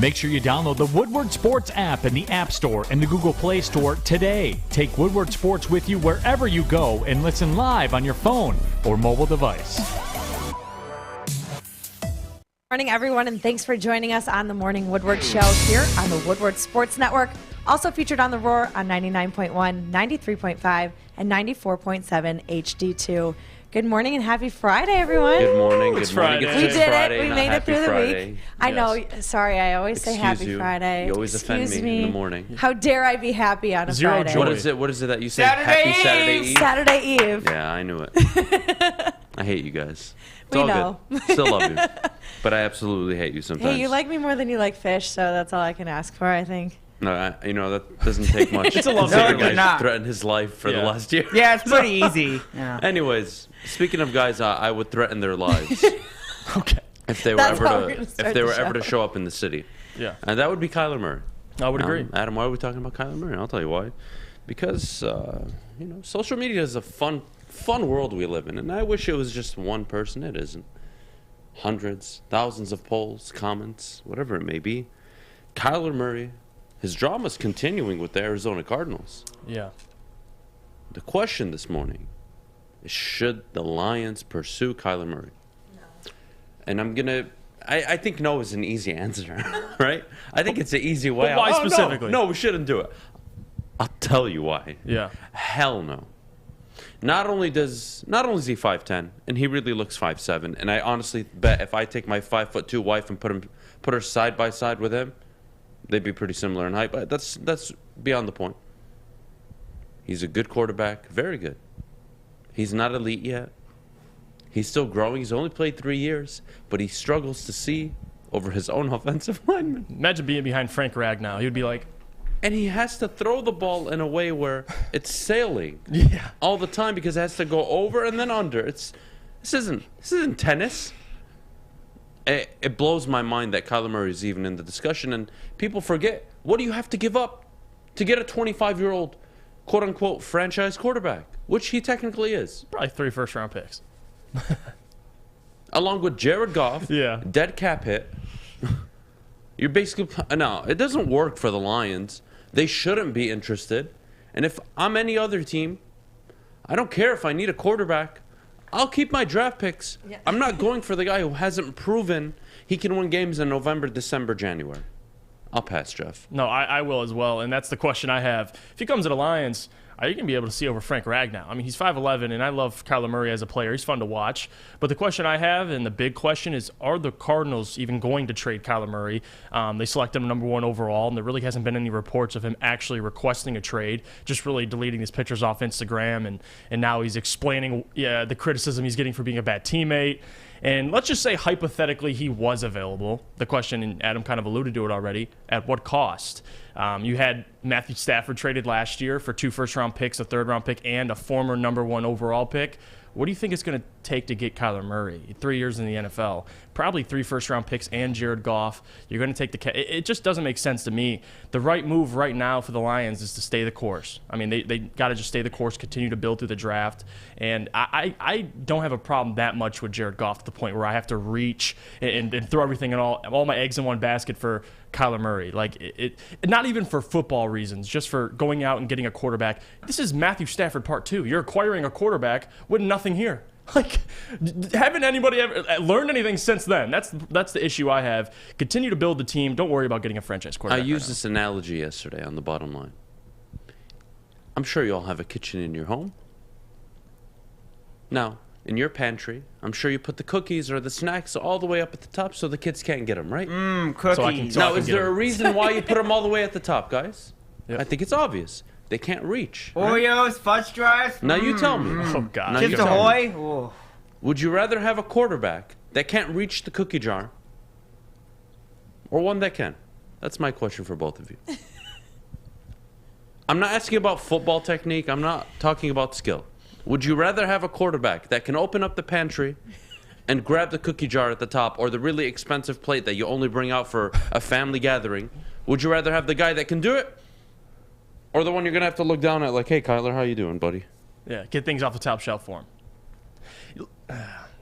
Make sure you download the Woodward Sports app in the App Store and the Google Play Store today. Take Woodward Sports with you wherever you go and listen live on your phone or mobile device. Morning, everyone, and thanks for joining us on the Morning Woodward Show here on the Woodward Sports Network. Also featured on The Roar on 99.1, 93.5, and 94.7 HD2. Good morning and happy Friday, everyone. Good morning. It's Good morning. Friday. We did Friday, it. We not made it through the Friday. week. I know. Sorry, I always say Excuse happy you. Friday. You always offend me in the morning. How dare I be happy on a Zero Friday? joy. What is it that you say? Saturday Happy Eve. Saturday Eve? Saturday Eve. Yeah, I knew it. I hate you guys. It's We all know. good. Still love you. But I absolutely hate you sometimes. Hey, you like me more than you like fish, so that's all I can ask for, I think. No, that doesn't take much. It's a love to story. threaten his life for the last year. Yeah, it's pretty easy. Yeah. Anyways, speaking of guys, I would threaten their lives Okay. if they were That's how we're ever gonna start ever the to show up in the city. Yeah. And that would be Kyler Murray. I would agree. Adam, why are we talking about Kyler Murray? I'll tell you why. Because social media is a fun world we live in, and I wish it was just one person. It isn't. Hundreds, thousands of polls, comments, whatever it may be. Kyler Murray, his drama's continuing with the Arizona Cardinals. Yeah. The question this morning is, should the Lions pursue Kyler Murray? No. And I think no is an easy answer, right? I think it's an easy way. But why specifically? No, we shouldn't do it. I'll tell you why. Yeah. Hell no. Not only is he 5'10", and he really looks 5'7", and I honestly bet if I take my 5'2" wife and put her side by side with him, they'd be pretty similar in height. But that's beyond the point. He's a good quarterback, very good. He's not elite yet. He's still growing. He's only played 3 years, but he struggles to see over his own offensive lineman. Imagine being behind Frank Ragnow. He would be like, And he has to throw the ball in a way where it's sailing yeah. all the time because it has to go over and then under. This isn't tennis. It blows my mind that Kyler Murray is even in the discussion, and people forget, what do you have to give up to get a 25-year-old, quote-unquote, franchise quarterback, which he technically is. Probably 3 first-round picks. Along with Jared Goff, Yeah. dead cap hit. You're basically no. It doesn't work for the Lions. They shouldn't be interested. And if I'm any other team, I don't care if I need a quarterback. I'll keep my draft picks. Yeah. I'm not going for the guy who hasn't proven he can win games in November, December, January. I'll pass, Jeff. No, I will as well, and that's the question I have. If he comes to the Lions, are you going to be able to see over Frank Ragnow? I mean, he's 5'11", and I love Kyler Murray as a player. He's fun to watch. But the question I have, and the big question is, are the Cardinals even going to trade Kyler Murray? They selected him number 1 overall, and there really hasn't been any reports of him actually requesting a trade, just really deleting his pictures off Instagram, and now he's explaining the criticism he's getting for being a bad teammate. And let's just say hypothetically he was available. The question, and Adam kind of alluded to it already, at what cost? You had Matthew Stafford traded last year for 2 first-round picks, a third-round pick, and a former number 1 overall pick. What do you think it's going to take to get Kyler Murray? 3 years in the NFL, probably 3 first-round picks and Jared Goff. You're going to take it just doesn't make sense to me. The right move right now for the Lions is to stay the course. I mean, they got to just stay the course, continue to build through the draft. And I don't have a problem that much with Jared Goff to the point where I have to reach and throw everything and all my eggs in one basket for Kyler Murray. Like, it not even for football reasons, just for going out and getting a quarterback. This is Matthew Stafford Part 2. You're acquiring a quarterback with nothing here. Like, haven't anybody ever learned anything since then? That's the issue I have. Continue to build the team. Don't worry about getting a franchise quarterback. I used this analogy yesterday on the bottom line. I'm sure you all have a kitchen in your home. Now, in your pantry, I'm sure you put the cookies or the snacks all the way up at the top so the kids can't get them, right? Cookies. Now, is there a reason why you put them all the way at the top, guys? Yep. I think it's obvious. They can't reach. Right? Oreos, fudge dries. Now you tell me. Oh, God. Now you Chips tell me. Ahoy. Oh. Would you rather have a quarterback that can't reach the cookie jar or one that can? That's my question for both of you. I'm not asking about football technique. I'm not talking about skill. Would you rather have a quarterback that can open up the pantry and grab the cookie jar at the top or the really expensive plate that you only bring out for a family gathering? Would you rather have the guy that can do it or the one you're going to have to look down at like, hey, Kyler, how you doing, buddy? Yeah, get things off the top shelf for him.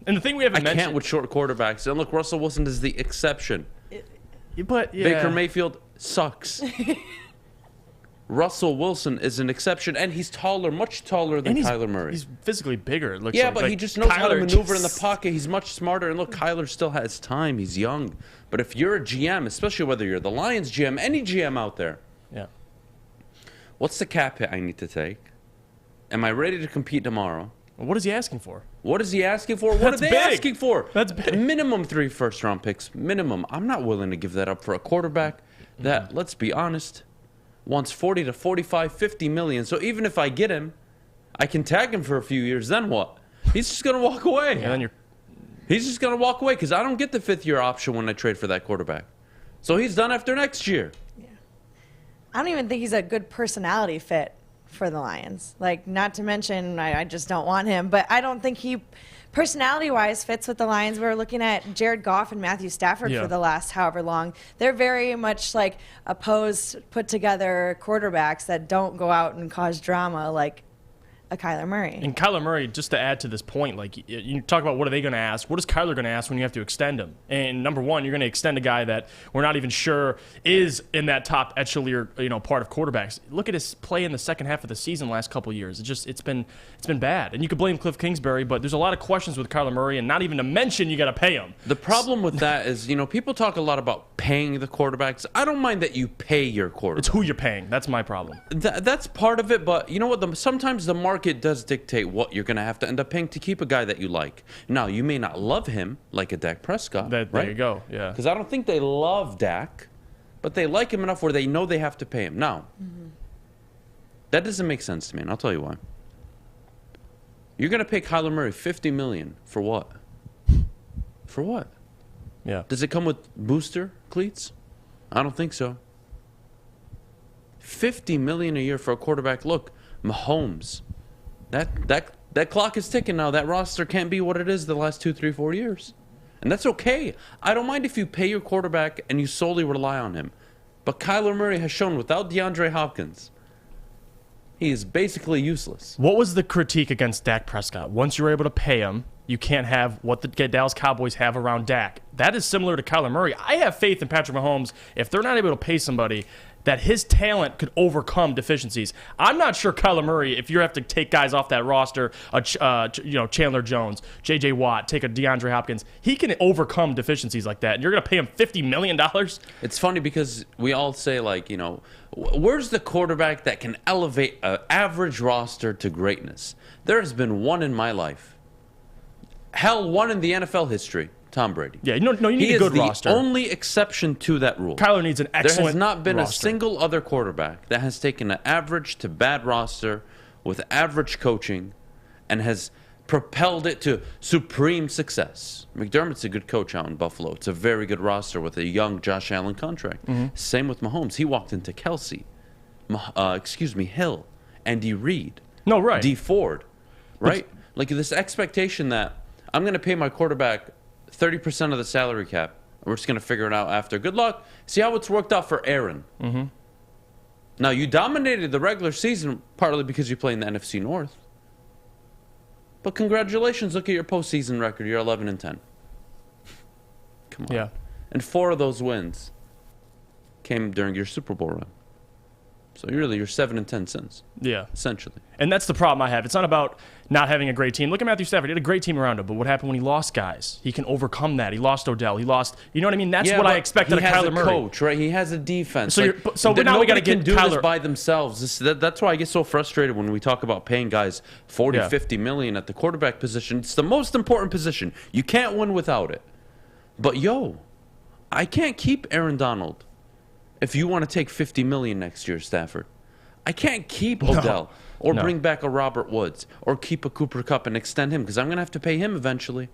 And the thing we haven't mentioned... I can't with short quarterbacks. And look, Russell Wilson is the exception. But yeah. Baker Mayfield sucks. Russell Wilson is an exception, and he's taller, much taller than Kyler Murray. He's physically bigger, it looks yeah, like. but Like, he just knows how to Kyler maneuver in the pocket. He's much smarter. And look, Kyler still has time. He's young. But if you're a GM, especially whether you're the Lions GM, any GM out there, Yeah. what's the cap hit I need to take? Am I ready to compete tomorrow? Well, what is he asking for? What is he asking for? What That's are they big. asking for? That's big. Minimum 3 first-round picks. Minimum. I'm not willing to give that up for a quarterback that, let's be honest, wants 40 to 45, 50 million. So even if I get him, I can tag him for a few years. Then what? He's just going to walk away. And then He's just going to walk away because I don't get the 5th-year option when I trade for that quarterback. So he's done after next year. I don't even think he's a good personality fit for the Lions. Like, not to mention, I just don't want him. But I don't think he, personality-wise, fits with the Lions. We were looking at Jared Goff and Matthew Stafford for the last however long. They're very much like opposed, put-together quarterbacks that don't go out and cause drama like a Kyler Murray. And Kyler Murray, just to add to this point, like you talk about what are they going to ask? What is Kyler going to ask when you have to extend him? And number one, you're going to extend a guy that we're not even sure is in that top echelon, part of quarterbacks. Look at his play in the second half of the season last couple of years. It's been bad. And you could blame Cliff Kingsbury, but there's a lot of questions with Kyler Murray, and not even to mention you got to pay him. The problem with that is, people talk a lot about paying the quarterbacks. I don't mind that you pay your quarterback. It's who you're paying. That's my problem. That's part of it, but you know what? Sometimes the market does dictate what you're going to have to end up paying to keep a guy that you like. Now, you may not love him like a Dak Prescott. There you go, yeah. Because I don't think they love Dak, but they like him enough where they know they have to pay him. Now, that doesn't make sense to me, and I'll tell you why. You're going to pay Kyler Murray $50 million for what? For what? Yeah. Does it come with booster cleats? I don't think so. $50 million a year for a quarterback. Look, Mahomes. That clock is ticking now. That roster can't be what it is the last 2, 3, 4 years. And that's okay. I don't mind if you pay your quarterback and you solely rely on him. But Kyler Murray has shown without DeAndre Hopkins, he is basically useless. What was the critique against Dak Prescott? Once you're able to pay him, you can't have what the Dallas Cowboys have around Dak. That is similar to Kyler Murray. I have faith in Patrick Mahomes. If they're not able to pay somebody, that his talent could overcome deficiencies. I'm not sure Kyler Murray, if you have to take guys off that roster, Chandler Jones, J.J. Watt, take a DeAndre Hopkins, he can overcome deficiencies like that. And you're going to pay him $50 million? It's funny because we all say, where's the quarterback that can elevate an average roster to greatness? There has been one in my life. Hell, one in the NFL history. Tom Brady. Yeah, you need a good roster. He is the only exception to that rule. Kyler needs an excellent There has not been roster. a single other quarterback that has taken an average to bad roster with average coaching and has propelled it to supreme success. McDermott's a good coach out in Buffalo. It's a very good roster with a young Josh Allen contract. Same with Mahomes. He walked into Kelsey, Hill, Andy Reid, D Ford, right? Like this expectation that I'm going to pay my quarterback 30% of the salary cap. We're just going to figure it out after. Good luck. See how it's worked out for Aaron. Now, you dominated the regular season partly because you play in the NFC North. But congratulations. Look at your postseason record. You're 11-10. Come on. Yeah. And 4 of those wins came during your Super Bowl run. So you're 7-10 since. Yeah. Essentially. And that's the problem I have. It's not about not having a great team. Look at Matthew Stafford. He had a great team around him, but what happened when he lost guys? He can overcome that. He lost Odell. He lost, you know what I mean? That's what I expected of Kyler Murray. He has a coach, right? He has a defense. So now we got to get can do Kyler. this by themselves. That's why I get so frustrated when we talk about paying guys 40, 50 million at the quarterback position. It's the most important position. You can't win without it. But I can't keep Aaron Donald if you want to take 50 million next year, Stafford. I can't keep Odell or bring back a Robert Woods or keep a Cooper Kupp and extend him because I'm going to have to pay him eventually.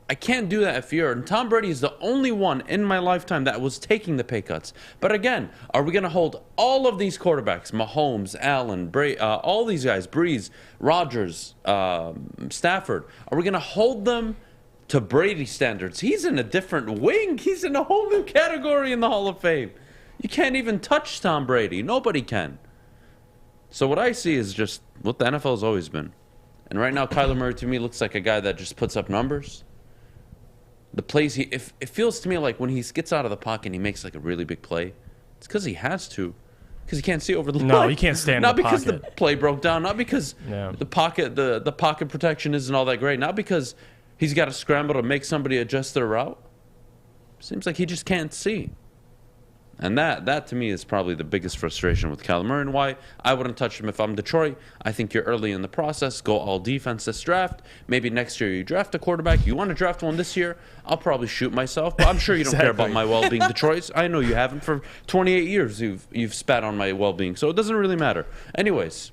I can't do that if you're. And Tom Brady is the only one in my lifetime that was taking the pay cuts. But again, are we going to hold all of these quarterbacks, Mahomes, Allen, all these guys, Breeze, Rodgers, Stafford, are we going to hold them to Brady standards? He's in a different wing. He's in a whole new category in the Hall of Fame. You can't even touch Tom Brady. Nobody can. So what I see is just what the NFL has always been. And right now, Kyler Murray to me looks like a guy that just puts up numbers, the plays if it feels to me like when he gets out of the pocket and he makes like a really big play, it's because he has to. Because he can't see over the line. No, he can't stand Not the because pocket. the play broke down. Not because the pocket protection isn't all that great. Not because he's got to scramble to make somebody adjust their route. Seems like he just can't see. And that to me is probably the biggest frustration with Kyler Murray and why I wouldn't touch him if I'm Detroit. I think you're early in the process. Go all defense this draft. Maybe next year you draft a quarterback. You want to draft one this year? I'll probably shoot myself. But I'm sure you don't care about my well-being, Detroit. I know you haven't. For 28 years you've spat on my well-being. So it doesn't really matter. Anyways.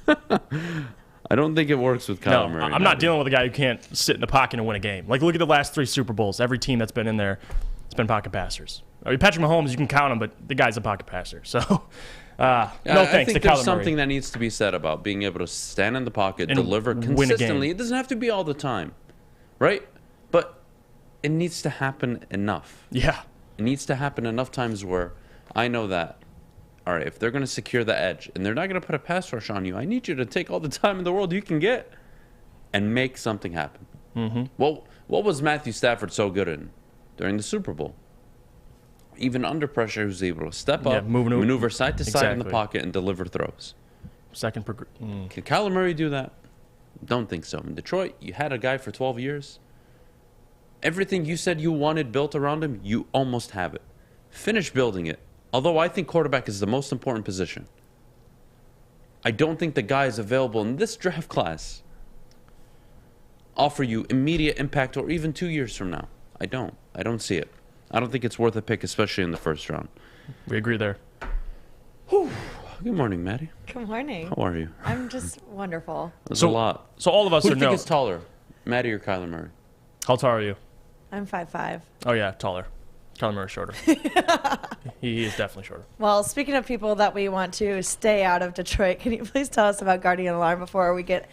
I don't think it works with Kyler Murray. I'm not dealing with a guy who can't sit in the pocket and win a game. Like, look at the last 3 Super Bowls. Every team that's been in there, it's been pocket passers. I mean, Patrick Mahomes, you can count him, but the guy's a pocket passer. So, no thanks to Kyler Murray. I think there's something that needs to be said about being able to stand in the pocket, and deliver win a consistently. game. It doesn't have to be all the time, right? But it needs to happen enough. Yeah. It needs to happen enough times where I know that, all right, if they're going to secure the edge and they're not going to put a pass rush on you, I need you to take all the time in the world you can get and make something happen. Mm-hmm. Well, what was Matthew Stafford so good in during the Super Bowl? Even under pressure, he was able to step up, maneuver side to side in the pocket, and deliver throws. Can Kyler Murray do that? Don't think so. In Detroit, you had a guy for 12 years. Everything you said you wanted built around him, you almost have it. Finish building it. Although I think quarterback is the most important position. I don't think the guys available in this draft class offer you immediate impact or even 2 years from now. I don't see it. I don't think it's worth a pick, especially in the first round. We agree there. Whew. Good morning, Maddie. Good morning. How are you? I'm just wonderful. There's a lot. So all of us Who are do you no. think is taller, Maddie or Kyler Murray? How tall are you? I'm 5'5". Oh, yeah, taller. Kyler Murray's shorter. he is definitely shorter. Well, speaking of people that we want to stay out of Detroit, can you please tell us about Guardian Alarm before we go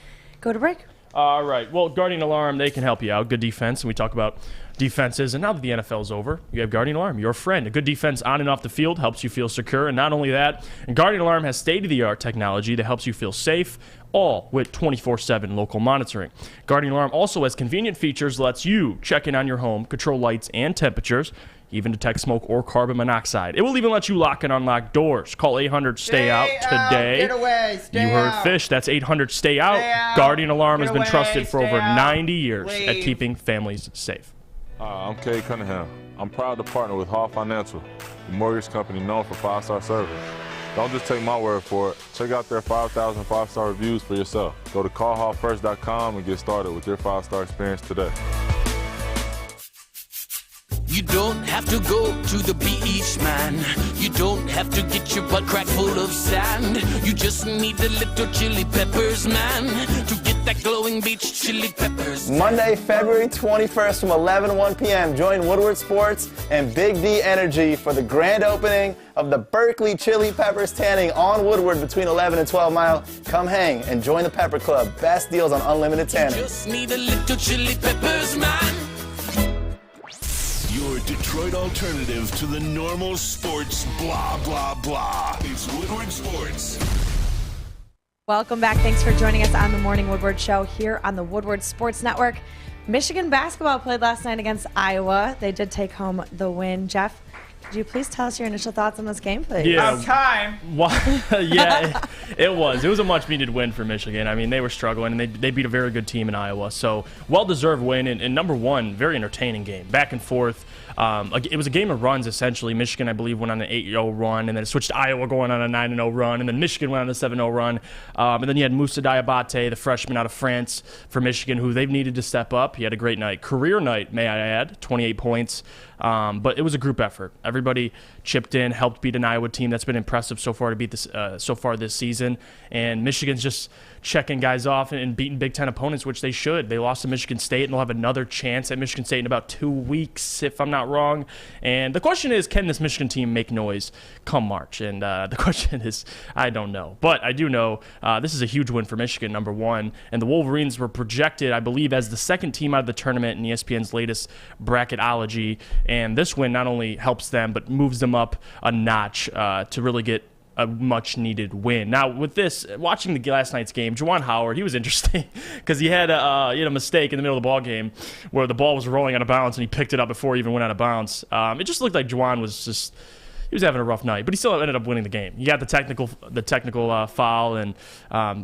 to break? All right. Well, Guardian Alarm, they can help you out. Good defense, and we talk about defenses. And now that the NFL's over, you have Guardian Alarm, your friend. A good defense on and off the field helps you feel secure. And not only that, Guardian Alarm has state-of-the-art technology that helps you feel safe, all with 24/7 local monitoring. Guardian Alarm also has convenient features that lets you check in on your home, control lights and temperatures, even detect smoke or carbon monoxide. It will even let you lock and unlock doors. Call 800-STAY-OUT today. Get away. Stay You heard out. Fish. That's 800-STAY-OUT. Stay out. Guardian Alarm Get has been away. trusted for Stay over out. 90 years at Leave. keeping families safe. I'm Kay Cunningham. I'm proud to partner with Hall Financial, a mortgage company known for 5-star service. Don't just take my word for it. Check out their 5,000 5-star reviews for yourself. Go to callhallfirst.com and get started with your 5-star experience today. You don't have to go to the beach, man. You don't have to get your butt crack full of sand. You just need a little chili peppers, man, to get that glowing beach chili peppers. Monday, February 21st from 11 to 1 p.m. Join Woodward Sports and Big D Energy for the grand opening of the Berkeley Chili Peppers Tanning on Woodward between 11 and 12 Mile. Come hang and join the Pepper Club. Best deals on unlimited tanning. You just need a little chili peppers, man. Your Detroit alternative to the normal sports blah, blah, blah. It's Woodward Sports. Welcome back. Thanks for joining us on the Morning Woodward Show here on the Woodward Sports Network. Michigan basketball played last night against Iowa. They did take home the win. Jeff, could you please tell us your initial thoughts on this game, please? Yeah. About time. Yeah, it was. It was a much-needed win for Michigan. I mean, they were struggling, and they beat a very good team in Iowa. So, well-deserved win. And number one, very entertaining game. Back and forth. It was a game of runs, essentially. Michigan, I believe, went on an 8-0 run, and then it switched to Iowa going on a 9-0 run, and then Michigan went on a 7-0 run. And then you had Moussa Diabate, the freshman out of France for Michigan, who they've needed to step up. He had a great night. Career night, may I add, 28 points. But it was a group effort. Everybody chipped in, helped beat an Iowa team that's been impressive so far this season. And Michigan's just checking guys off and beating Big Ten opponents, which they should. They lost to Michigan State, and they'll have another chance at Michigan State in about 2 weeks, if I'm not wrong. And the question is, can this Michigan team make noise come March? And the question is, I don't know. But I do know this is a huge win for Michigan, number one. And the Wolverines were projected, I believe, as the second team out of the tournament in ESPN's latest bracketology. And this win not only helps them, but moves them up a notch to really get a much-needed win. Now, with this, watching the last night's game, Juwan Howard, he was interesting because he had a mistake in the middle of the ball game where the ball was rolling out of bounds and he picked it up before he even went out of bounds. It just looked like Juwan was having a rough night, but he still ended up winning the game. He got the technical foul, and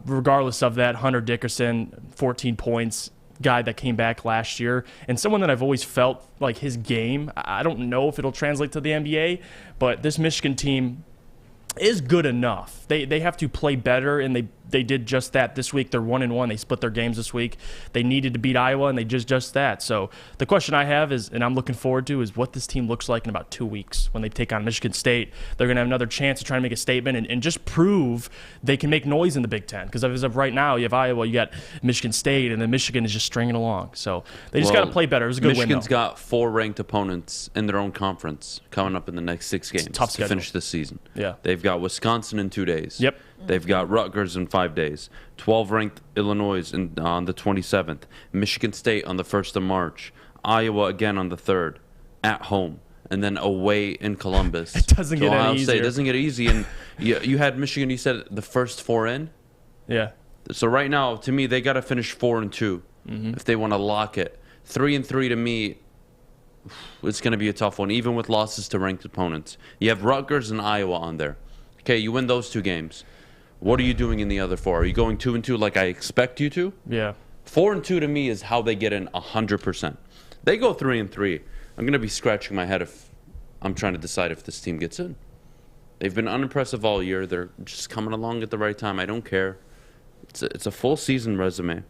regardless of that, Hunter Dickerson, 14 points, guy that came back last year, and someone that I've always felt like his game, I don't know if it'll translate to the NBA, but this Michigan team is good enough. They have to play better, and they did just that this week. They're 1-1. They split their games this week. They needed to beat Iowa, and they did just that. So the question I have is, and I'm looking forward to, is what this team looks like in about 2 weeks when they take on Michigan State. They're going to have another chance to try and make a statement and just prove they can make noise in the Big Ten. Because as of right now, you have Iowa, you got Michigan State, and then Michigan is just stringing along. So they just got to play better. It was a good win, Michigan's got 4 ranked opponents in their own conference coming up in the next 6 games to finish this season. Yeah. They've got Wisconsin in 2 days. Yep. They've got Rutgers in 5 days. 12 ranked Illinois on the 27th. Michigan State on the 1st of March. Iowa again on the 3rd at home. And then away in Columbus. It doesn't get any easier. It doesn't get easy. And you had Michigan, you said the first 4 in? Yeah. So right now, to me, they got to finish 4-2 if they want to lock it. 3-3 to me, it's going to be a tough one, even with losses to ranked opponents. You have Rutgers and Iowa on there. Okay, you win those 2 games. What are you doing in the other 4? Are you going 2-2 like I expect you to? Yeah. 4-2 to me is how they get in 100%. They go 3-3. I'm going to be scratching my head if I'm trying to decide if this team gets in. They've been unimpressive all year. They're just coming along at the right time. I don't care. It's a full season resume.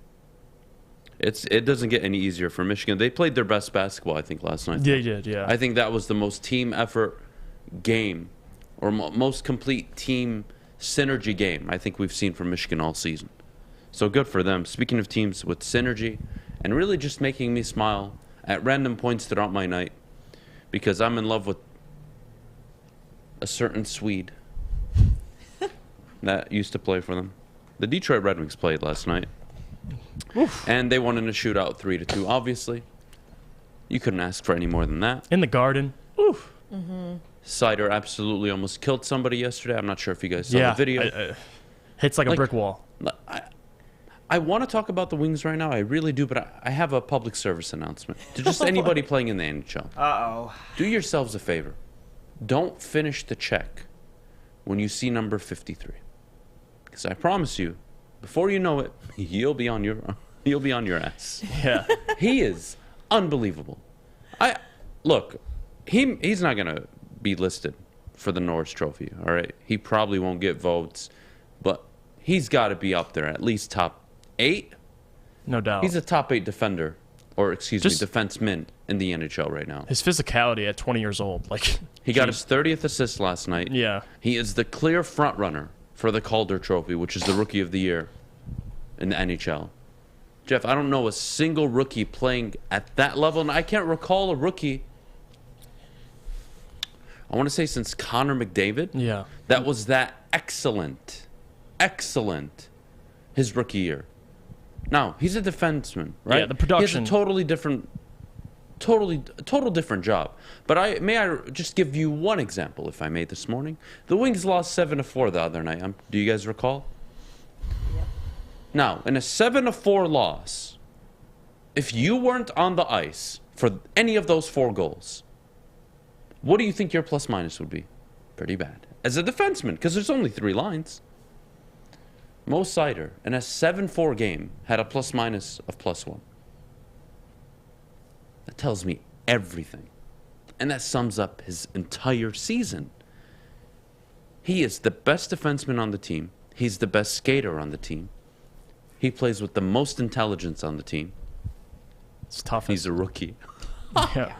It doesn't get any easier for Michigan. They played their best basketball, I think, last night. They did, yeah. I think that was the most team effort game or most complete team synergy game I think we've seen from Michigan all season. So good for them. Speaking of teams with synergy and really just making me smile at random points throughout my night because I'm in love with a certain Swede that used to play for them. The Detroit Red Wings played last night. Oof. And they won in a shootout 3-2, obviously. You couldn't ask for any more than that. In the Garden. Oof. Mm-hmm. Cider absolutely almost killed somebody yesterday. I'm not sure if you guys saw the video. Hits like a brick wall. I want to talk about the Wings right now. I really do, but I have a public service announcement to just anybody playing in the NHL. Uh-oh. Do yourselves a favor. Don't finish the check when you see number 53. Because I promise you, before you know it, you'll be on your ass. Yeah. He is unbelievable. He's not going to be listed for the Norris Trophy, all right? He probably won't get votes, but he's got to be up there, at least top 8. No doubt. He's a top 8 defender, or defenseman in the NHL right now. His physicality at 20 years old. He got his 30th assist last night. Yeah. He is the clear front runner for the Calder Trophy, which is the Rookie of the Year in the NHL. Jeff, I don't know a single rookie playing at that level, and I can't recall a rookie, I want to say since Connor McDavid, that was that excellent his rookie year. Now, he's a defenseman, right? Yeah, the production. He has a total different job. But may I just give you one example, if I may, this morning? The Wings lost 7-4 the other night. Do you guys recall? Yep. Now, in a 7-4 loss, if you weren't on the ice for any of those 4 goals, what do you think your plus-minus would be? Pretty bad. As a defenseman, because there's only 3 lines. Mo Seider, in a 7-4 game, had a plus-minus of +1. That tells me everything. And that sums up his entire season. He is the best defenseman on the team. He's the best skater on the team. He plays with the most intelligence on the team. It's tough. He's a rookie. Yeah.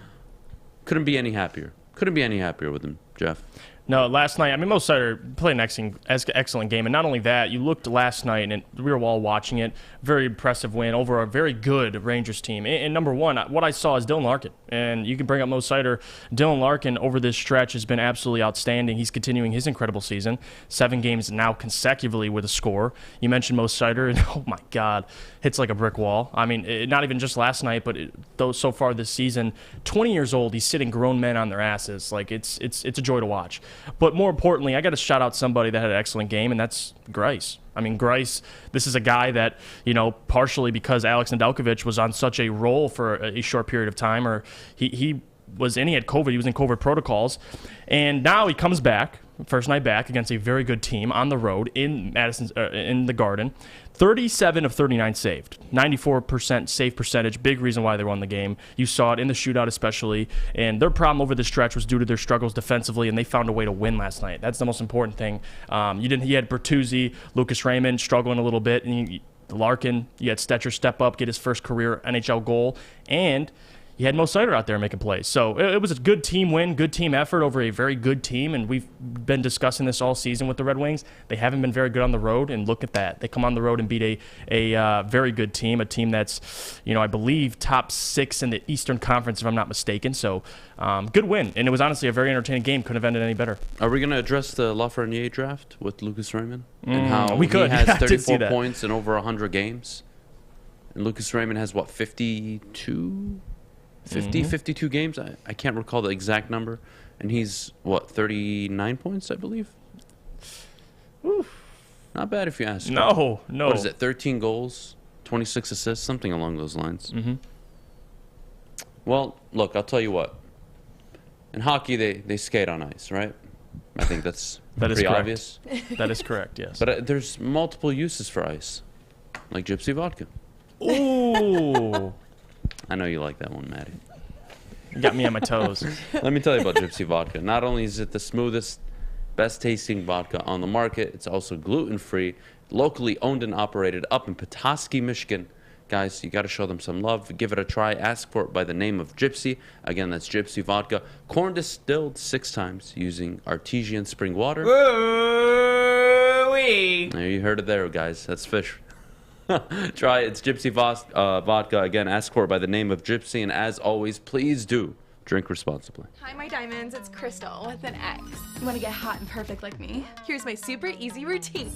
Couldn't be any happier. Couldn't be any happier with him, Jeff. No, last night, Mo Seider played an excellent game. And not only that, you looked last night, and we were all watching it, very impressive win over a very good Rangers team. And number one, what I saw is Dylan Larkin. And you can bring up Mo Seider. Dylan Larkin over this stretch has been absolutely outstanding. He's continuing his incredible season. 7 games now consecutively with a score. You mentioned Mo Seider, and oh my God, hits like a brick wall. I mean, not even just last night, but so far this season, 20 years old, he's sitting grown men on their asses. Like, it's a joy to watch. But more importantly, I got to shout out somebody that had an excellent game, and that's Grice. I mean, Grice, this is a guy that, partially because Alex Nedeljkovic was on such a roll for a short period of time, or he had COVID. He was in COVID protocols. And now he comes back, first night back, against a very good team on the road in in the Garden. 37 of 39 saved. 94% save percentage. Big reason why they won the game. You saw it in the shootout especially. And their problem over the stretch was due to their struggles defensively, and they found a way to win last night. That's the most important thing. He had Bertuzzi, Lucas Raymond struggling a little bit, and Larkin, you had Stetcher step up, get his first career NHL goal, and you had Mo Sider out there making plays. So it was a good team win, good team effort over a very good team, and we've been discussing this all season with the Red Wings. They haven't been very good on the road, and look at that. They come on the road and beat a very good team, a team that's, I believe, top 6 in the Eastern Conference, if I'm not mistaken. So good win, and it was honestly a very entertaining game. Couldn't have ended any better. Are we going to address the Lafreniere draft with Lucas Raymond? And how we could. He has I did see 34 that. points in over 100 games? And Lucas Raymond has, 52? 52 games? I can't recall the exact number. And he's, 39 points, I believe? Oof. Not bad if you ask. No. What is it, 13 goals, 26 assists, something along those lines. Mm-hmm. Well, look, I'll tell you what. In hockey, they skate on ice, right? I think that's pretty obvious. That is correct, yes. But there's multiple uses for ice, like Gypsy vodka. Ooh. I know you like that one, Maddie. You got me on my toes. Let me tell you about Gypsy vodka. Not only is it the smoothest, best tasting vodka on the market, it's also gluten-free, locally owned and operated up in Petoskey, Michigan. Guys, you got to show them some love. Give it a try. Ask for it by the name of Gypsy. Again, that's Gypsy vodka. Corn distilled 6 times using artesian spring water. Woo-wee. There, you heard it there, guys. That's fish. Try it. It's Gypsy vodka. Again, ask for it by the name of Gypsy. And as always, please do drink responsibly. Hi, my diamonds. It's Crystal with an X. You want to get hot and perfect like me? Here's my super easy routine.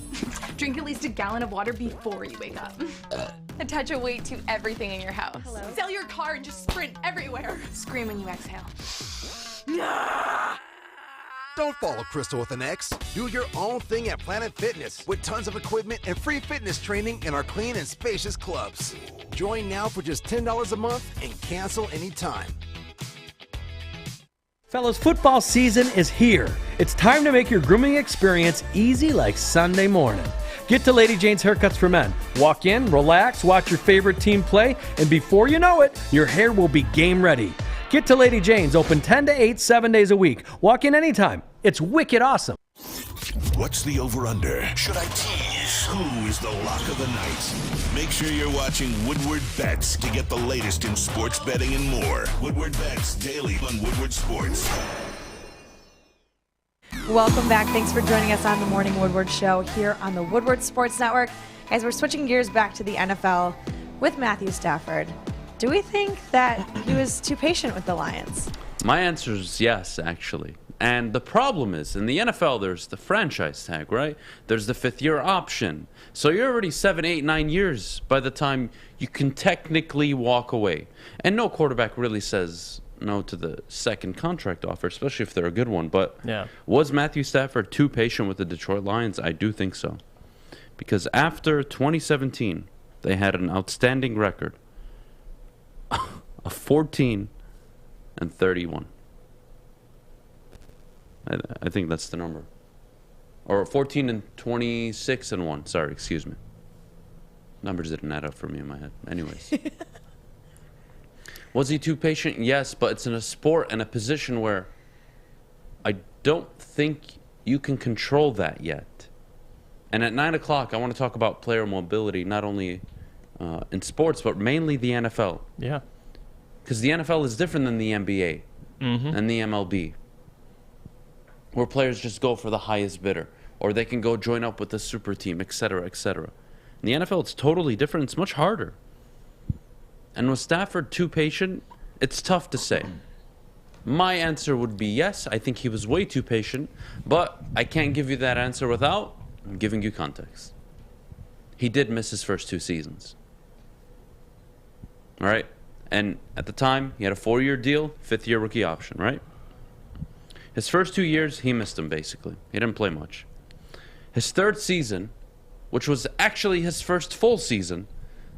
Drink at least a gallon of water before you wake up. Attach a weight to everything in your house. Hello? Sell your car and just sprint everywhere. Scream when you exhale. Don't follow Crystal with an X. Do your own thing at Planet Fitness with tons of equipment and free fitness training in our clean and spacious clubs. Join now for just $10 a month and cancel anytime. Fellas, football season is here. It's time to make your grooming experience easy like Sunday morning. Get to Lady Jane's Haircuts for Men. Walk in, relax, watch your favorite team play, and before you know it, your hair will be game ready. Get to Lady Jane's, open 10 to 8, 7 days a week. Walk in anytime. It's wicked awesome. What's the over-under? Should I tease? Who is the lock of the night? Make sure you're watching Woodward Bets to get the latest in sports betting and more. Woodward Bets daily on Woodward Sports. Welcome back. Thanks for joining us on the Morning Woodward Show here on the Woodward Sports Network. As we're switching gears back to the NFL with Matthew Stafford. Do we think that he was too patient with the Lions? My answer is yes, actually. And the problem is, in the NFL, there's the franchise tag, right? There's the 5th-year option. So you're already 7, 8, 9 years by the time you can technically walk away. And no quarterback really says no to the second contract offer, especially if they're a good one. But was Matthew Stafford too patient with the Detroit Lions? I do think so. Because after 2017, they had an outstanding record of 14 and 31. I think that's the number. Or 14 and 26 and 1. Sorry, excuse me. Numbers didn't add up for me in my head. Anyways. Was he too patient? Yes, but it's in a sport and a position where I don't think you can control that yet. And at 9 o'clock, I want to talk about player mobility, not only in sports, but mainly the NFL. Yeah. Because the NFL is different than the NBA and the MLB, where players just go for the highest bidder, or they can go join up with the super team, etc., etc. In the NFL, it's totally different. It's much harder. And was Stafford too patient? It's tough to say. My answer would be yes. I think he was way too patient, but I can't give you that answer without giving you context. He did miss his first 2 seasons. All right? And at the time, he had a 4-year deal, 5th-year rookie option, right? His first 2 years, he missed them, basically. He didn't play much. His third season, which was actually his first full season,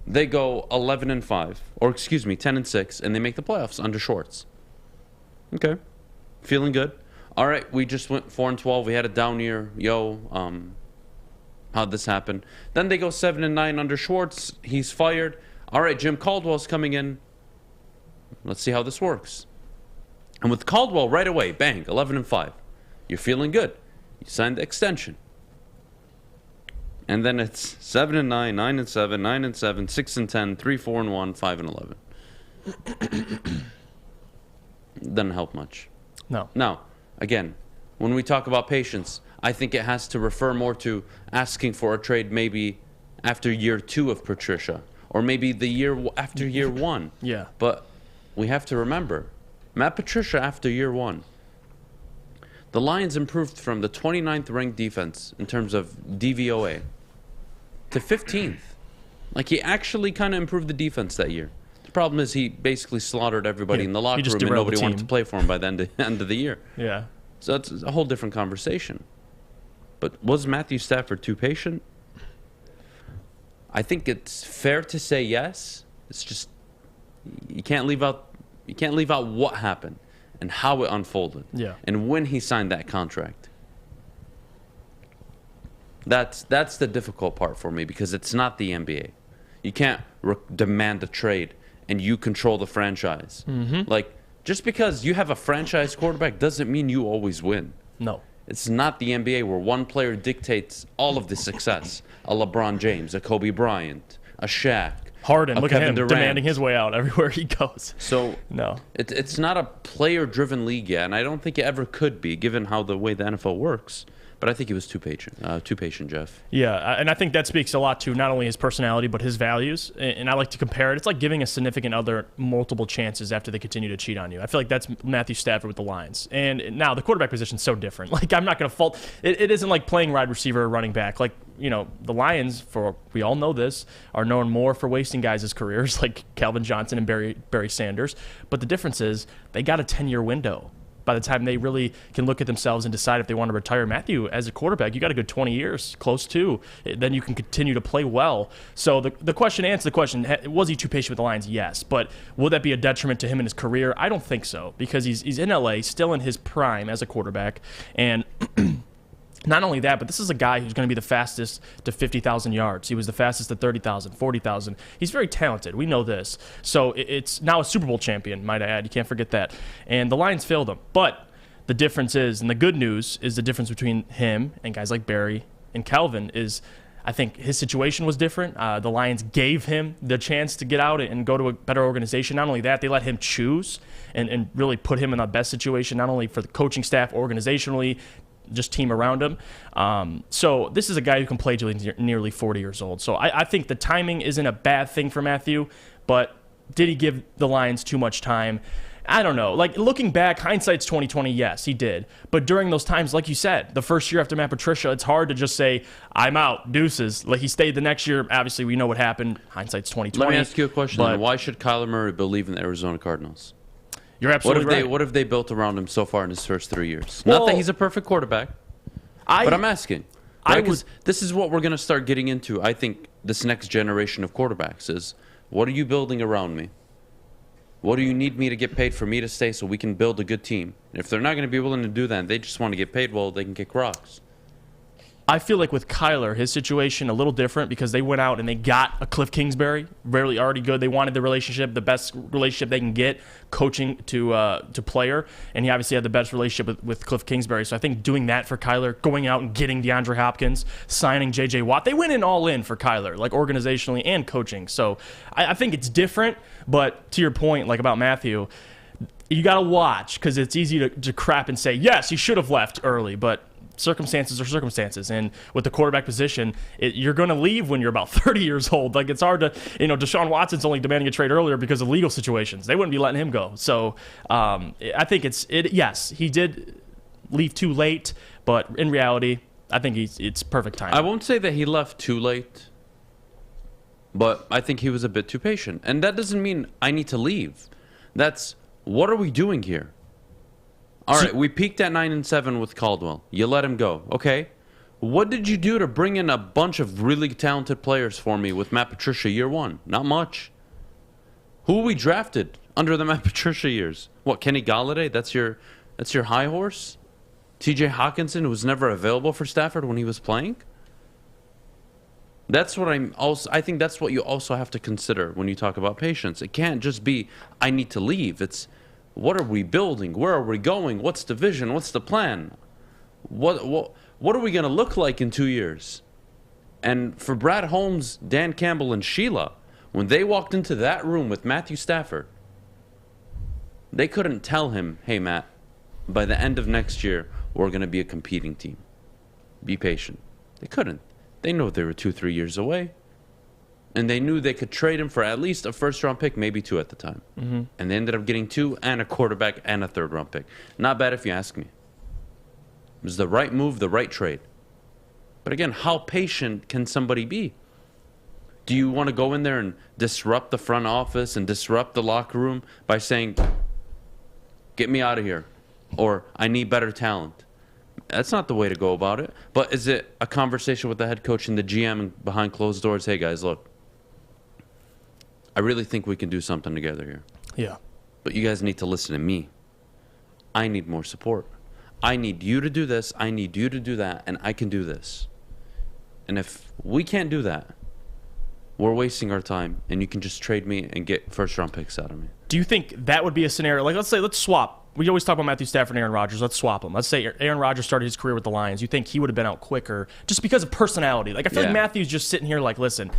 they go 11-5, or excuse me, 10-6, and they make the playoffs under Schwartz. Okay, feeling good. All right, we just went 4-12. We had a down year. How'd this happen? Then they go 7-9 under Schwartz. He's fired. All right, Jim Caldwell's coming in. Let's see how this works. And with Caldwell right away, bang, 11-5. You're feeling good. You signed the extension. And then it's 7-9, 9-7, 9-7, 6-10, 3-4-1, 5-11. Doesn't help much. No. Now, again, when we talk about patience, I think it has to refer more to asking for a trade maybe after year 2 of Patricia, or maybe the year after year 1. Yeah. But we have to remember, Matt Patricia after year 1, the Lions improved from the 29th ranked defense in terms of DVOA to 15th. Like, he actually kind of improved the defense that year. The problem is he basically slaughtered everybody in the locker room, and nobody wanted to play for him by the end of the year. Yeah. So that's a whole different conversation. But was Matthew Stafford too patient? I think it's fair to say yes. It's just you can't leave out what happened and how it unfolded. Yeah. And when he signed that contract. That's the difficult part for me, because it's not the NBA. You can't demand a trade and you control the franchise. Mm-hmm. Like, just because you have a franchise quarterback doesn't mean you always win. No. It's not the NBA where one player dictates all of the success. A LeBron James, a Kobe Bryant, a Shaq, Harden, look Kevin at him Durant. demanding his way out everywhere he goes. So no, it's not a player-driven league yet, and I don't think it ever could be, given how the way the NFL works. But I think he was too patient, Jeff. Yeah, and I think that speaks a lot to not only his personality, but his values. And I like to compare it. It's like giving a significant other multiple chances after they continue to cheat on you. I feel like that's Matthew Stafford with the Lions. And now the quarterback position is so different. Like, I'm not going to fault. It isn't like playing wide receiver or running back. Like, you know, the Lions, we all know this, are known more for wasting guys' careers, like Calvin Johnson and Barry Sanders. But the difference is they got a 10-year window. By the time they really can look at themselves and decide if they want to retire. Matthew, as a quarterback, you got a good 20 years, close to. Then you can continue to play well. So the question, to answer the question, was he too patient with the Lions? Yes. But will that be a detriment to him in his career? I don't think so, because he's in LA, still in his prime as a quarterback. And not only that, but this is a guy who's going to be the fastest to 50,000 yards. He was the fastest to 30,000, 40,000. He's very talented. We know this. So it's now a Super Bowl champion, might I add. You can't forget that. And the Lions failed him. But the difference is, and the good news is the difference between him and guys like Barry and Calvin is, I think his situation was different. The Lions gave him the chance to get out and go to a better organization. Not only that, they let him choose and really put him in the best situation, not only for the coaching staff, organizationally, just team around him. So this is a guy who can play till he's nearly 40 years old. So I think the timing isn't a bad thing for Matthew, but did he give the Lions too much time? I don't know. Like, looking back, hindsight's 20/20. Yes, he did. But during those times, like you said, the first year after Matt Patricia, it's hard to just say, I'm out, deuces. Like, he stayed the next year. Obviously, we know what happened. Hindsight's 20/20. Let me ask you a question. Then. Why should Kyler Murray believe in the Arizona Cardinals? You're absolutely right. What have they built around him so far in his first 3 years? Well, not that he's a perfect quarterback, but I'm asking. Because this is what we're going to start getting into, I think, this next generation of quarterbacks is, what are you building around me? What do you need me to get paid for me to stay so we can build a good team? And if they're not going to be willing to do that and they just want to get paid, well, they can kick rocks. I feel like with Kyler, his situation a little different because they went out and they got a Cliff Kingsbury, really already good. They wanted the relationship, the best relationship they can get, coaching to player, and he obviously had the best relationship with Cliff Kingsbury. So I think doing that for Kyler, going out and getting DeAndre Hopkins, signing J.J. Watt, they went in all in for Kyler, like organizationally and coaching. So I think it's different, but to your point, like about Matthew, you got to watch because it's easy to crap and say, yes, he should have left early, but circumstances are circumstances, and with the quarterback position, you're going to leave when you're about 30 years old. Like, it's hard to, Deshaun Watson's only demanding a trade earlier because of legal situations. They wouldn't be letting him go. So I think yes, he did leave too late, but in reality, I think it's perfect time. I won't say that he left too late, but I think he was a bit too patient. And that doesn't mean I need to leave. That's, what are we doing here? All right, we peaked at 9-7 with Caldwell. You let him go. Okay. What did you do to bring in a bunch of really talented players for me with Matt Patricia year one? Not much. Who we drafted under the Matt Patricia years? What, Kenny Galladay? That's your high horse? TJ Hawkinson, who was never available for Stafford when he was playing? I think that's what you also have to consider when you talk about patience. It can't just be, I need to leave. It's, what are we building? Where are we going? What's the vision? What's the plan? What are we going to look like in 2 years? And for Brad Holmes, Dan Campbell, and Sheila, when they walked into that room with Matthew Stafford, they couldn't tell him, hey, Matt, by the end of next year, we're going to be a competing team. Be patient. They couldn't. They know they were 2-3 years away. And they knew they could trade him for at least a first-round pick, maybe 2 at the time. Mm-hmm. And they ended up getting 2 and a quarterback and a third-round pick. Not bad if you ask me. It was the right move, the right trade. But again, how patient can somebody be? Do you want to go in there and disrupt the front office and disrupt the locker room by saying, get me out of here, or I need better talent? That's not the way to go about it. But is it a conversation with the head coach and the GM and behind closed doors? Hey, guys, look, I really think we can do something together here. Yeah. But you guys need to listen to me. I need more support. I need you to do this. I need you to do that. And I can do this. And if we can't do that, we're wasting our time. And you can just trade me and get first-round picks out of me. Do you think that would be a scenario? Like, let's swap. We always talk about Matthew Stafford and Aaron Rodgers. Let's swap them. Let's say Aaron Rodgers started his career with the Lions. You think he would have been out quicker just because of personality? Like, I feel like Matthew's just sitting here like, listen,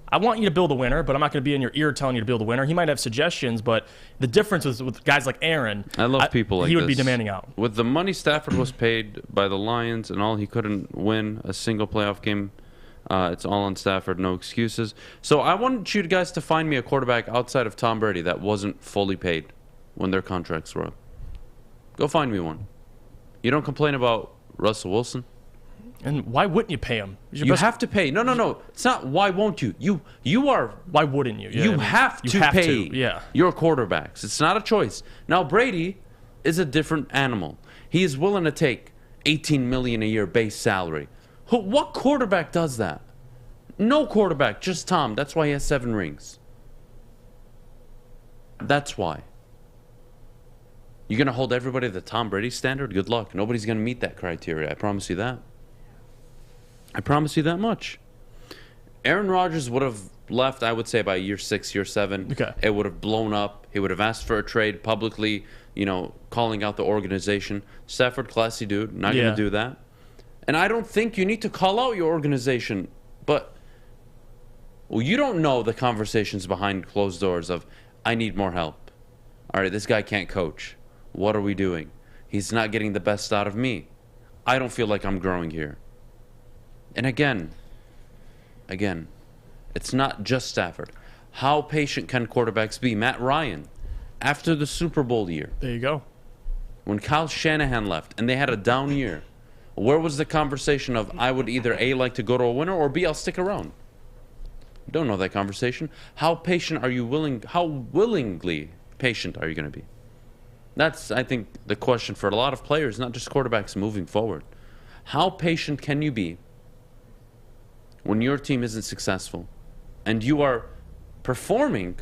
I want you to build a winner, but I'm not going to be in your ear telling you to build a winner. He might have suggestions, but the difference with guys like Aaron, I love people like he would this. be demanding out. With the money Stafford was paid by the Lions and all, he couldn't win a single playoff game. It's all on Stafford, no excuses. So I want you guys to find me a quarterback outside of Tom Brady that wasn't fully paid when their contracts were up. Go find me one. You don't complain about Russell Wilson. And why wouldn't you pay him? You have to pay. No. It's not why won't you. You are. Why wouldn't you? Yeah, you have to pay Yeah. your quarterbacks. It's not a choice. Now Brady is a different animal. He is willing to take $18 million a year base salary. What quarterback does that? No quarterback, just Tom. That's why he has 7 rings. That's why. You're going to hold everybody to the Tom Brady standard? Good luck. Nobody's going to meet that criteria. I promise you that. I promise you that much. Aaron Rodgers would have left, I would say, by year 6, year 7. Okay. It would have blown up. He would have asked for a trade publicly, calling out the organization. Stafford, classy dude, not going to do that. And I don't think you need to call out your organization. But you don't know the conversations behind closed doors of, I need more help. All right, this guy can't coach. What are we doing? He's not getting the best out of me. I don't feel like I'm growing here. And again, it's not just Stafford. How patient can quarterbacks be? Matt Ryan, after the Super Bowl year. There you go. When Kyle Shanahan left and they had a down year, where was the conversation of, I would either A, like to go to a winner, or B, I'll stick around? Don't know that conversation. How willingly patient are you going to be? That's, I think, the question for a lot of players, not just quarterbacks moving forward. How patient can you be when your team isn't successful and you are performing,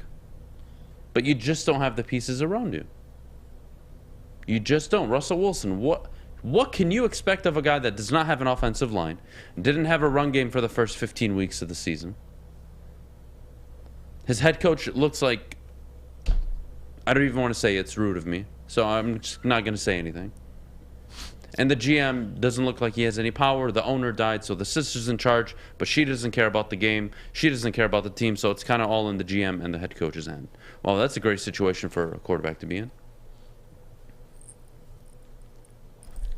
but you just don't have the pieces around you? You just don't. Russell Wilson, what can you expect of a guy that does not have an offensive line, didn't have a run game for the first 15 weeks of the season? His head coach looks like, I don't even want to say it's rude of me, so I'm just not going to say anything. And the GM doesn't look like he has any power. The owner died, so the sister's in charge, but she doesn't care about the game. She doesn't care about the team, so it's kind of all in the GM and the head coach's hand. Well, that's a great situation for a quarterback to be in.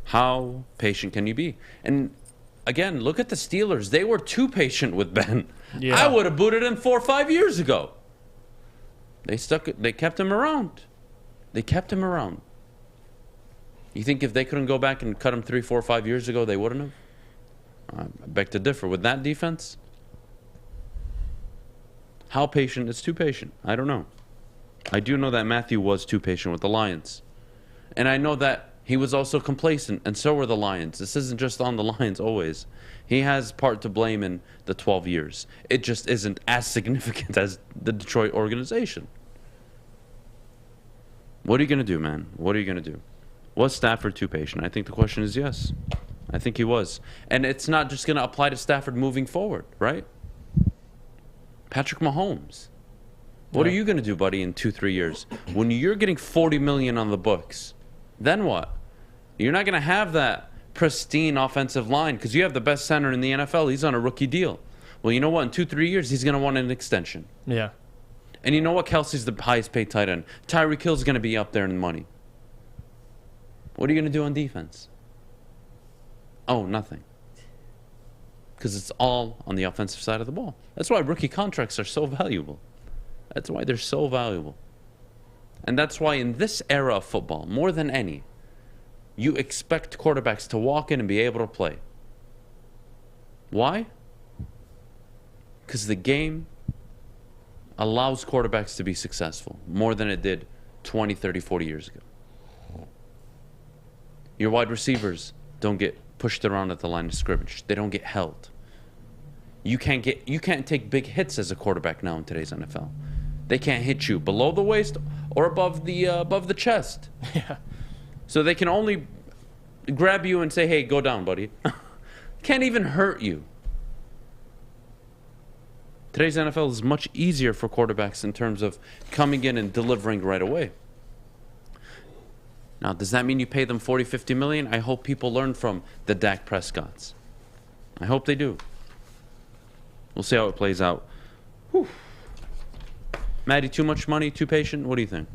How patient can you be? And again, look at the Steelers. They were too patient with Ben. Yeah. I would have booted him 4 or 5 years ago. They kept him around. They kept him around. You think if they couldn't go back and cut him 3, 4, 5 years ago, they wouldn't have? I beg to differ. With that defense, how patient is too patient? I don't know. I do know that Matthew was too patient with the Lions. And I know that He was also complacent, and so were the Lions. This isn't just on the Lions always. He has part to blame in the 12 years. It just isn't as significant as the Detroit organization. What are you going to do, man? What are you going to do? Was Stafford too patient? I think the question is yes. I think he was. And it's not just going to apply to Stafford moving forward, right? Patrick Mahomes. What are you going to do, buddy, in 2-3 years? When you're getting $40 million on the books, then what? You're not going to have that pristine offensive line because you have the best center in the NFL. He's on a rookie deal. Well, you know what? In 2-3 years, he's going to want an extension. Yeah. And you know what? Kelsey's the highest paid tight end. Tyreek Hill's going to be up there in money. What are you going to do on defense? Oh, nothing. Because it's all on the offensive side of the ball. That's why rookie contracts are so valuable. That's why they're so valuable. And that's why in this era of football, more than any, you expect quarterbacks to walk in and be able to play. Why? Because the game allows quarterbacks to be successful more than it did 20, 30, 40 years ago. Your wide receivers don't get pushed around at the line of scrimmage. They don't get held. You can't take big hits as a quarterback now in today's NFL. They can't hit you below the waist or above the chest. Yeah. So they can only grab you and say, "Hey, go down, buddy." Can't even hurt you. Today's NFL is much easier for quarterbacks in terms of coming in and delivering right away. Now, does that mean you pay them 40, 50 million? I hope people learn from the Dak Prescotts. I hope they do. We'll see how it plays out. Whew. Maddie, too much money, too patient? What do you think?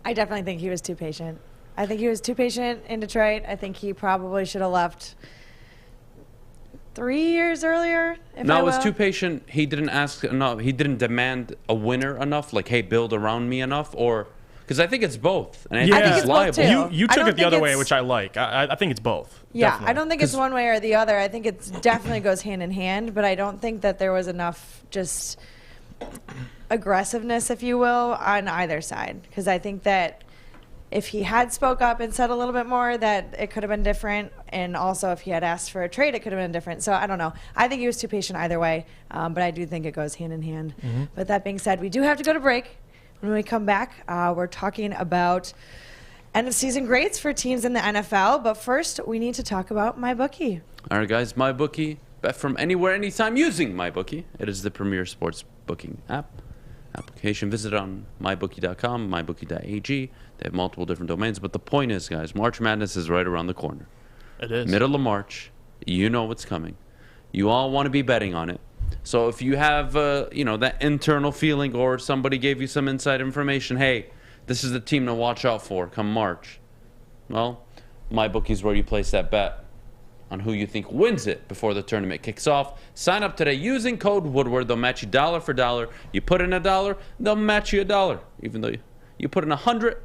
I definitely think he was too patient. I think he was too patient in Detroit. I think he probably should have left 3 years earlier. No, it was too patient. He didn't ask enough. He didn't demand a winner enough. Like, hey, build around me enough. Or because I think it's both. And I think it's liable. You took it the other way, which I like. I think it's both. Yeah, definitely. I don't think it's one way or the other. I think it definitely goes hand in hand. But I don't think that there was enough just aggressiveness, if you will, on either side. Because I think that if he had spoke up and said a little bit more, that it could have been different. And also if he had asked for a trade, it could have been different. So I don't know. I think he was too patient either way. But I do think it goes hand in hand. Mm-hmm. But that being said, we do have to go to break. When we come back, we're talking about end of season grades for teams in the NFL. But first, we need to talk about MyBookie. All right, guys, MyBookie. Bet from anywhere, anytime using MyBookie. It is the premier sports booking application. Visit on mybookie.com, mybookie.ag. They have multiple different domains. But the point is, guys, March Madness is right around the corner. It is. Middle of March. You know what's coming. You all want to be betting on it. So if you have, that internal feeling or somebody gave you some inside information, hey, this is the team to watch out for come March. Well, MyBookie is where you place that bet on who you think wins it before the tournament kicks off. Sign up today using code Woodward. They'll match you dollar for dollar. You put in $1, they'll match you $1. Even though you put in 100,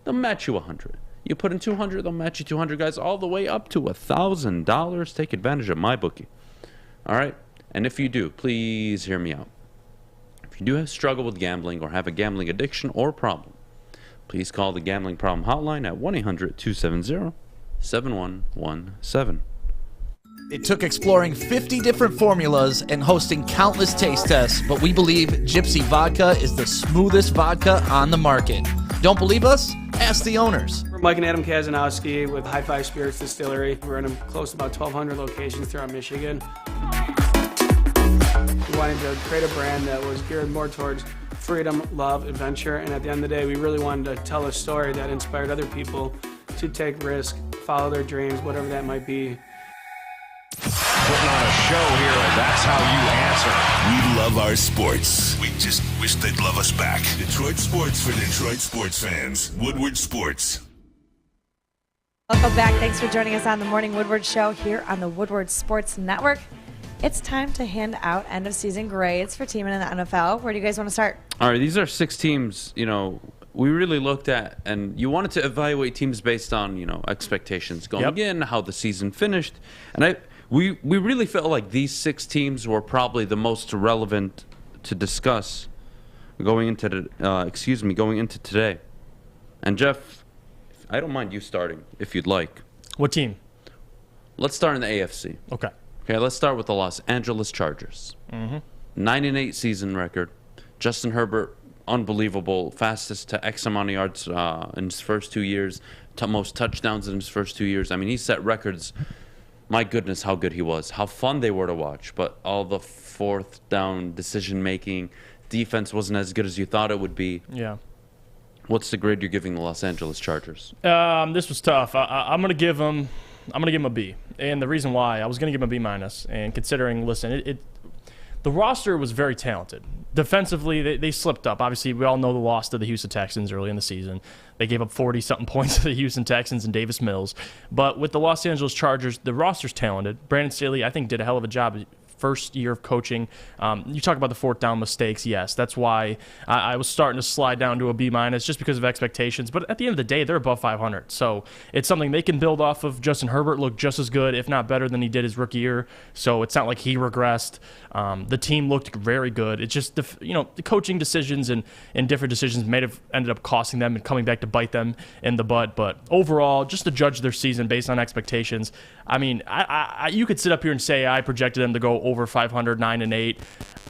they'll match you 100. You put in 200, they'll match you 200, guys, all the way up to $1,000. Take advantage of MyBookie. All right? And if you do, please hear me out. If you do have struggle with gambling or have a gambling addiction or problem, please call the Gambling Problem Hotline at 1-800-270-7117. It took exploring 50 different formulas and hosting countless taste tests, but we believe Gypsy Vodka is the smoothest vodka on the market. Don't believe us? Ask the owners. We're Mike and Adam Kazanowski with High Five Spirits Distillery. We're in close to about 1,200 locations throughout Michigan. We wanted to create a brand that was geared more towards freedom, love, adventure, and at the end of the day, we really wanted to tell a story that inspired other people to take risks, follow their dreams, whatever that might be. Putting on a show here, and that's how you answer. We love our sports. We just wish they'd love us back. Detroit sports for Detroit sports fans. Woodward Sports. Welcome back. Thanks for joining us on the Morning Woodward Show here on the Woodward Sports Network. It's time to hand out end-of-season grades for team in the NFL. Where do you guys want to start? All right, these are 6 teams, we really looked at, and you wanted to evaluate teams based on, expectations going in, how the season finished. And we really felt like these 6 teams were probably the most relevant to discuss going into today. And Jeff, I don't mind you starting if you'd like. What team? Let's start in the AFC. Okay. Okay, let's start with the Los Angeles Chargers. 9-8 season record. Justin Herbert, unbelievable. Fastest to X amount of yards in his first 2 years. Most touchdowns in his first 2 years. I mean, he set records. My goodness, how good he was. How fun they were to watch. But all the fourth down decision making, defense wasn't as good as you thought it would be. Yeah. What's the grade you're giving the Los Angeles Chargers? This was tough. I'm gonna give them a B, and the reason why I was gonna give them a B minus, and considering, listen, the roster was very talented. Defensively, they slipped up. Obviously, we all know the loss to the Houston Texans early in the season. They gave up 40-something points to the Houston Texans and Davis Mills. But with the Los Angeles Chargers, the roster's talented. Brandon Staley, I think, did a hell of a job. First year of coaching. You talk about the fourth down mistakes. Yes, that's why I was starting to slide down to a B minus just because of expectations. But at the end of the day, they're above 500. So it's something they can build off of. Justin Herbert looked just as good, if not better, than he did his rookie year. So it's not like he regressed. The team looked very good. It's just the coaching decisions and different decisions may have ended up costing them and coming back to bite them in the butt. But overall, just to judge their season based on expectations, I mean, you could sit up here and say I projected them to go over 500, 9-8.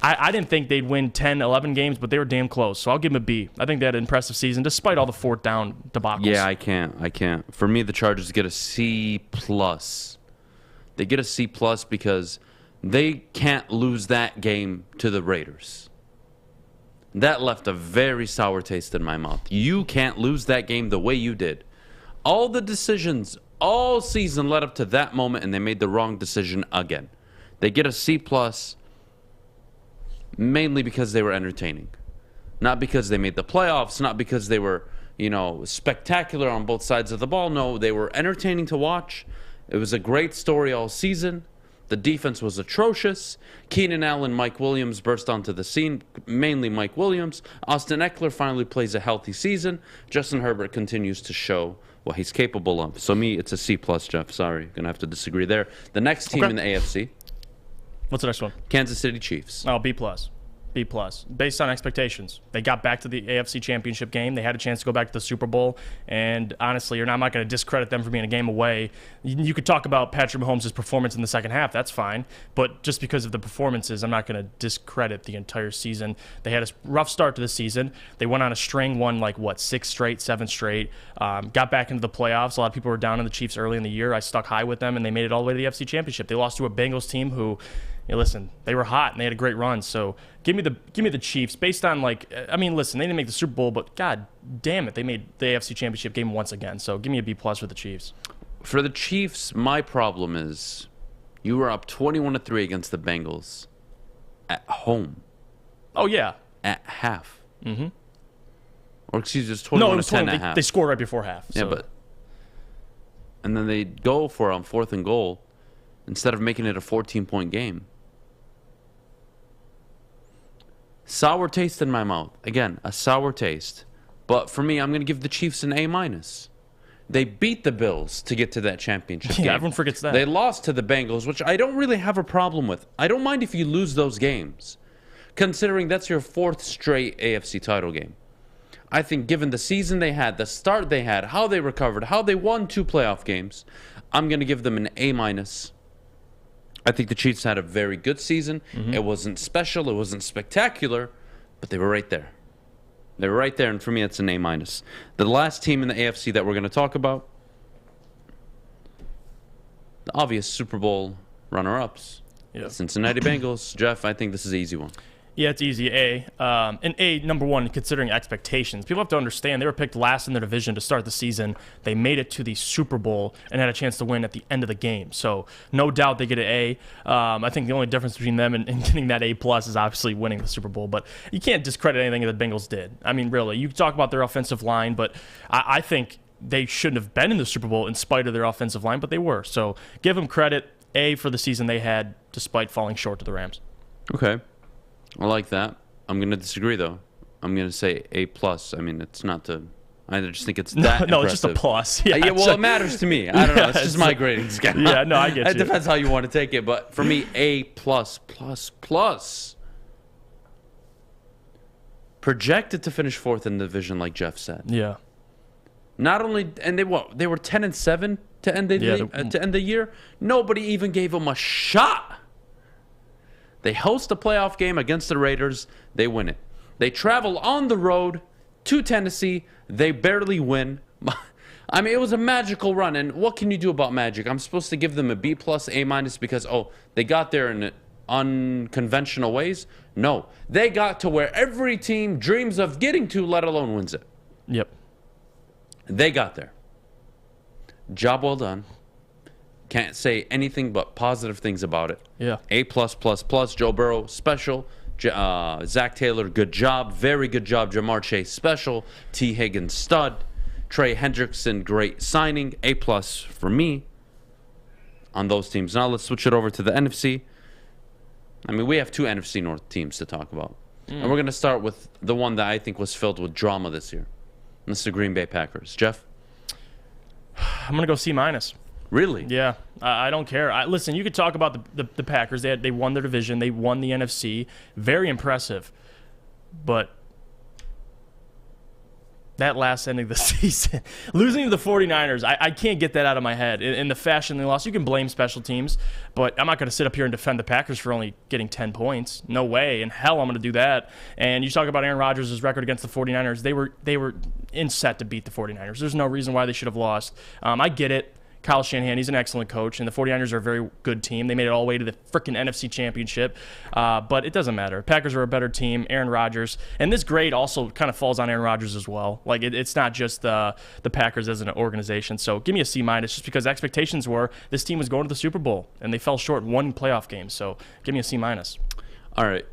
I didn't think they'd win 10, 11 games, but they were damn close. So I'll give them a B. I think they had an impressive season despite all the fourth down debacles. Yeah, I can't. For me, the Chargers get a C+. They get a C+ because they can't lose that game to the Raiders. That left a very sour taste in my mouth. You can't lose that game the way you did. All the decisions all season led up to that moment, and they made the wrong decision again. They get a C+, mainly because they were entertaining. Not because they made the playoffs, not because they were, spectacular on both sides of the ball. No, they were entertaining to watch. It was a great story all season. The defense was atrocious. Keenan Allen, Mike Williams burst onto the scene, mainly Mike Williams. Austin Eckler finally plays a healthy season. Justin Herbert continues to show what he's capable of. So me, it's a C+, Jeff. Sorry, going to have to disagree there. The next team in the AFC. What's the next one? Kansas City Chiefs. Oh, B+. B+. Based on expectations. They got back to the AFC Championship game. They had a chance to go back to the Super Bowl. And honestly, I'm not going to discredit them for being a game away. You could talk about Patrick Mahomes' performance in the second half. That's fine. But just because of the performances, I'm not going to discredit the entire season. They had a rough start to the season. They went on a string, won 6 straight, 7 straight. Got back into the playoffs. A lot of people were down on the Chiefs early in the year. I stuck high with them, and they made it all the way to the AFC Championship. They lost to a Bengals team who... listen, they were hot and they had a great run. So give me the Chiefs based on listen, they didn't make the Super Bowl, but God damn it, they made the AFC Championship game once again. So give me a B+ for the Chiefs. For the Chiefs, my problem is you were up 21-3 against the Bengals at home. Oh yeah, at half. Mm-hmm. Or excuse me, it was 21-10 at half. They scored right before half. Yeah, so. and then they go for it on 4th and goal instead of making it a 14-point game. Sour taste in my mouth. Again, a sour taste. But for me, I'm going to give the Chiefs an A-. They beat the Bills to get to that championship game. Yeah, everyone forgets that. They lost to the Bengals, which I don't really have a problem with. I don't mind if you lose those games, considering that's your 4th straight AFC title game. I think given the season they had, the start they had, how they recovered, how they won 2 playoff games, I'm going to give them an A-. I think the Chiefs had a very good season. Mm-hmm. It wasn't special. It wasn't spectacular, but they were right there. They were right there, and for me, it's an A-. The last team in the AFC that we're going to talk about, the obvious Super Bowl runner-ups, Cincinnati Bengals. Jeff, I think this is an easy one. Yeah, it's easy. A. And A, number one, considering expectations. People have to understand they were picked last in their division to start the season. They made it to the Super Bowl and had a chance to win at the end of the game. So no doubt they get an A. I think the only difference between them and getting that A+ is obviously winning the Super Bowl. But you can't discredit anything that the Bengals did. I mean, really. You talk about their offensive line, but I think they shouldn't have been in the Super Bowl in spite of their offensive line, but they were. So give them credit, A, for the season they had despite falling short to the Rams. Okay. I like that. I'm going to disagree, though. I'm going to say A+. I mean, it's not to... I just think it's that No, it's just a plus. Yeah, well, it matters to me. I don't know. It's just my grading scale. Yeah, no, I get you. It depends how you want to take it. But for me, A+++. Projected to finish 4th in the division, like Jeff said. Yeah. Not only, and they were 10-7 to end the year. Nobody even gave them a shot. They host a playoff game against the Raiders. They win it. They travel on the road to Tennessee. They barely win. I mean, it was a magical run. And what can you do about magic? I'm supposed to give them a B+, A- because, they got there in unconventional ways? No. They got to where every team dreams of getting to, let alone wins it. Yep. They got there. Job well done. Can't say anything but positive things about it. Yeah. A+++. Joe Burrow, special. Zach Taylor, good job. Very good job. Jamar Chase, special. T. Higgins, stud. Trey Hendrickson, great signing. A+ for me on those teams. Now let's switch it over to the NFC. I mean, we have 2 NFC North teams to talk about. And we're going to start with the one that I think was filled with drama this year. And it's the Green Bay Packers. Jeff? I'm going to go C-. Really? Yeah. I don't care. Listen, you could talk about the Packers. They won their division. They won the NFC. Very impressive. But that last ending of the season, losing to the 49ers, I can't get that out of my head. In the fashion they lost, you can blame special teams, but I'm not going to sit up here and defend the Packers for only getting 10 points. No way. In hell I'm going to do that. And you talk about Aaron Rodgers' record against the 49ers. They were in set to beat the 49ers. There's no reason why they should have lost. I get it. Kyle Shanahan, he's an excellent coach, and the 49ers are a very good team. They made it all the way to the freaking NFC Championship, but it doesn't matter. Packers are a better team, Aaron Rodgers, and this grade also kind of falls on Aaron Rodgers as well. Like, it's not just the Packers as an organization, so give me a C- just because expectations were this team was going to the Super Bowl, and they fell short in 1 playoff game, so give me a C-. All right.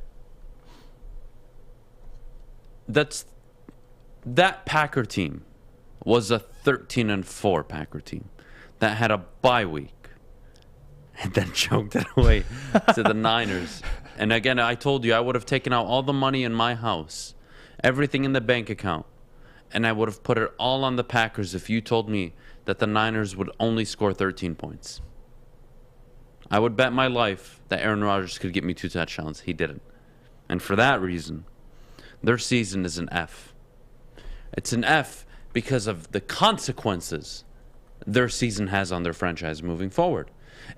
That Packer team was a 13-4 Packer team that had a bye week and then choked it away to the Niners. And again, I told you I would have taken out all the money in my house, everything in the bank account, and I would have put it all on the Packers if you told me that the Niners would only score 13 points. I would bet my life that Aaron Rodgers could get me 2 touchdowns. He didn't. And for that reason, their season is an F. It's an F because of the consequences their season has on their franchise moving forward.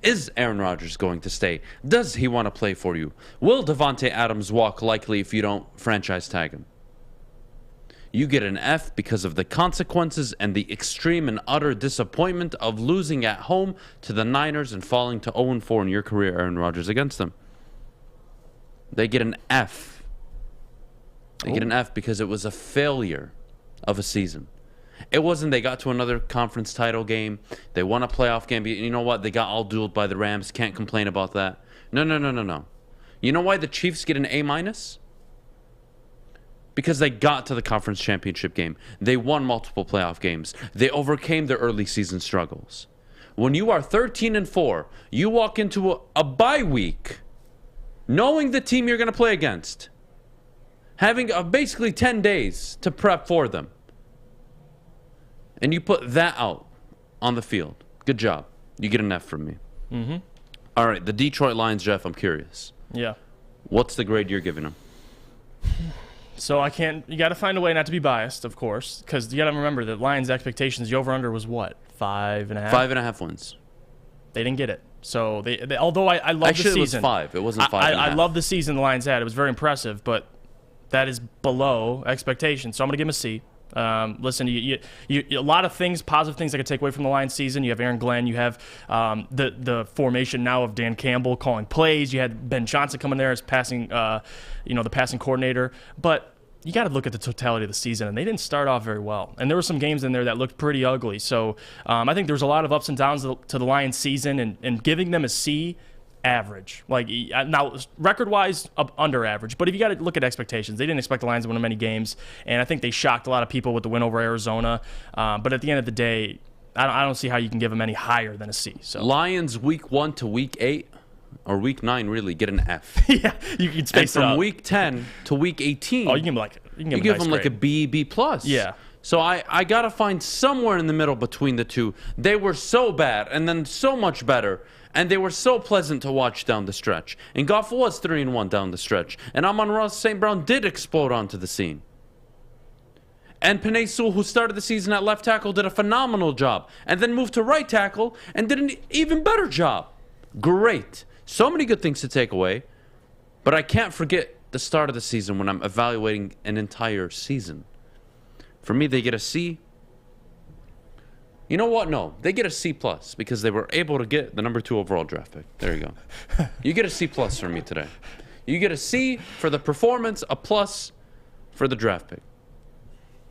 Is Aaron Rodgers going to stay? Does he want to play for you? Will Devontae Adams walk likely if you don't franchise tag him? You get an F because of the consequences and the extreme and utter disappointment of losing at home to the Niners and falling to 0-4 in your career, Aaron Rodgers, against them. They get an F. They get an F because it was a failure of a season. It wasn't they got to another conference title game. They won a playoff game. You know what? They got all dueled by the Rams. Can't complain about that. No. You know why the Chiefs get an A-? Because they got to the conference championship game. They won multiple playoff games. They overcame their early season struggles. When you are 13-4, you walk into a bye week knowing the team you're going to play against, having basically 10 days to prep for them. And you put that out on the field. Good job. You get an F from me. Mm-hmm. All right, the Detroit Lions, Jeff, I'm curious. Yeah. What's the grade you're giving them? So you got to find a way not to be biased, of course, because you got to remember that Lions' expectations, the over-under was what? 5.5? 5.5 wins. They didn't get it. So they although I love the season. Actually, it was 5. It wasn't 5.5. I love the season the Lions had. It was very impressive, but that is below expectations. So I'm going to give them a C. Listen, you a lot of things, positive things I could take away from the Lions season. You have Aaron Glenn. You have the formation now of Dan Campbell calling plays. You had Ben Johnson coming there as passing, the passing coordinator. But you got to look at the totality of the season, and they didn't start off very well. And there were some games in there that looked pretty ugly. So I think there was a lot of ups and downs to the Lions season, and giving them a C. Average. Like, now, record-wise, under average. But if you got to look at expectations, they didn't expect the Lions to win many games, and I think they shocked a lot of people with the win over Arizona. But at the end of the day, I don't see how you can give them any higher than a C. So Lions week 1 to week 8, or week 9, really, get an F. Yeah, you can space it out. And from week 10 to week 18, you give them like a B, B+. Yeah. So I got to find somewhere in the middle between the two. They were so bad, and then so much better. And they were so pleasant to watch down the stretch. And Goff was 3-1 down the stretch. And Amon-Ra St. Brown did explode onto the scene. And Penei Sewell, who started the season at left tackle, did a phenomenal job. And then moved to right tackle and did an even better job. Great. So many good things to take away. But I can't forget the start of the season when I'm evaluating an entire season. For me, they get a C. You know what? No, they get a C+ because they were able to get the number 2 overall draft pick. There you go. You get a C+ from me today. You get a C for the performance, a plus for the draft pick.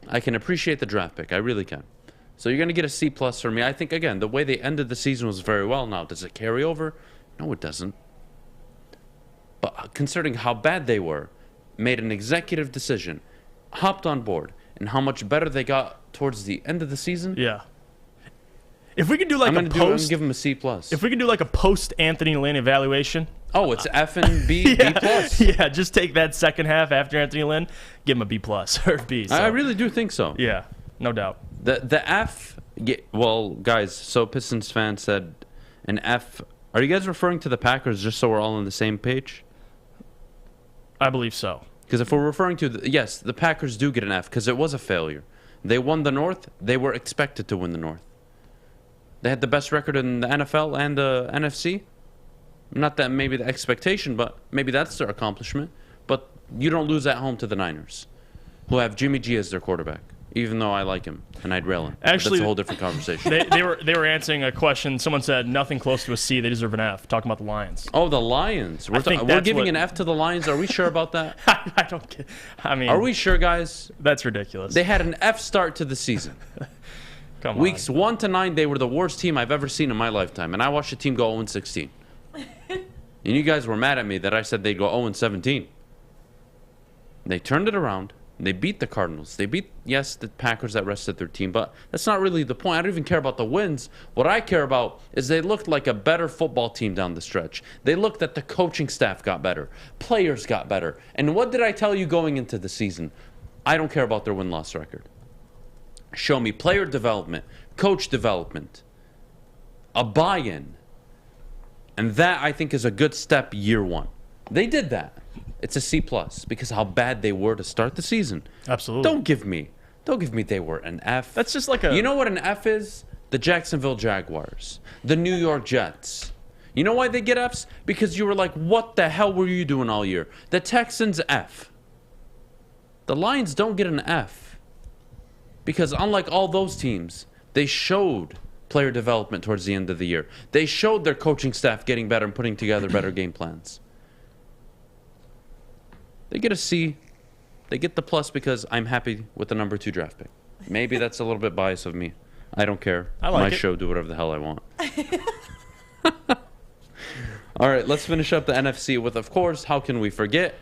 I can appreciate the draft pick. I really can. So you're going to get a C+ from me. I think, again, the way they ended the season was very well. Now, does it carry over? No, it doesn't. But considering how bad they were, made an executive decision, hopped on board, and how much better they got towards the end of the season. Yeah. If we could do like I'm a gonna post, give them a C+. If we could do like a post Anthony Lynn evaluation. Oh, it's F and B, yeah, B+. Yeah, just take that second half after Anthony Lynn, give him a B+ or B. So. I really do think so. Yeah, no doubt. The F, well, guys, so Pistons fans said an F. Are you guys referring to the Packers just so we're all on the same page? I believe so. Because if we're referring to, yes, the Packers do get an F because it was a failure. They won the North. They were expected to win the North. They had the best record in the NFL and the NFC. Not that maybe the expectation, but maybe that's their accomplishment. But you don't lose at home to the Niners, who have Jimmy G as their quarterback, even though I like him and I'd rail him. Actually, that's a whole different conversation. They were answering a question. Someone said nothing close to a C. They deserve an F. Talking about the Lions. Oh, the Lions. We're giving an F to the Lions. Are we sure about that? I don't get. I mean, are we sure, guys? That's ridiculous. They had an F start to the season. Come on. Weeks 1 to 9, they were the worst team I've ever seen in my lifetime, and I watched the team go 0-16. And you guys were mad at me that I said they'd go 0-17. They turned it around. They beat the Cardinals. They beat, yes, the Packers that rested their team, but that's not really the point. I don't even care about the wins. What I care about is they looked like a better football team down the stretch. They looked that the coaching staff got better. Players got better. And what did I tell you going into the season? I don't care about their win-loss record. Show me player development, coach development, a buy-in. And that, I think, is a good step year 1. They did that. It's a C+ because how bad they were to start the season. Absolutely. Don't give me they were an F. That's just like a... You know what an F is? The Jacksonville Jaguars. The New York Jets. You know why they get Fs? Because you were like, what the hell were you doing all year? The Texans, F. The Lions don't get an F. Because unlike all those teams, they showed player development towards the end of the year. They showed their coaching staff getting better and putting together better game plans. They get a C. They get the plus because I'm happy with the number 2 draft pick. Maybe that's a little bit biased of me. I don't care. I like My it. show, do whatever the hell I want. All right, let's finish up the NFC with, of course, how can we forget?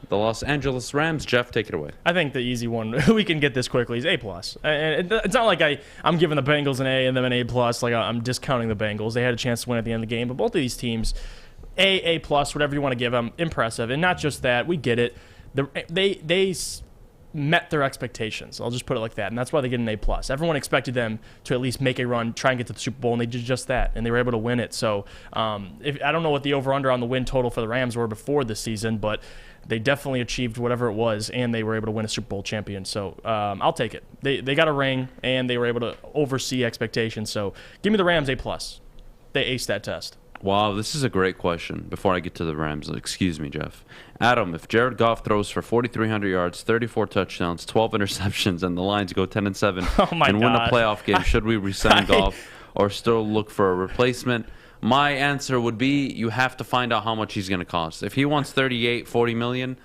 The Los Angeles Rams. Jeff, take it away. I think the easy one, we can get this quickly, is A+. And it's not like I'm giving the Bengals an A and them an A+, like I'm discounting the Bengals. They had a chance to win at the end of the game, but both of these teams, A+, whatever you want to give them, impressive. And not just that, we get it. They met their expectations. I'll just put it like that, and that's why they get an A+. Everyone expected them to at least make a run, try and get to the Super Bowl, and they did just that, and they were able to win it. So I don't know what the over-under on the win total for the Rams were before this season, but they definitely achieved whatever it was, and they were able to win a Super Bowl champion. So I'll take it. They got a ring, and they were able to oversee expectations. So give me the Rams A+. They aced that test. Wow, this is a great question. Before I get to the Rams, excuse me, Jeff. Adam, if Jared Goff throws for 4,300 yards, 34 touchdowns, 12 interceptions, and the Lions go 10-7 and win a playoff game, should we resign Goff or still look for a replacement? My answer would be you have to find out how much he's going to cost. If he wants 38, 40 million,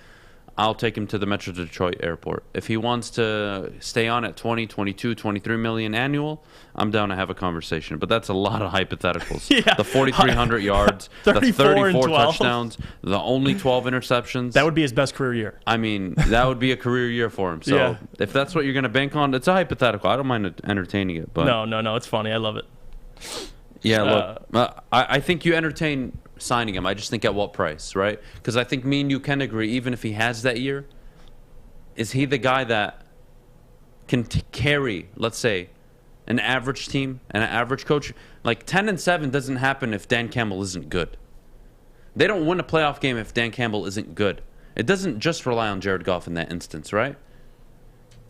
I'll take him to the Metro Detroit airport. If he wants to stay on at 20, 22, 23 million annual, I'm down to have a conversation. But that's a lot of hypotheticals. Yeah. The 4,300 yards, the 34 touchdowns, the only 12 interceptions. That would be his best career year. I mean, that would be a career year for him. So Yeah. if that's what you're going to bank on, it's a hypothetical. I don't mind entertaining it. But No, it's funny. I love it. Yeah, look, I think you entertain signing him. I just think at what price, right? Because I think me and you can agree, even if he has that year, is he the guy that can carry, let's say, an average team and an average coach? Like 10-7 doesn't happen if Dan Campbell isn't good. They don't win a playoff game if Dan Campbell isn't good. It doesn't just rely on Jared Goff in that instance, right?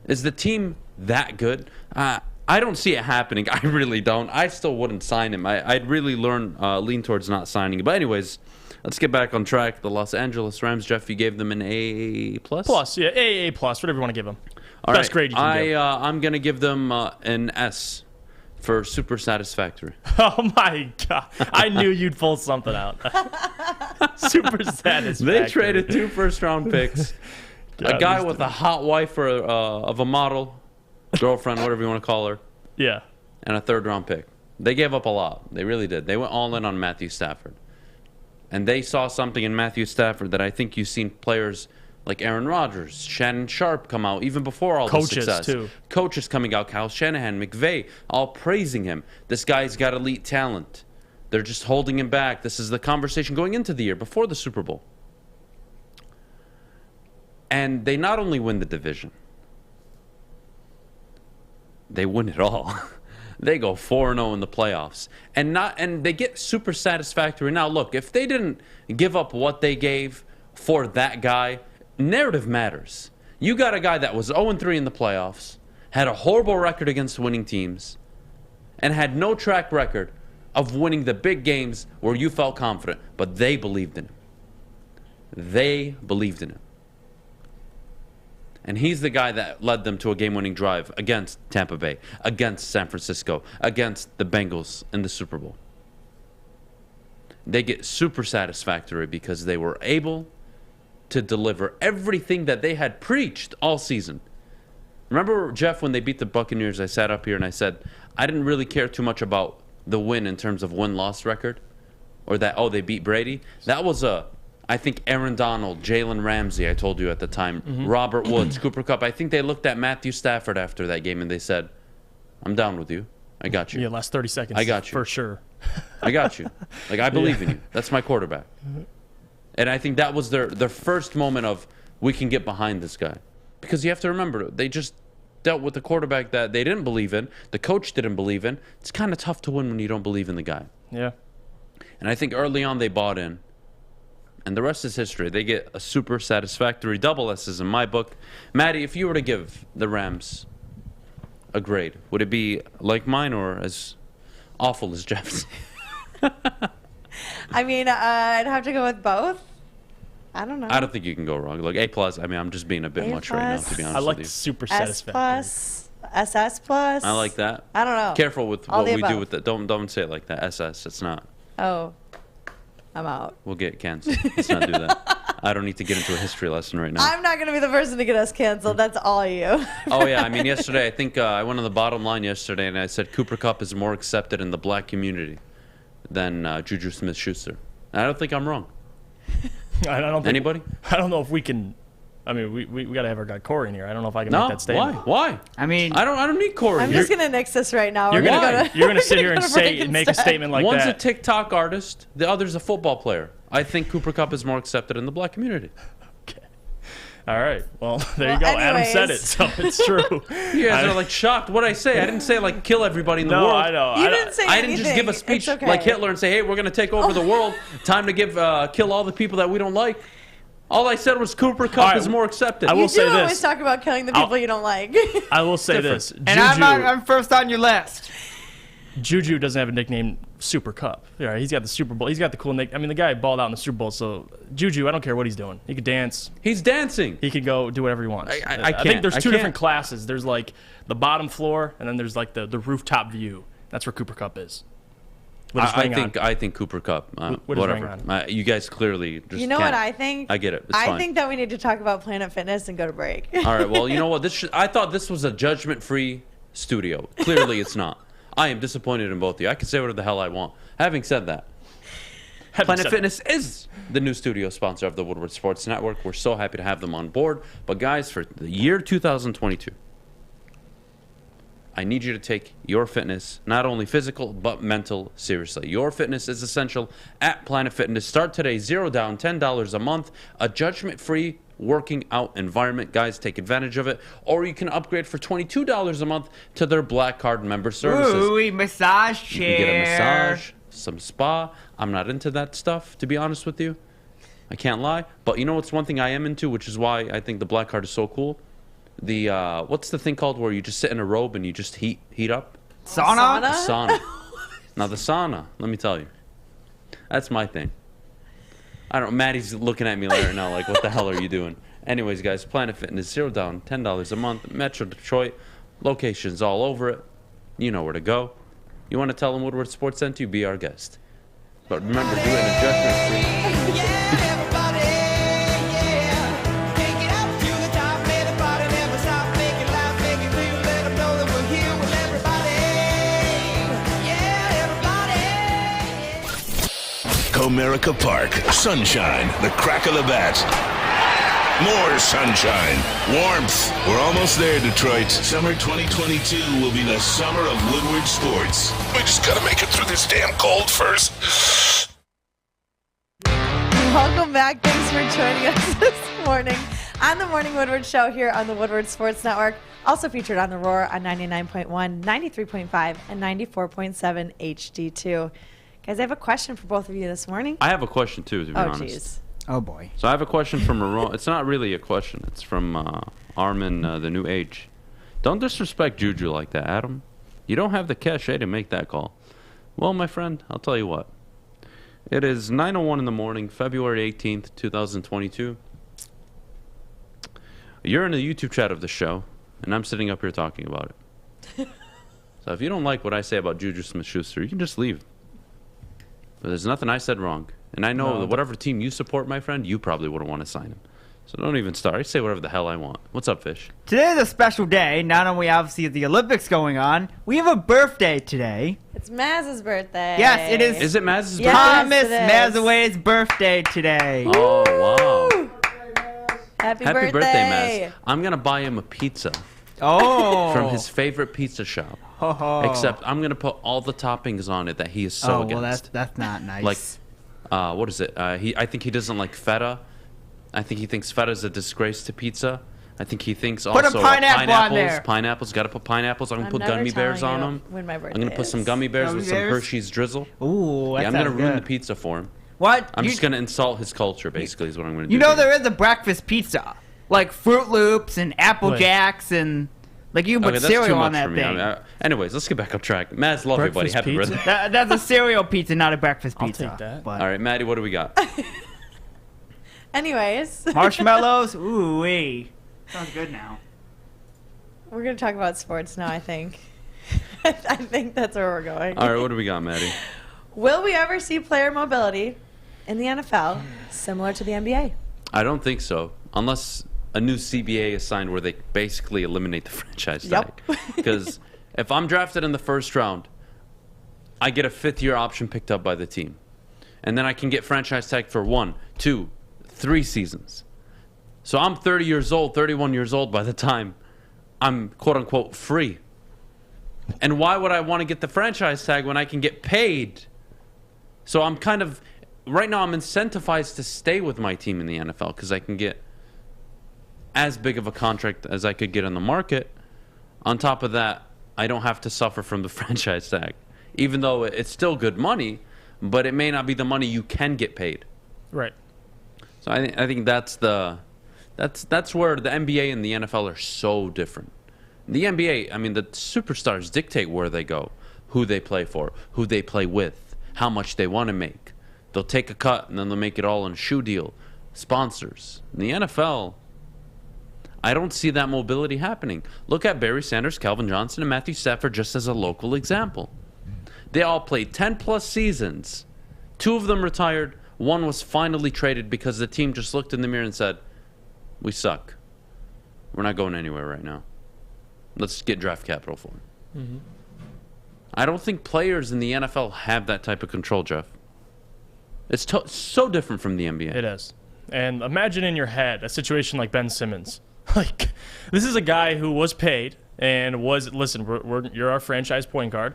Is the team that good? I don't see it happening. I really don't. I still wouldn't sign him. I'd really lean towards not signing him. But anyways, let's get back on track. The Los Angeles Rams, Jeff, you gave them an A+? Plus, yeah, A+, whatever you want to give them. All Best right. grade you can give. I'm going to give them an S for super satisfactory. Oh, my God. I knew you'd pull something out. Super satisfactory. They traded 2 first-round picks. A guy with a hot wife of a model, girlfriend, whatever you want to call her. Yeah. And a 3rd-round pick. They gave up a lot. They really did. They went all in on Matthew Stafford. And they saw something in Matthew Stafford that I think you've seen players like Aaron Rodgers, Shannon Sharp come out even before all the success. Coaches, too. Coaches coming out, Kyle Shanahan, McVay, all praising him. This guy's got elite talent. They're just holding him back. This is the conversation going into the year, before the Super Bowl. And they not only win the division, they win it all. They go 4-0 in the playoffs. And they get super satisfactory. Now, look, if they didn't give up what they gave for that guy, narrative matters. You got a guy that was 0-3 in the playoffs, had a horrible record against winning teams, and had no track record of winning the big games where you felt confident. But they believed in him. They believed in him. And he's the guy that led them to a game-winning drive against Tampa Bay, against San Francisco, against the Bengals in the Super Bowl. They get super satisfactory because they were able to deliver everything that they had preached all season. Remember, Jeff, when they beat the Buccaneers, I sat up here and I said, I didn't really care too much about the win in terms of win-loss record, or that, they beat Brady. That was I think Aaron Donald, Jalen Ramsey, I told you at the time, Robert Woods, Cooper Kupp. I think they looked at Matthew Stafford after that game and they said, I'm down with you. I got you. Yeah, last 30 seconds. I got you. For sure. I got you. Like, I believe in you. That's my quarterback. And I think that was their first moment of, we can get behind this guy. Because you have to remember, they just dealt with a quarterback that they didn't believe in. The coach didn't believe in. It's kind of tough to win when you don't believe in the guy. Yeah. And I think early on they bought in. And the rest is history. They get a super satisfactory double S's in my book. Maddie, if you were to give the Rams a grade, would it be like mine or as awful as Jeff's? I mean, I'd have to go with both. I don't know. I don't think you can go wrong. Like A+, I mean, I'm just being a bit much right now, to be honest I like with you. super S+, SS+. I like that. I don't know. Careful with All what the we do above. with it. Don't say it like that. SS, it's not. Oh, I'm out. We'll get canceled. Let's not do that. I don't need to get into a history lesson right now. I'm not going to be the person to get us canceled. That's all you. Oh, yeah. I mean, yesterday, I think I went on the bottom line yesterday, and I said Cooper Kupp is more accepted in the black community than Juju Smith-Schuster. And I don't think I'm wrong. I don't think, Anybody? I don't know if we can. I mean, we got to have our guy Corey in here. I don't know if I can make that statement. Why? I mean, I don't need Corey. I'm just going to nix this right now. You're We're going gonna to sit here and go to break say make a instead. statement like One's that. a TikTok artist. The other's a football player. I think Cooper Kupp is more accepted in the black community. All right. Well, there Well, you go. Adam anyways. said it, so it's true. You guys are like shocked. What did I say? I didn't say like kill everybody in the No, world. I know. You didn't say I didn't just give a anything. speech It's okay. like Hitler and say, "Hey, we're going to take over the world. Time to give kill all the people that we don't like." All I said was Cooper Kupp right, is more accepted. I will You say do always this. talk about killing the people you don't like. I will say this. and I'm first on your list. Juju doesn't have a nickname Super Cup. Yeah, he's got the Super Bowl. He's got the cool nick. I mean, the guy balled out in the Super Bowl. So Juju, I don't care what he's doing. He could dance. He's dancing. He could go do whatever he wants. I think can't. there's I two can't. different classes. There's like the bottom floor, and then there's like the rooftop view. That's where Cooper Cup is. With his ring on. I think Cooper Kupp. With his ring Whatever. You guys clearly just You know can't. what I think? I get it. It's I fine. think that we need to talk about Planet Fitness and go to break. All right. Well, you know what? I thought this was a judgment-free studio. Clearly, it's not. I am disappointed in both of you. I can say whatever the hell I want. Having said that, Planet Fitness is the new studio sponsor of the Woodward Sports Network. We're so happy to have them on board. But guys, for the year 2022, I need you to take your fitness, not only physical, but mental, seriously. Your fitness is essential at Planet Fitness. Start today, $0 down, $10 a month, a judgment-free working out environment. Guys, take advantage of it. Or you can upgrade for $22 a month to their Black Card member services. Ooh, massage chair. You can get a massage, some spa. I'm not into that stuff, to be honest with you. I can't lie. But you know what's one thing I am into, which is why I think the Black Card is so cool? what's the thing called where you just sit in a robe and you just heat up? Sauna? The sauna. Now the sauna, let me tell you, that's my thing. I don't. Maddie's looking at me right now like, what the hell are you doing? Anyways, guys, Planet Fitness, $0 down, $10 a month, Metro Detroit, locations all over it. You know where to go. You want to tell them Woodward Sports sent you? Be our guest. But remember, do it in a judgment-free. Comerica Park, sunshine, the crack of the bat. More sunshine, warmth. We're almost there, Detroit. Summer 2022 will be the summer of Woodward Sports. We just gotta make it through this damn cold first. Welcome back. Thanks for joining us this morning on the Morning Woodward Show here on the Woodward Sports Network. Also featured on the Roar on 99.1, 93.5, and 94.7 HD2. Guys, I have a question for both of you this morning. I have a question, too, to be honest. Jeez. Oh, boy. So I have a question from it's not really a question. It's from Armin, the New Age. Don't disrespect Juju like that, Adam. You don't have the cachet to make that call. Well, my friend, I'll tell you what. It is 9:01 in the morning, February 18th, 2022. You're in the YouTube chat of the show, and I'm sitting up here talking about it. So if you don't like what I say about Juju Smith-Schuster, you can just leave. But there's nothing I said wrong. And I know that whatever team you support, my friend, you probably wouldn't want to sign him. So don't even start. I say whatever the hell I want. What's up, Fish? Today is a special day. Not only obviously the Olympics going on, we have a birthday today. It's Maz's birthday. Yes, it is. Is it Maz's birthday? Thomas Mazaway's birthday today. Oh, wow. Happy Happy birthday, birthday, Maz. I'm going to buy him a pizza. Oh. From his favorite pizza shop. Oh. Except I'm going to put all the toppings on it that he is so against. Well, that's not nice. Like, what is it? I think he doesn't like feta. I think he thinks feta is a disgrace to pizza. I think he thinks put also a pineapple on there. Pineapples, got to put pineapples. I'm going to put gummy bears on them. When my birthday I'm going to put some gummy bears with some Hershey's drizzle. Ooh, yeah, I'm going to ruin the pizza for him. What? I'm just going to insult his culture, basically, is what I'm going to do. You know there is a breakfast pizza. Like Fruit Loops and Apple Jacks and... Like you put cereal on that thing. Anyways, let's get back up track. Mads, love you, buddy. Happy birthday. That's a cereal pizza, not a breakfast pizza. I'll take that. But. All right, Maddie, what do we got? Anyways. Marshmallows? Ooh-wee. Sounds good now. We're going to talk about sports now, I think. I think that's where we're going. All right, what do we got, Maddie? Will we ever see player mobility in the NFL similar to the NBA? I don't think so. Unless a new CBA is signed where they basically eliminate the franchise tag. Because if I'm drafted in the first round, I get a fifth-year option picked up by the team. And then I can get franchise tag for 1, 2, 3 seasons. So I'm 30 years old, 31 years old by the time I'm quote-unquote free. And why would I want to get the franchise tag when I can get paid? So I'm kind of, right now I'm incentivized to stay with my team in the NFL because I can get as big of a contract as I could get on the market. On top of that, I don't have to suffer from the franchise tag. Even though it's still good money, but it may not be the money you can get paid. Right. So I think that's where the NBA and the NFL are so different. The NBA, I mean, the superstars dictate where they go, who they play for, who they play with, how much they want to make. They'll take a cut and then they'll make it all in a shoe deal. Sponsors. In the NFL, I don't see that mobility happening. Look at Barry Sanders, Calvin Johnson, and Matthew Stafford just as a local example. They all played 10-plus seasons. 2 of them retired. 1 was finally traded because the team just looked in the mirror and said, we suck. We're not going anywhere right now. Let's get draft capital for him. Mm-hmm. I don't think players in the NFL have that type of control, Jeff. It's so different from the NBA. It is. And imagine in your head a situation like Ben Simmons. Like, this is a guy who was paid and was, listen, you're our franchise point guard,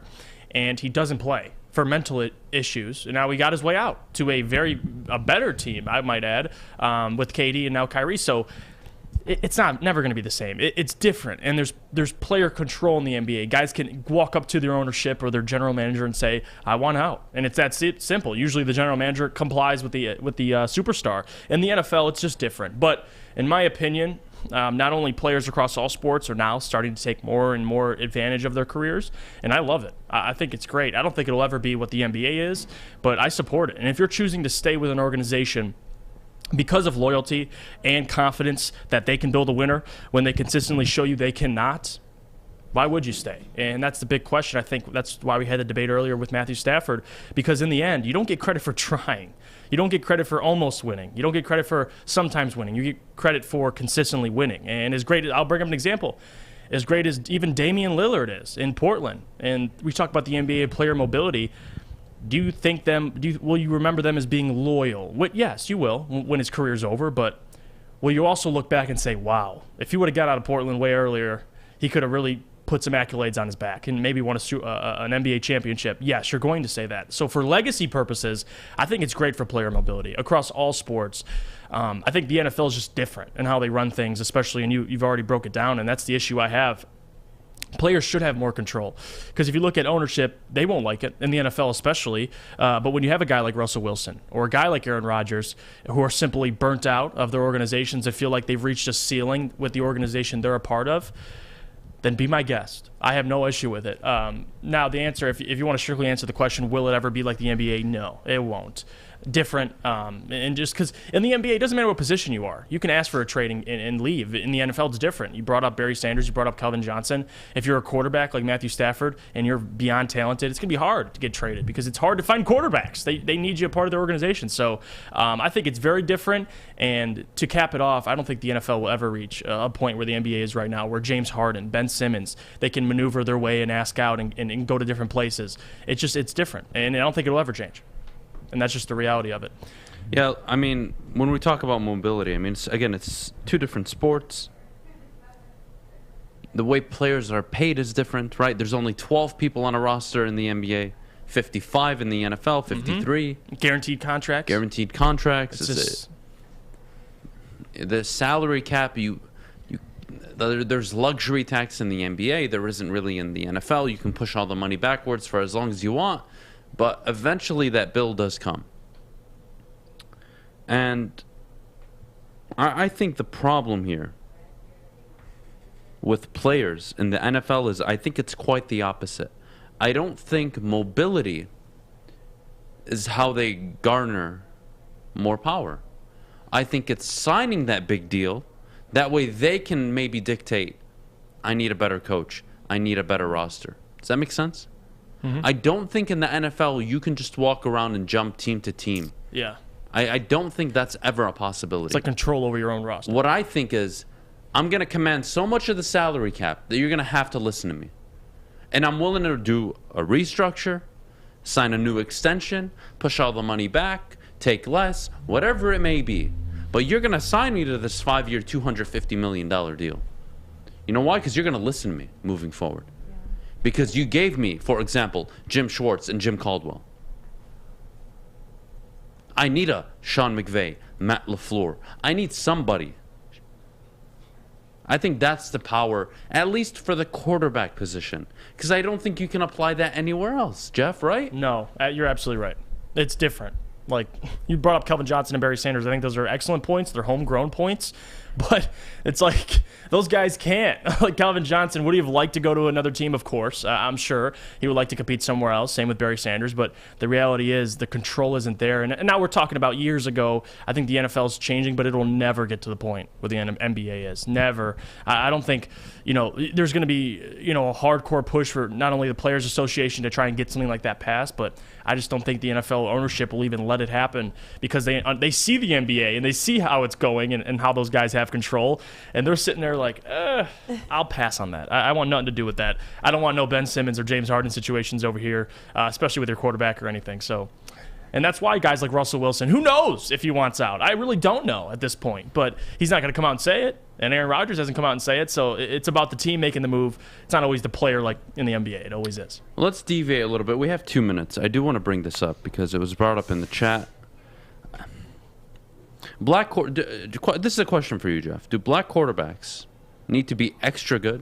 and he doesn't play for mental issues. And now he got his way out to a better team, I might add, with KD and now Kyrie. So it's never going to be the same. It's different, and there's player control in the NBA. Guys can walk up to their ownership or their general manager and say, "I want out," and it's that simple. Usually, the general manager complies with the superstar. In the NFL, it's just different. But in my opinion, Not only players across all sports are now starting to take more and more advantage of their careers, and I love it. I think it's great. I don't think it'll ever be what the NBA is, but I support it. And if you're choosing to stay with an organization because of loyalty and confidence that they can build a winner when they consistently show you they cannot, why would you stay? And that's the big question. I think that's why we had the debate earlier with Matthew Stafford, because in the end, you don't get credit for trying. You don't get credit for almost winning. You don't get credit for sometimes winning. You get credit for consistently winning. And as great as, I'll bring up an example, as great as even Damian Lillard is in Portland, and we talk about the NBA player mobility, will you remember them as being loyal? Yes, you will when his career's over, but will you also look back and say, wow, if he would have got out of Portland way earlier, he could have really put some accolades on his back and maybe won an NBA championship? Yes, you're going to say that. So for legacy purposes, I think it's great for player mobility across all sports. I think the NFL is just different in how they run things, especially, and you've already broke it down, and that's the issue I have. Players should have more control, because if you look at ownership, they won't like it, in the NFL especially. But when you have a guy like Russell Wilson or a guy like Aaron Rodgers who are simply burnt out of their organizations and feel like they've reached a ceiling with the organization they're a part of, then be my guest. I have no issue with it. Now, the answer, if you want to strictly answer the question, will it ever be like the NBA? No, it won't. Different, and just because in the NBA, it doesn't matter what position you are. You can ask for a trade and leave. In the NFL, it's different. You brought up Barry Sanders, you brought up Calvin Johnson. If you're a quarterback like Matthew Stafford and you're beyond talented, it's going to be hard to get traded because it's hard to find quarterbacks. They need you a part of their organization. So I think it's very different. And to cap it off, I don't think the NFL will ever reach a point where the NBA is right now, where James Harden, Ben Simmons, they can maneuver their way and ask out and go to different places. It's different, and I don't think it'll ever change. And that's just the reality of it. Yeah, I mean, when we talk about mobility, I mean, it's two different sports. The way players are paid is different, right? There's only 12 people on a roster in the NBA, 55 in the NFL, 53. Mm-hmm. Guaranteed contracts. Guaranteed contracts. The salary cap, there's luxury tax in the NBA. There isn't really in the NFL. You can push all the money backwards for as long as you want. But eventually that bill does come. And I think the problem here with players in the NFL is I think it's quite the opposite. I don't think mobility is how they garner more power. I think it's signing that big deal. That way they can maybe dictate, I need a better coach. I need a better roster. Does that make sense? Mm-hmm. I don't think in the NFL you can just walk around and jump team to team. Yeah. I don't think that's ever a possibility. It's like control over your own roster. What I think is I'm going to command so much of the salary cap that you're going to have to listen to me. And I'm willing to do a restructure, sign a new extension, push all the money back, take less, whatever it may be. But you're going to sign me to this 5-year, $250 million deal. You know why? Because you're going to listen to me moving forward. Because you gave me, for example, Jim Schwartz and Jim Caldwell. I need a Sean McVay, Matt LaFleur. I need somebody. I think that's the power, at least for the quarterback position. Because I don't think you can apply that anywhere else, Jeff, right? No, you're absolutely right. It's different. Like, you brought up Calvin Johnson and Barry Sanders. I think those are excellent points. They're homegrown points. But it's like, those guys can't. Like Calvin Johnson, would he have liked to go to another team? Of course. I'm sure he would like to compete somewhere else. Same with Barry Sanders. But the reality is the control isn't there. And now we're talking about years ago. I think the NFL is changing, but it will never get to the point where the NBA is. Never. I don't think, there's going to be, a hardcore push for not only the Players Association to try and get something like that passed, but I just don't think the NFL ownership will even let it happen because they see the NBA and they see how it's going and how those guys have control, and they're sitting there like, I'll pass on that. I want nothing to do with that. I don't want no Ben Simmons or James Harden situations over here, especially with your quarterback or anything. So, and that's why guys like Russell Wilson, who knows if he wants out? I really don't know at this point, but he's not going to come out and say it, and Aaron Rodgers hasn't come out and say it, so it's about the team making the move. It's not always the player like in the NBA. It always is. Well, let's deviate a little bit. We have 2 minutes. I do want to bring this up because it was brought up in the chat. This is a question for you, Jeff. Do black quarterbacks need to be extra good,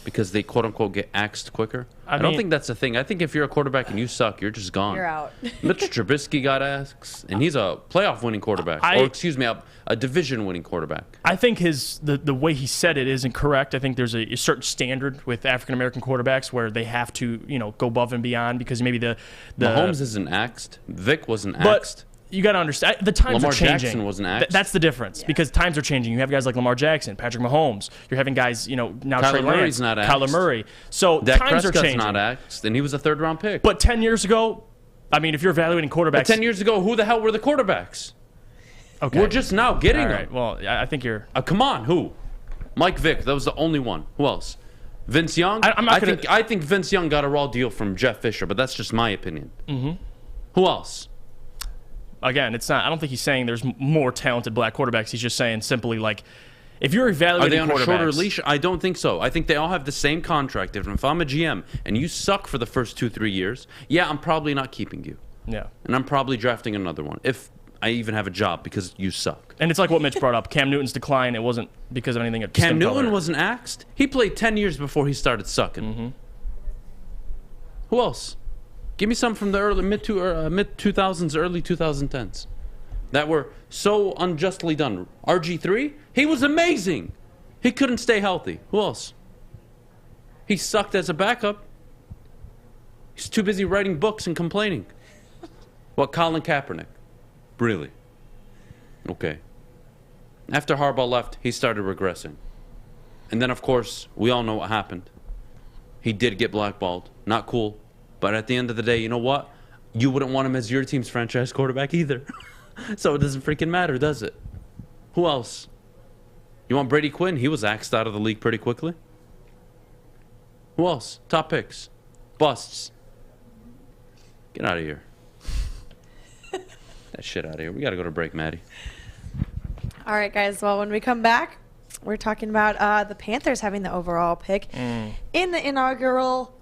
because they quote-unquote get axed quicker. I don't think that's a thing. I think if you're a quarterback and you suck, you're just gone. You're out. Mitch Trubisky got axed, and he's a playoff-winning quarterback. A division-winning quarterback. I think the way he said it isn't correct. I think there's a certain standard with African-American quarterbacks where they have to, go above and beyond because maybe the Mahomes isn't axed. Vic wasn't axed. You got to understand, the times Lamar are changing. Jackson wasn't axed. That's the difference because times are changing. You have guys like Lamar Jackson, Patrick Mahomes. You're having guys, now Trey Murray's Lance, not axed. Kyler Murray. So Dak times are Prescott's changing. not axed, and he was a third-round pick. But 10 years ago, if you're evaluating quarterbacks. But 10 years ago, who the hell were the quarterbacks? Okay. We're just now getting All them. right. Well, I think you're. Come on, who? Mike Vick. That was the only one. Who else? Vince Young. I think Vince Young got a raw deal from Jeff Fisher, but that's just my opinion. Mm-hmm. Who else? Again, it's not. I don't think he's saying there's more talented black quarterbacks. He's just saying simply if you're evaluating Are they on a shorter quarterbacks- leash? I don't think so. I think they all have the same contract. If I'm a GM and you suck for the first 2-3 years, I'm probably not keeping you. Yeah. And I'm probably drafting another one if I even have a job because you suck. And it's like what Mitch brought up. Cam Newton's decline, it wasn't because of anything. Cam Newton wasn't axed. He played 10 years before he started sucking. Mm-hmm. Who else? Give me some from the mid 2000s, early 2010s that were so unjustly done. RG3, he was amazing. He couldn't stay healthy. Who else? He sucked as a backup. He's too busy writing books and complaining. What, Colin Kaepernick? Really? Okay. After Harbaugh left, he started regressing. And then, of course, we all know what happened. He did get blackballed. Not cool. But at the end of the day, you know what? You wouldn't want him as your team's franchise quarterback either. So it doesn't freaking matter, does it? Who else? You want Brady Quinn? He was axed out of the league pretty quickly. Who else? Top picks. Busts. Get out of here. That shit out of here. We got to go to break, Maddie. All right, guys. Well, when we come back, we're talking about the Panthers having the overall pick in the inaugural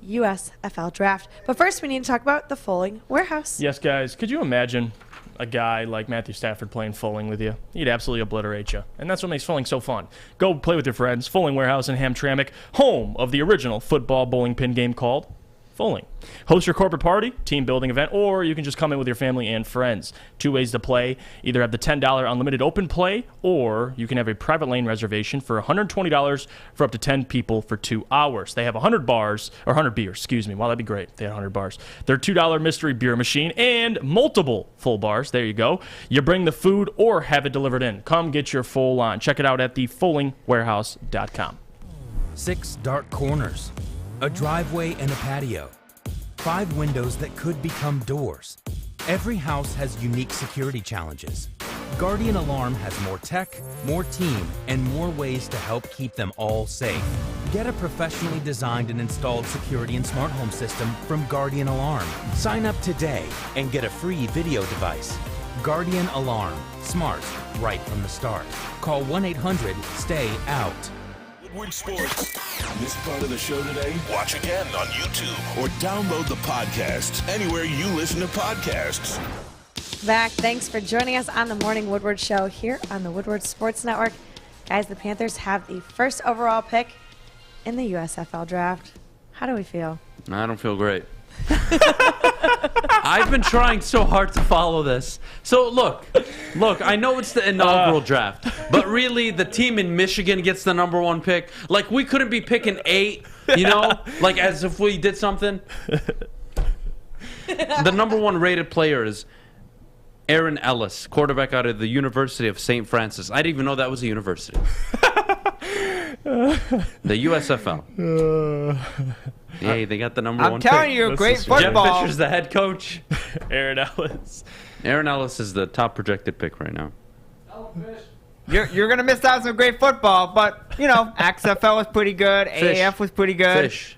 USFL draft. But first, we need to talk about the Fulling Warehouse. Yes, guys. Could you imagine a guy like Matthew Stafford playing Fulling with you? He'd absolutely obliterate you. And that's what makes Fulling so fun. Go play with your friends. Fulling Warehouse in Hamtramck, home of the original football bowling pin game called Fulling. Host your corporate party, team building event, or you can just come in with your family and friends. 2 ways to play. Either have the $10 unlimited open play, or you can have a private lane reservation for $120 for up to 10 people for 2 hours. They have 100 bars, or 100 beers, excuse me. Wow, that'd be great if they had 100 bars. Their $2 mystery beer machine and multiple full bars. There you go. You bring the food or have it delivered in. Come get your full on. Check it out at thefullingwarehouse.com. 6 dark corners, a driveway and a patio, 5 windows that could become doors. Every house has unique security challenges. Guardian Alarm has more tech, more team, and more ways to help keep them all safe. Get a professionally designed and installed security and smart home system from Guardian Alarm. Sign up today and get a free video device. Guardian Alarm. Smart, right from the start. Call 1-800-STAY-OUT. Woodward Sports. Missed part of the show today? Watch again on YouTube or download the podcast anywhere you listen to podcasts. Back. Thanks for joining us on the Morning Woodward Show here on the Woodward Sports Network. Guys, the Panthers have the first overall pick in the USFL draft. How do we feel? I don't feel great. I've been trying so hard to follow this. So look, I know it's the inaugural draft, but really the team in Michigan gets the number 1 pick. Like, we couldn't be picking 8, like as if we did something. The number 1 rated player is Aaron Ellis, quarterback out of the University of St. Francis. I didn't even know that was a university. The USFL. Hey, they got the number 1 pick. I'm telling you, great football. Jeff Fisher's the head coach. Aaron Ellis. Aaron Ellis is the top projected pick right now. You're going to miss out on some great football, but, XFL was pretty good. AAF was pretty good. Fish.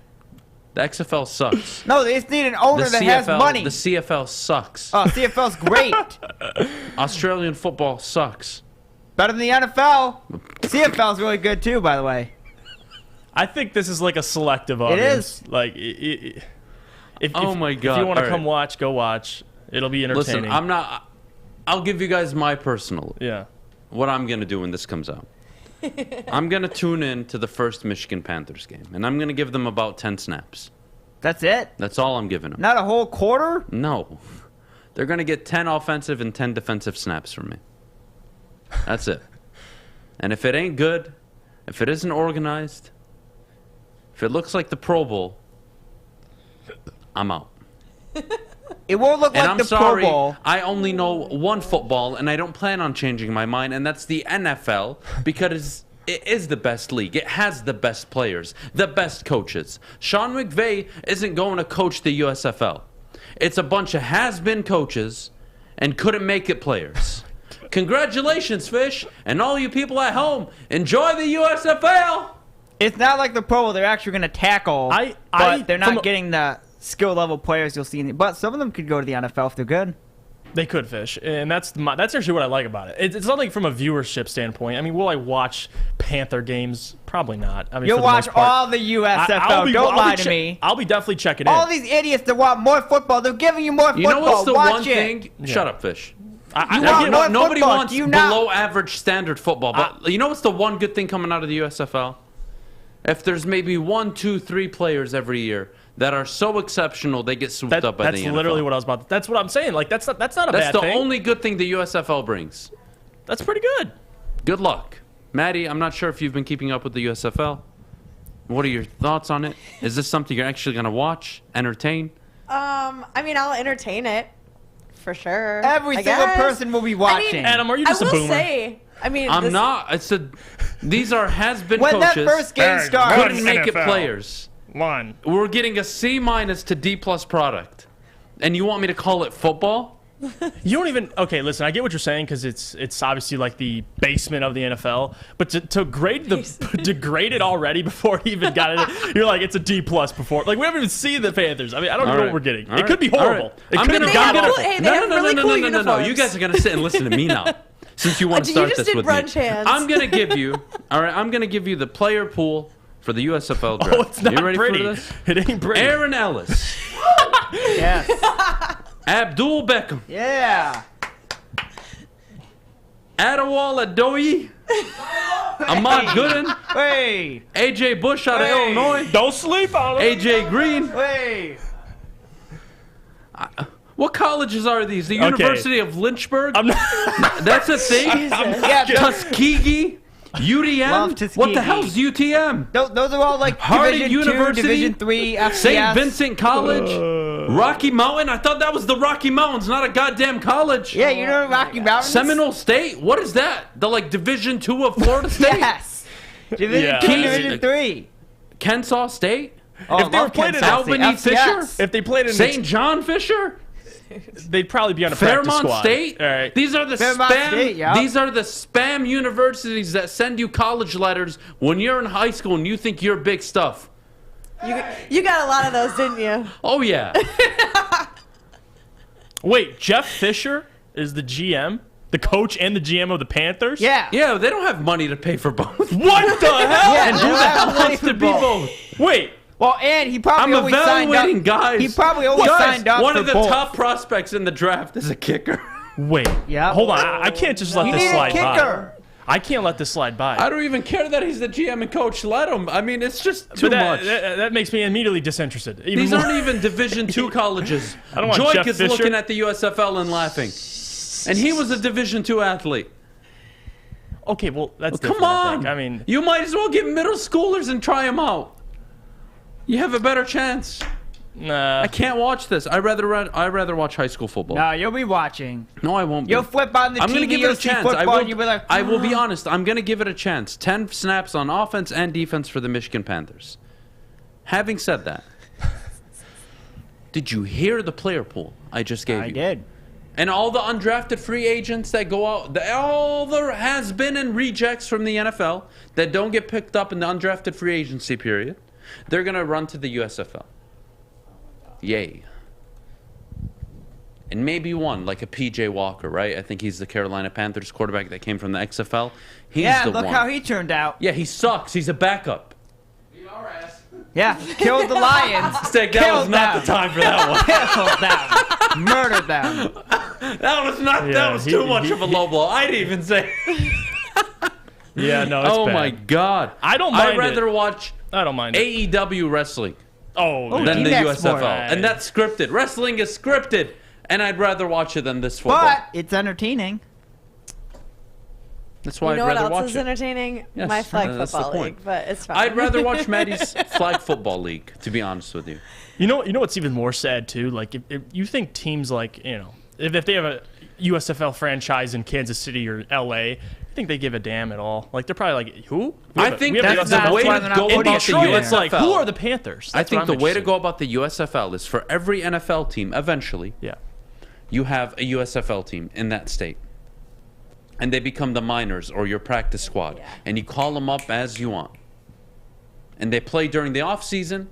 The XFL sucks. No, they just need an owner that has money. The CFL sucks. Oh, CFL's great. Australian football sucks. Better than the NFL. CFL's really good, too, by the way. I think this is like a selective audience. It is. Like, oh my God! If you want to All come watch, go watch. It'll be entertaining. Listen, I'll give you guys my personal. Yeah. What I'm gonna do when this comes out. I'm going to tune in to the first Michigan Panthers game, and I'm going to give them about 10 snaps. That's it? That's all I'm giving them. Not a whole quarter? No. They're going to get 10 offensive and 10 defensive snaps from me. That's it. And if it ain't good, if it isn't organized, if it looks like the Pro Bowl, I'm out. It won't look and like I'm the sorry, Pro Bowl. I only know one football, and I don't plan on changing my mind, and that's the NFL, because it is the best league. It has the best players, the best coaches. Sean McVay isn't going to coach the USFL. It's a bunch of has-been coaches and couldn't make it players. Congratulations, Fish, and all you people at home. Enjoy the USFL. It's not like the Pro Bowl. They're actually going to tackle, but they're not getting the skill level players you'll see. But some of them could go to the NFL if they're good. They could, Fish, and that's actually what I like about it. It's something from a viewership standpoint. I mean, will I watch Panther games? Probably not. I mean, You'll watch all the USFL. Don't lie to me. I'll be definitely checking all in. these idiots that want more football, they're giving you more football. You know what's the watch one it. thing? Yeah. Shut up, Fish. football. Nobody wants Do you not- below average standard football. But you know what's the one good thing coming out of the USFL? If there's maybe 1, 2, 3 players every year that are so exceptional they get swooped up by the NFL. That's literally what I was about to. That's what I'm saying. Like that's not a bad thing. That's the only good thing the USFL brings. That's pretty good. Good luck. Maddie, I'm not sure if you've been keeping up with the USFL. What are your thoughts on it? Is this something you're actually going to watch, entertain? I mean, I'll entertain it for sure. Every single person will be watching. Adam, are you just a boomer? I will say, I mean, I'm not. These are has-been when coaches. that first game starts, couldn't make it players. We're getting a C- to D+ product, and you want me to call it football? You don't even. Okay, listen. I get what you're saying because it's obviously like the basement of the NFL. But to degrade it already before he even got it, you're like it's a D+ before. Like we haven't even seen the Panthers. I mean, I don't know what we're getting. It could be horrible. It could be god-awful. No. You guys are gonna sit and listen to me now. Since you want to start this with me, I'm gonna give you. All right, I'm gonna give you the player pool for the USFL draft. Oh, it's not you ready pretty. for this? It ain't pretty. Aaron Ellis. Yes. Abdul Beckham. Yeah. Adewale Adoyi. Ahmad Gooden. Hey. AJ Bush out of Illinois. Don't sleep on him. AJ Green. Hey. What colleges are these? The University of Lynchburg? That's a thing? Yeah, Tuskegee? Love UTM? Tuskegee. What the hell's UTM? Those are all like Harding Division University, 2, Division 3, FCS. St. Vincent College, Rocky Mountain. I thought that was the Rocky Mountains, not a goddamn college. Yeah, you know Rocky Mountains? Seminole State? What is that? The like Division 2 of Florida State? Yes. Division 2, Division 3. Kennesaw State? Oh, if they were playing in Albany Fisher? If they played in St. John Fisher? they'd probably be on a practice Fairmont squad. State? All right. These are the Fairmont spam. State, yeah. These are the spam universities that send you college letters when you're in high school and you think you're big stuff. You got a lot of those, didn't you? Oh yeah. Wait, Jeff Fisher is the GM, the coach, and the GM of the Panthers? Yeah. Yeah, they don't have money to pay for both. What the hell? Yeah, And who the hell wants to be both? Wait. Well, and he probably I'm always signed up. evaluating guys. He probably always Guys, signed up one for of the both. top prospects in the draft is a kicker. Wait. Yeah. Hold on. I can't just let You this need a slide kicker. by. I can't let this slide by. I don't even care that he's the GM and coach. Let him. I mean, it's just too But much. That makes me immediately disinterested. Even These more. aren't even Division II colleges. I don't want Joik Jeff is Fisher. looking at the USFL and laughing. And he was a Division II athlete. Okay, well, that's Come different, I on. think. I mean, You might as well get middle schoolers and try them out. You have a better chance. nah. I can't watch this. I'd rather watch high school football. No, you'll be watching. No, I won't be. You'll flip on the I'm TV, gonna give you'll it a see chance. football, and you'll be like, I will be honest. I'm going to give it a chance. 10 snaps on offense and defense for the Michigan Panthers. Having said that, did you hear the player pool I just gave you? I did. And all the undrafted free agents that go out, all the has-been and rejects from the NFL that don't get picked up in the undrafted free agency period, they're going to run to the USFL. Yay. And maybe one, like a P.J. Walker, right? I think he's the Carolina Panthers quarterback that came from the XFL. He's yeah, the look one. how he turned out. Yeah, he sucks. He's a backup. Yeah, killed the Lions. Stick, that was not the time for that one. Killed them. Murdered them. That was not. Yeah, that was too much of a low blow. I'd even say. Yeah, no, it's Oh bad. my God. I don't mind I'd rather watch I don't mind AEW wrestling than than the USFL. And that's scripted. Wrestling is scripted. And I'd rather watch it than this football. But it's entertaining. That's why You know I'd what rather else watch is it. entertaining? Yes, My flag that's the football point. league, but it's fine. I'd rather watch Maddie's flag football league, to be honest with you. You know what's even more sad too? Like if you think teams like if they have a USFL franchise in Kansas City or LA, you think they give a damn at all? Like they're probably like, who? I think that's the way to go about the USFL. It's like, who are the Panthers? I think the way to go about the USFL is for every NFL team, eventually, you have a USFL team in that state. And they become the minors or your practice squad. And you call them up as you want. And they play during the off season,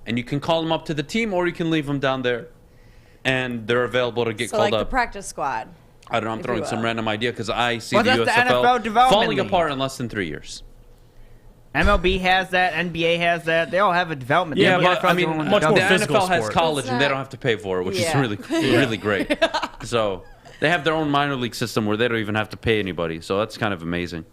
and you can call them up to the team, or you can leave them down there, and they're available to get so called like up. the practice squad. I don't know. I'm if throwing you some will. random idea because I see Well, the that's the NFL USFL Development falling League. apart in less than 3 years. MLB has that. NBA has that. They all have a development. Yeah, The but I NFL mean, is the much more NFL has college, and they don't have to pay for it, which is really, really great. So they have their own minor league system where they don't even have to pay anybody. So that's kind of amazing.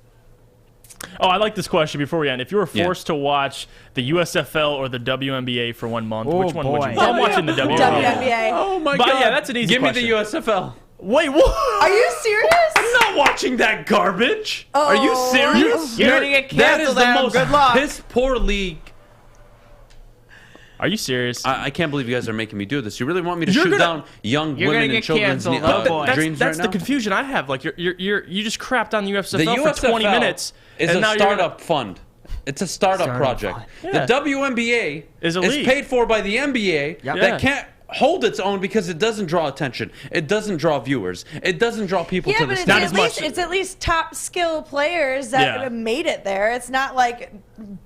Oh, I like this question before we end. If you were forced to watch the USFL or the WNBA for 1 month, which one would you? I'm watching the WNBA. WNBA. Oh my But God! yeah, that's an easy Give question. me the USFL. Wait, what? Are you serious? I'm not watching that garbage. Are you serious? You're gonna get That is canceled, the Adam. most Good luck. piss poor league. Are you serious? I can't believe you guys are making me do this. You really want me to You're shoot gonna- down young You're women gonna and get children's canceled. Oh, boy. dreams That's right the now? confusion I have. Like you just crapped on the The USFL for 20 minutes. is and a now you're gonna- startup fund. It's a startup project. Yeah. The WNBA Is a league. paid for by the NBA Yeah. that can't hold its own because it doesn't draw attention. It doesn't draw viewers. It doesn't draw people Yeah, to but the it's stadium. at least top skill players that have made it there. It's not like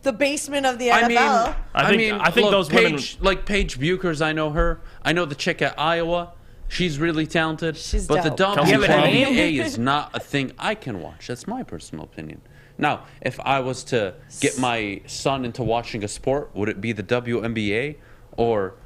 the basement of the NFL. I think look, those women- like Paige Buchers, I know her. I know the chick at Iowa. She's really talented. But the dope. WNBA is not a thing I can watch. That's my personal opinion. Now, if I was to get my son into watching a sport, would it be the WNBA or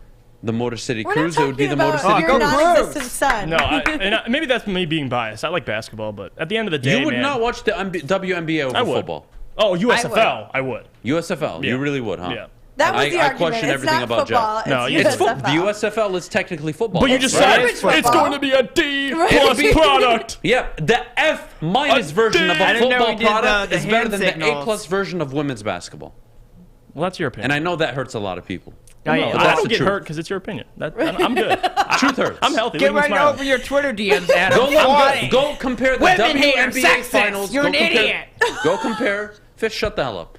the Motor City We're Cruise? not It would be the talking Motor about City your Cruise. non-existent son. No, maybe that's me being biased. I like basketball, but at the end of the day, You would man, not watch the WNBA over I would. football. Oh, USFL, I would. USFL, you really would, huh? Yeah. That was the I argument. question It's everything not about football, Jack. No, it's it's USFL. the USFL is technically football. But you just right? said it's going to be a D It'll plus be- product. Yeah, the F minus version of I a didn't know football we did product the is better hand than the A signals. plus version of women's basketball. Well, that's your opinion. And I know that hurts a lot of people. Oh, yeah. But I that's don't the get truth. hurt because it's your opinion. I'm good. Truth hurts. I'm healthy. Get Look at me right smiling. over your Twitter DMs, Adam. Go compare the Women hate are WNBA sexist. finals. You're Go an compare- idiot. Go compare. Fish, shut the hell up.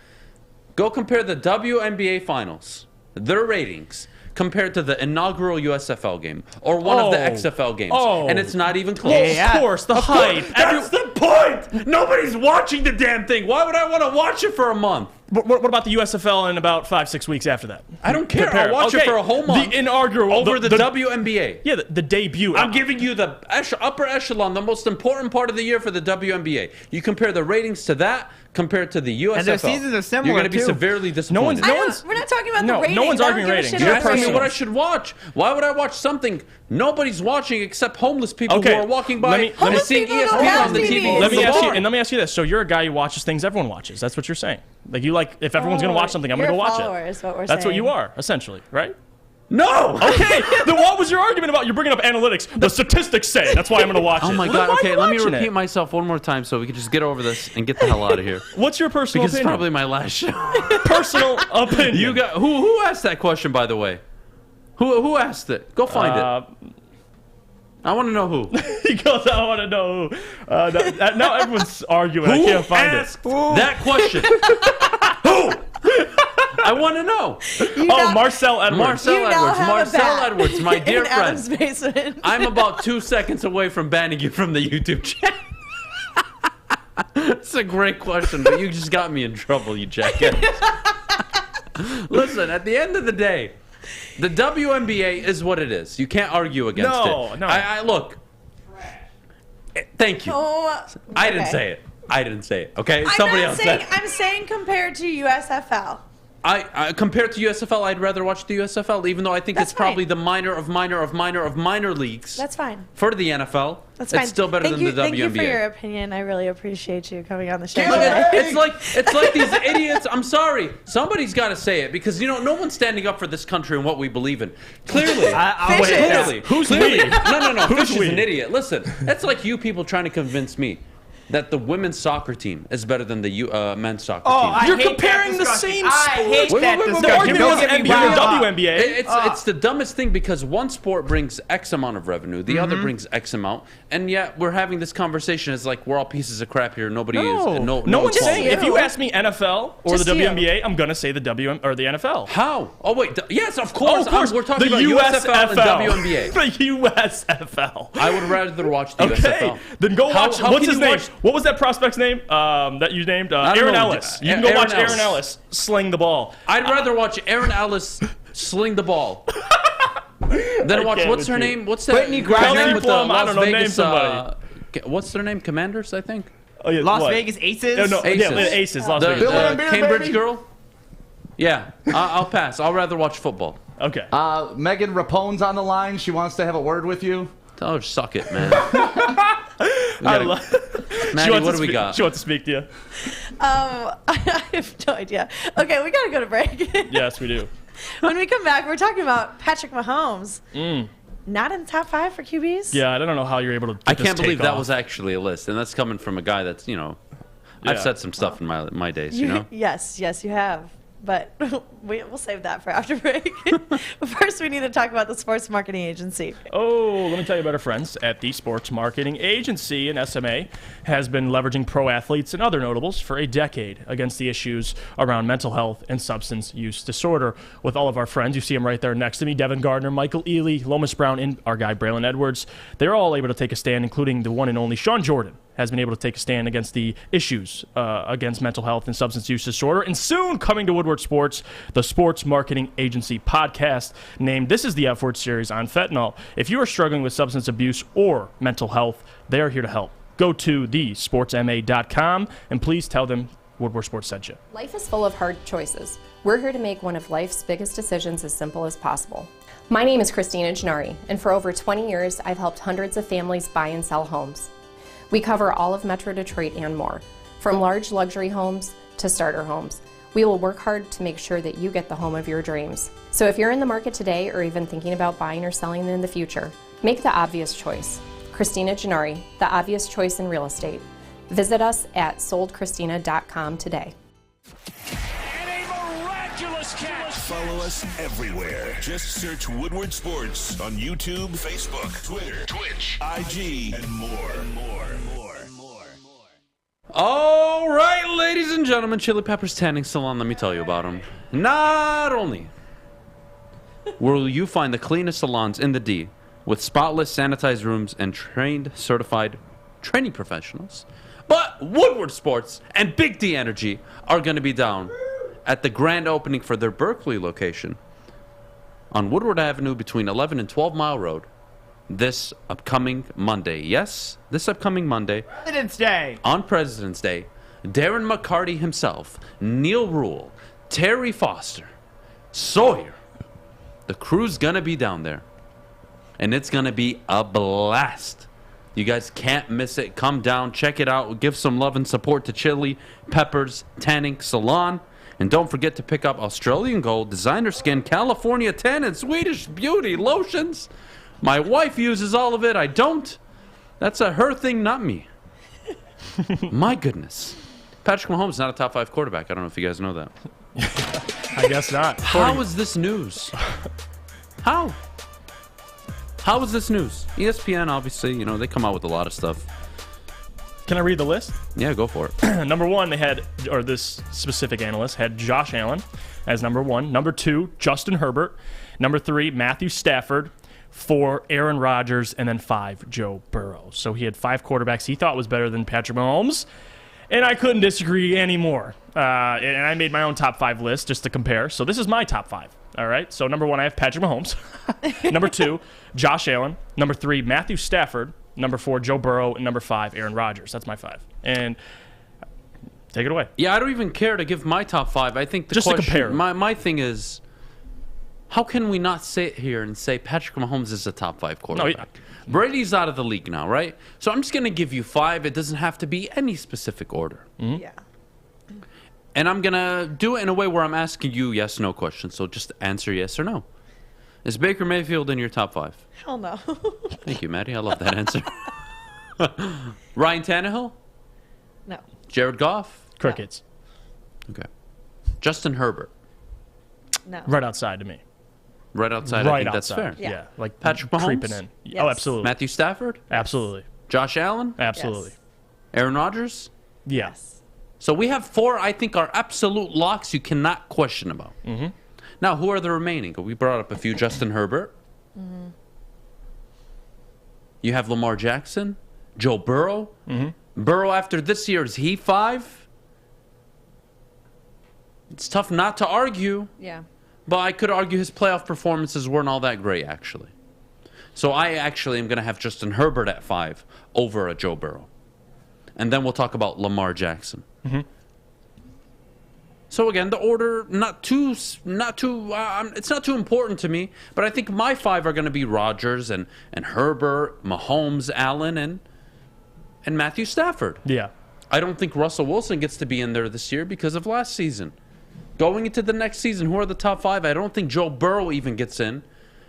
Go compare the WNBA finals, their ratings, compared to the inaugural USFL game or one of the XFL games. And it's not even close. Well, of course, the hype. That's the point. Nobody's watching the damn thing. Why would I want to watch it for a month? What about the USFL in about 5-6 weeks after that? I don't care. Compare. I'll watch it for a whole month. The inaugural. Over the WNBA. Yeah, the debut. I'm giving you the upper echelon, the most important part of the year for the WNBA. You compare the ratings to that compared to the USFL. And their seasons are similar, You're going to be too. severely disappointed. We're not talking about the ratings. no one's I don't arguing give a ratings. shit You're about asking me ratings. what I should watch. Why would I watch something nobody's watching except homeless people Okay, who are walking by let me- and seeing people don't ESPN have on the TV? TVs. Let me from the ask you, bar. and let me ask you this: so you're a guy who watches things everyone watches. That's what you're saying. Like you like, if everyone's going to watch something, I'm going to go You're a watch follower it. is what we're That's what saying. you are, essentially, right? No. Okay, then what was your argument about? You're bringing up analytics. The statistics say that's why I'm going to watch it. Oh my Well, God! then why are Okay, you let me watching repeat it? myself one more time so we can just get over this and get the hell out of here. What's your personal Because it's opinion? probably my last show. Personal opinion. You got who asked that question, by the way? Who asked it? Go find it. I want to know who. He goes, I want to know who. Now everyone's arguing. I can't find asked it. that question? Who? I want to know. Marcel Edwards. Marcel You now Edwards. have a Marcel bat Edwards, my dear in Adam's friend. basement. I'm about 2 seconds away from banning you from the YouTube channel. It's a great question, but you just got me in trouble, you jackass. Listen, at the end of the day, the WNBA is what it is. You can't argue against it. No. I look. Thank you. Oh, I didn't okay. say it. I didn't say it. Okay, I'm somebody not else saying, said it. I'm saying compared to USFL. I compared to USFL, I'd rather watch the USFL, even though I think it's probably the minor of minor leagues. That's fine. For the NFL, That's fine. it's still better than the WNBA. Thank you for your opinion. I really appreciate you coming on the show. It's like these idiots. I'm sorry. Somebody's got to say it because no one's standing up for this country and what we believe in. Clearly, Who's we? No. Who's Fish we? is an idiot. Listen, that's like you people trying to convince me that the women's soccer team is better than the men's soccer team. You're comparing the same sport. I hate that discussion. The argument was NBA and WNBA. It's the dumbest thing because one sport brings X amount of revenue, the other brings X amount, and yet we're having this conversation as like we're all pieces of crap here. Nobody is. No one's saying. If you ask me NFL or Just the WNBA, I'm gonna say the or the NFL. How? Oh wait, yes, of course. We're talking the about USFL and WNBA. The USFL. I would rather watch the Okay, USFL. then go watch. How What's can his you name? watch- What was that prospect's name that you named? Aaron Ellis. You can go watch Aaron Ellis sling the ball. I'd rather watch Aaron Ellis sling the ball than watch what's her name? What's that? Whitney Griner with the I Las don't know. Name Vegas, somebody. What's their name? Commanders, I think. Oh, yeah, Las what? Vegas Aces? No, Aces. Yeah, Aces. Las Vegas. The Cambridge girl. Yeah, I'll pass. I'll rather watch football. Okay. Megan Rapone's on the line. She wants to have a word with you. Tell her suck it, man. Maddie, what do we got? She wants to speak to you. I have no idea. Okay, we got to go to break. Yes, we do. When we come back, we're talking about Patrick Mahomes. Not in the top 5 for QBs? Yeah, I don't know how you're able to. I can't believe that was actually a list, and that's coming from a guy that's I've Yeah. said some stuff in my days, Yes, you have. But we'll save that for after break. But first, we need to talk about the sports marketing agency. Oh, let me tell you about our friends at the Sports Marketing Agency. And SMA has been leveraging pro athletes and other notables for a decade against the issues around mental health and substance use disorder. With all of our friends, you see them right there next to me, Devin Gardner, Michael Ealy, Lomas Brown, and our guy Braylon Edwards. They're all able to take a stand, including the one and only Sean Jordan has been able to take a stand against the issues against mental health and substance use disorder. And soon coming to Woodward Sports, the Sports Marketing Agency podcast named This is the F Word series on fentanyl. If you are struggling with substance abuse or mental health, they are here to help. Go to thesportsma.com and please tell them Woodward Sports sent you. Life is full of hard choices. We're here to make one of life's biggest decisions as simple as possible. My name is Christina Gennari, and for over 20 years, I've helped hundreds of families buy and sell homes. We cover all of Metro Detroit and more, from large luxury homes to starter homes. We will work hard to make sure that you get the home of your dreams. So if you're in the market today or even thinking about buying or selling in the future, make the obvious choice. Christina Gennari, the obvious choice in real estate. Visit us at soldchristina.com today. Follow us everywhere. Just search Woodward Sports on YouTube, Facebook, Twitter, Twitch, IG, and more. All right, ladies and gentlemen, Chili Peppers Tanning Salon, let me tell you about them. Not only will you find the cleanest salons in the D with spotless, sanitized rooms and trained, certified training professionals, but Woodward Sports and Big D Energy are going to be down at the grand opening for their Berkeley location on Woodward Avenue between 11 and 12 Mile Road this upcoming Monday. Yes, this upcoming Monday. President's Day. On President's Day, Darren McCarty himself, Neil Rule, Terry Foster, Sawyer. The crew's going to be down there. And it's going to be a blast. You guys can't miss it. Come down, check it out. Give some love and support to Chili Peppers Tanning Salon. And don't forget to pick up Australian Gold, Designer Skin, California Tan, and Swedish Beauty lotions. My wife uses all of it. I don't. That's a her thing, not me. My goodness. Patrick Mahomes is not a top 5 quarterback. I don't know if you guys know that. I guess not. How is this news? How? How is this news? ESPN, obviously, they come out with a lot of stuff. Can I read the list? Yeah, go for it. Number 1, they had, or this specific analyst had Josh Allen as number 1. Number 2, Justin Herbert. Number 3, Matthew Stafford. 4, Aaron Rodgers. And then 5, Joe Burrow. So he had 5 quarterbacks he thought was better than Patrick Mahomes. And I couldn't disagree anymore. And I made my own top 5 list just to compare. So this is my top 5. All right. So number 1, I have Patrick Mahomes. Number 2, Josh Allen. Number 3, Matthew Stafford. Number 4, Joe Burrow. And number 5, Aaron Rodgers. That's my 5. And Take it away. Yeah, I don't even care to give my top 5. I think the Just to question, compare. my thing is, how can we not sit here and say Patrick Mahomes is a top 5 quarterback? Brady's out of the league now, right? So I'm just going to give you 5. It doesn't have to be any specific order. Yeah. And I'm going to do it in a way where I'm asking you yes/no questions. So just answer yes or no. Is Baker Mayfield in your top 5? Hell no. Thank you, Maddie. I love that answer. Ryan Tannehill? No. Jared Goff? Crickets. Okay. Justin Herbert? No. Right outside to me. Right outside, I think that's fair. Yeah. Like Patrick Mahomes? creeping in. Yes. Oh, absolutely. Matthew Stafford? Absolutely. Josh Allen? Absolutely. Aaron Rodgers? Yes. So we have 4, I think, are absolute locks you cannot question about. Mm-hmm. Now, who are the remaining? We brought up a few. Justin Herbert. Mm-hmm. You have Lamar Jackson. Joe Burrow. Mm-hmm. Burrow, after this year, is he 5? It's tough not to argue. Yeah. But I could argue his playoff performances weren't all that great, actually. So I actually am going to have Justin Herbert at 5 over a Joe Burrow. And then we'll talk about Lamar Jackson. Mm-hmm. So again, the order it's not too important to me. But I think my 5 are going to be Rodgers and Herbert, Mahomes, Allen, and Matthew Stafford. Yeah. I don't think Russell Wilson gets to be in there this year because of last season. Going into the next season, who are the top 5? I don't think Joe Burrow even gets in.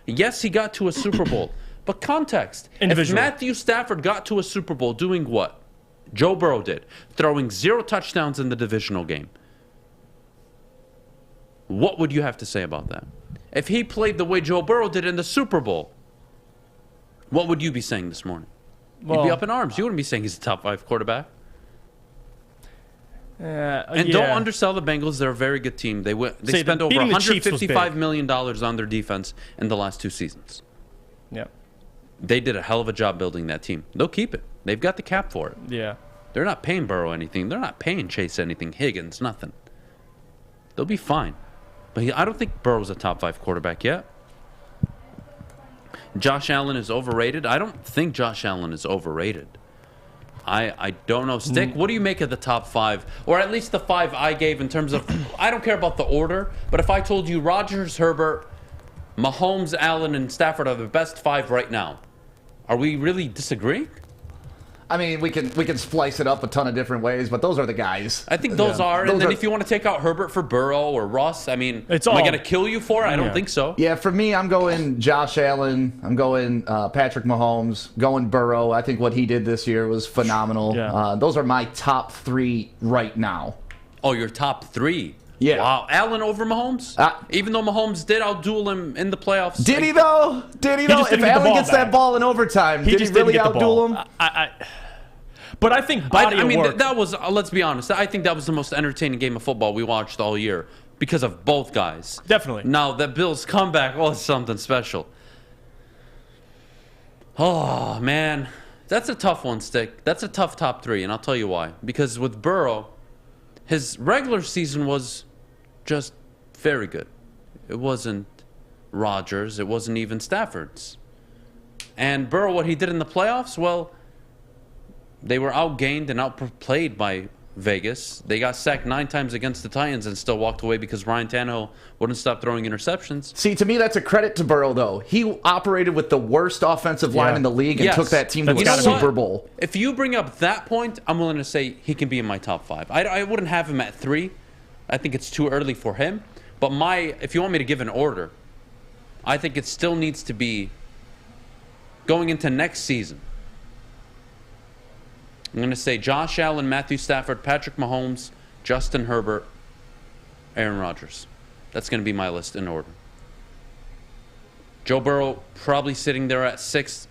Yes, he got to a Super Bowl. But context. If Matthew Stafford got to a Super Bowl doing what Joe Burrow did, throwing 0 touchdowns in the divisional game, what would you have to say about that? If he played the way Joe Burrow did in the Super Bowl, what would you be saying this morning? You'd be up in arms. You wouldn't be saying he's a top 5 quarterback. And don't undersell the Bengals. They're a very good team. They spent over $155 million on their defense in the last 2 seasons. Yeah. They did a hell of a job building that team. They'll keep it. They've got the cap for it. Yeah. They're not paying Burrow anything. They're not paying Chase anything. Higgins, nothing. They'll be fine. But I don't think Burrow's a top 5 quarterback yet. Josh Allen is overrated. I don't think Josh Allen is overrated. I don't know. Stick, what do you make of the top 5? Or at least the 5 I gave in terms of, I don't care about the order, but if I told you Rodgers, Herbert, Mahomes, Allen, and Stafford are the best 5 right now, are we really disagreeing? I mean, we can splice it up a ton of different ways, but those are the guys. I think those are. And then if you want to take out Herbert for Burrow or Russ, I mean, am I going to kill you for it? I don't think so. Yeah, for me, I'm going Josh Allen. I'm going Patrick Mahomes. Going Burrow. I think what he did this year was phenomenal. Yeah. Those are my top 3 right now. Oh, your top 3? Yeah. Wow. Allen over Mahomes? Even though Mahomes did outduel him in the playoffs. Did he, though? Did he, though? If Allen gets that ball in overtime, did he really outduel him? But I think body of work. That was, let's be honest, I think that was the most entertaining game of football we watched all year because of both guys. Definitely. Now, that Bills comeback was something special. Oh, man. That's a tough one, Stick. That's a tough top 3, and I'll tell you why. Because with Burrow, his regular season was just very good. It wasn't Rodgers. It wasn't even Stafford's. And Burrow, what he did in the playoffs, well, they were outgained and outplayed by Vegas. They got sacked 9 times against the Titans and still walked away because Ryan Tannehill wouldn't stop throwing interceptions. See, to me, that's a credit to Burrow, though. He operated with the worst offensive line in the league and took that team to a Super Bowl. If you bring up that point, I'm willing to say he can be in my top 5. I wouldn't have him at 3. I think it's too early for him. But if you want me to give an order, I think it still needs to be going into next season. I'm going to say Josh Allen, Matthew Stafford, Patrick Mahomes, Justin Herbert, Aaron Rodgers. That's going to be my list in order. Joe Burrow probably sitting there at 6th.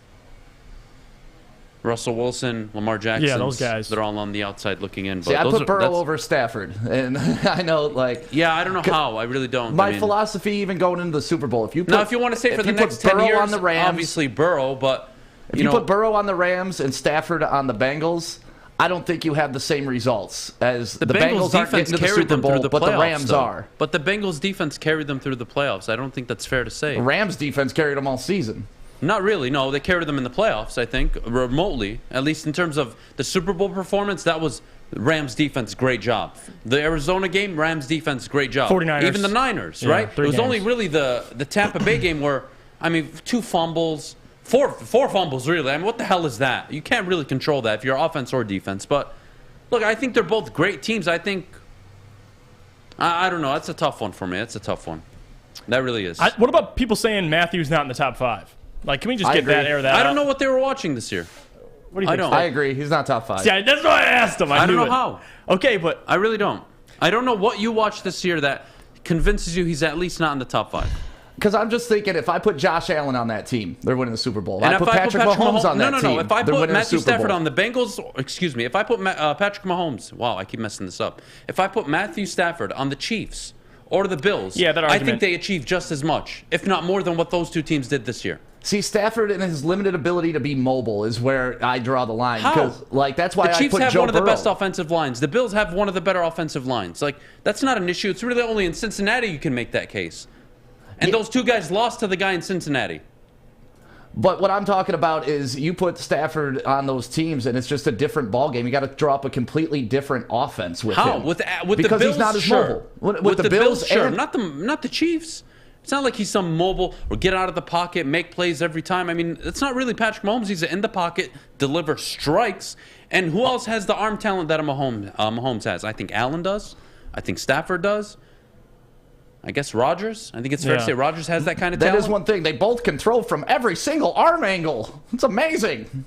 Russell Wilson, Lamar Jackson. Yeah, those guys. They're all on the outside looking in. But See, I put Burrow over Stafford. And I know, like... Yeah, I don't know how. I really don't. My philosophy, even going into the Super Bowl, if you want to say for the next 10 years, on the Rams, obviously Burrow, but... If you put Burrow on the Rams and Stafford on the Bengals, I don't think you have the same results as the Bengals aren't getting to the Super Bowl, but the Rams are. But the Bengals defense carried them through the playoffs. I don't think that's fair to say. The Rams defense carried them all season. Not really. No, they carried them in the playoffs, I think, remotely. At least in terms of the Super Bowl performance, that was Rams defense, great job. The Arizona game, Rams defense, great job. 49ers. Even the Niners, right? It was games. only really the Tampa Bay game where, I mean, 2 fumbles, four fumbles, really. I mean, what the hell is that? You can't really control that if you're offense or defense. But, look, I think they're both great teams. I think, I don't know. That's a tough one for me. That's a tough one. That really is. What about people saying Matthews not in the top 5? Like, can we just get that, air that I don't out? know what they were watching this year. What do you think? I agree. He's not top 5. Yeah, that's why I asked him. I don't know how. Okay, but I really don't. I don't know what you watched this year that convinces you he's at least not in the top 5. Because I'm just thinking, if I put Josh Allen on that team, they're winning the Super Bowl. And I put Patrick Mahomes on that team. If I they're put winning Matthew the Super Stafford Bowl. on the Bengals, excuse me, if I put Patrick Mahomes, wow, I keep messing this up. If I put Matthew Stafford on the Chiefs or the Bills, that I argument. think they achieve just as much, if not more than what those 2 teams did this year. See, Stafford and his limited ability to be mobile is where I draw the line. How? That's why the Chiefs I put have Joe one of the Burrow. best offensive lines. The Bills have one of the better offensive lines. Like, that's not an issue. It's really only in Cincinnati you can make that case. And those 2 guys lost to the guy in Cincinnati. But what I'm talking about is you put Stafford on those teams, and it's just a different ballgame. You got to draw up a completely different offense with How? him. With because the Bills, he's not as sure. mobile. With the Bills, sure. and- Not the Chiefs. It's not like he's some mobile or get out of the pocket, make plays every time. I mean, it's not really Patrick Mahomes. He's in the pocket, deliver strikes. And who else has the arm talent that Mahomes has? I think Allen does. I think Stafford does. I guess Rodgers. I think it's fair to say Rodgers has that kind of talent. That is one thing. They both can throw from every single arm angle. It's amazing.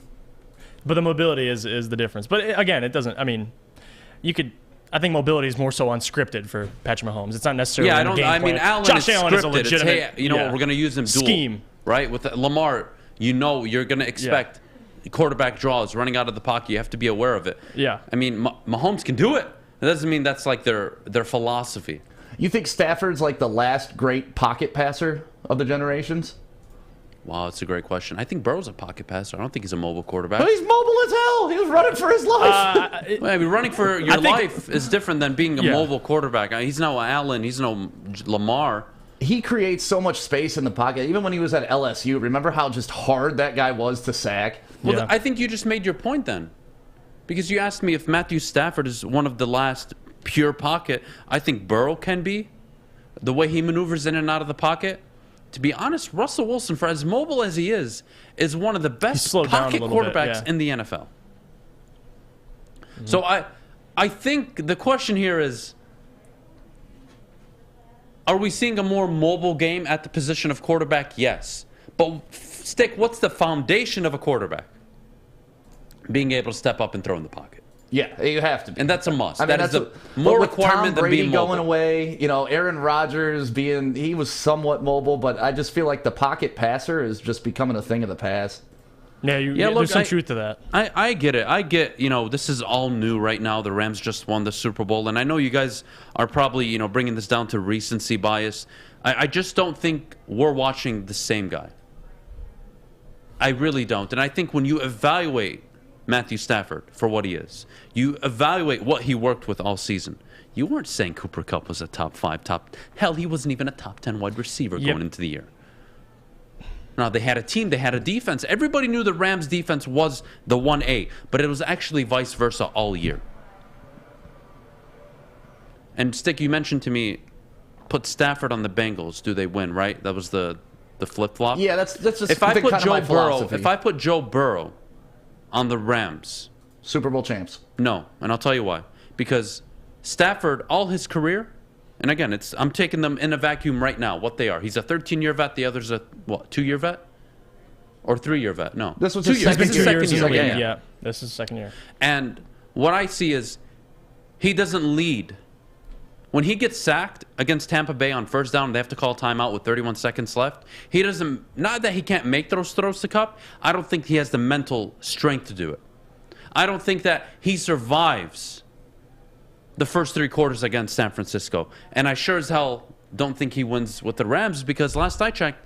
But the mobility is the difference. But again, it doesn't. I mean, you could. I think mobility is more so unscripted for Patrick Mahomes. It's not necessarily. Yeah, in the game I mean, plan. Allen Josh is Allen is a scripted. legitimate. It's, hey, we're going to use him dual scheme, right? With Lamar, you're going to expect quarterback draws running out of the pocket. You have to be aware of it. Yeah. I mean, Mahomes can do it. It doesn't mean that's like their philosophy. You think Stafford's like the last great pocket passer of the generations? Wow, that's a great question. I think Burrow's a pocket passer. I don't think he's a mobile quarterback. But he's mobile as hell. He was running for his life. I mean, running for your life is different than being a mobile quarterback. He's no Allen. He's no Lamar. He creates so much space in the pocket. Even when he was at LSU, remember how just hard that guy was to sack? Well, I think you just made your point then. Because you asked me if Matthew Stafford is one of the last pure pocket. I think Burrow can be. The way he maneuvers in and out of the pocket. To be honest, Russell Wilson, for as mobile as he is one of the best pocket quarterbacks in the NFL. So I think the question here is, are we seeing a more mobile game at the position of quarterback? Yes. But, Stick, what's the foundation of a quarterback? Being able to step up and throw in the pocket. Yeah, you have to be. And that's a must. I mean, that is that's a more with requirement Tom Brady than being mobile. going away, Aaron Rodgers he was somewhat mobile, but I just feel like the pocket passer is just becoming a thing of the past. Yeah, there's some truth to that. I get it. I get, this is all new right now. The Rams just won the Super Bowl, and I know you guys are probably, bringing this down to recency bias. I just don't think we're watching the same guy. I really don't. And I think when you evaluate Matthew Stafford for what he is, you evaluate what he worked with all season. You weren't saying Cooper Kupp was a top 5, hell, he wasn't even a top 10 wide receiver going into the year. Now, they had a team, they had a defense. Everybody knew the Rams defense was the 1A, but it was actually vice versa all year. And Stick, you mentioned to me, put Stafford on the Bengals, do they win, right? That was the flip-flop? Yeah, that's just if I put kind of Joe my Burrow, philosophy. if I put Joe Burrow on the Rams, Super Bowl champs. No, and I'll tell you why. Because Stafford, all his career, and again, I'm taking them in a vacuum right now, what they are. He's a 13-year vet. The other's a, 2-year vet? Or 3-year vet? No. This was 2 his years. second This is year. second year. Yeah, this is second year. And what I see is he doesn't lead. When he gets sacked against Tampa Bay on first down, they have to call timeout with 31 seconds left. He doesn't, not that he can't make those throws to Kupp, I don't think he has the mental strength to do it. I don't think that he survives the first 3 quarters against San Francisco. And I sure as hell don't think he wins with the Rams because last I checked,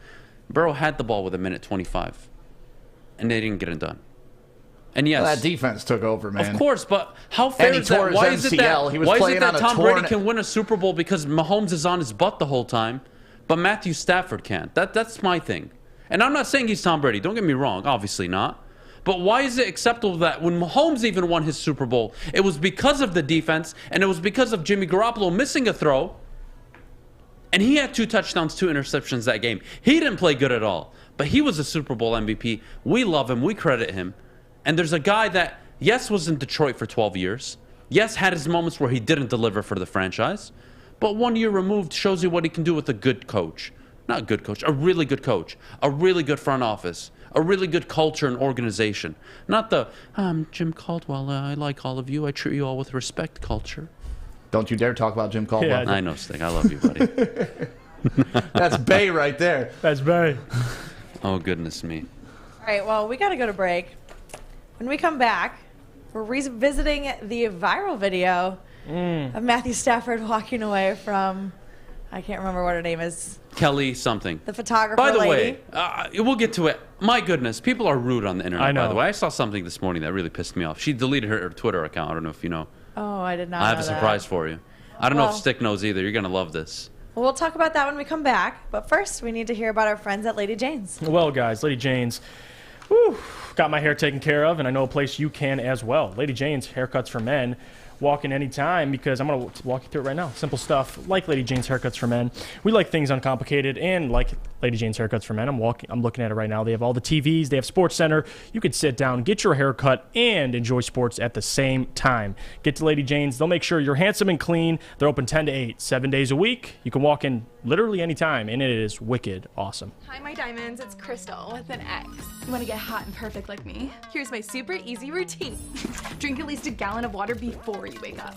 Burrow had the ball with 1:25. And they didn't get it done. And yes, Well, that defense took over, man. of course, but how fair And he is that? tore his Why is it MCL. that, He was why is playing it that on a Tom torn- Brady can win a Super Bowl because Mahomes is on his butt the whole time, but Matthew Stafford can't? That's my thing. And I'm not saying he's Tom Brady. Don't get me wrong. Obviously not. But why is it acceptable that when Mahomes even won his Super Bowl, it was because of the defense, and it was because of Jimmy Garoppolo missing a throw, and he had 2 touchdowns, 2 interceptions that game. He didn't play good at all, but he was a Super Bowl MVP. We love him. We credit him. And there's a guy that, yes, was in Detroit for 12 years. Yes, had his moments where he didn't deliver for the franchise. But 1 year removed shows you what he can do with a good coach. Not a good coach, a really good coach. A really good front office. A really good culture and organization. Not the, I'm Jim Caldwell, I like all of you, I treat you all with respect culture. Don't you dare talk about Jim Caldwell. Yeah, I know, Sting. I love you, buddy. That's Bay right there. That's Bay. Oh, goodness me. All right, well, we got to go to break. When we come back, we're revisiting the viral video of Matthew Stafford walking away from, I can't remember what her name is. Kelly something. The photographer By the lady. way, we'll get to it. My goodness, people are rude on the internet, I know. by the way. I saw something this morning that really pissed me off. She deleted her Twitter account. I don't know if you know. Oh, I did not I have know a that. surprise for you. I don't know Well- if Stick knows either. You're going to love this. Well, we'll talk about that when we come back. But first, we need to hear about our friends at Lady Jane's. Well, guys, Lady Jane's, whew, got my hair taken care of, and I know a place you can as well. Lady Jane's Haircuts for Men. Walk in anytime, because I'm going to walk you through it right now. Simple stuff, like Lady Jane's Haircuts for Men. We like things uncomplicated, and like Lady Jane's Haircuts for Men, I'm looking at it right now. They have all the TVs. They have Sports Center. You could sit down, get your hair cut, and enjoy sports at the same time. Get to Lady Jane's. They'll make sure you're handsome and clean. They're open 10 to 8, 7 days a week. You can walk in literally anytime, and it is wicked awesome. Hi, my diamonds. It's Crystal with an X. You want to get hot and perfect like me? Here's my super easy routine. Drink at least a gallon of water before you wake up.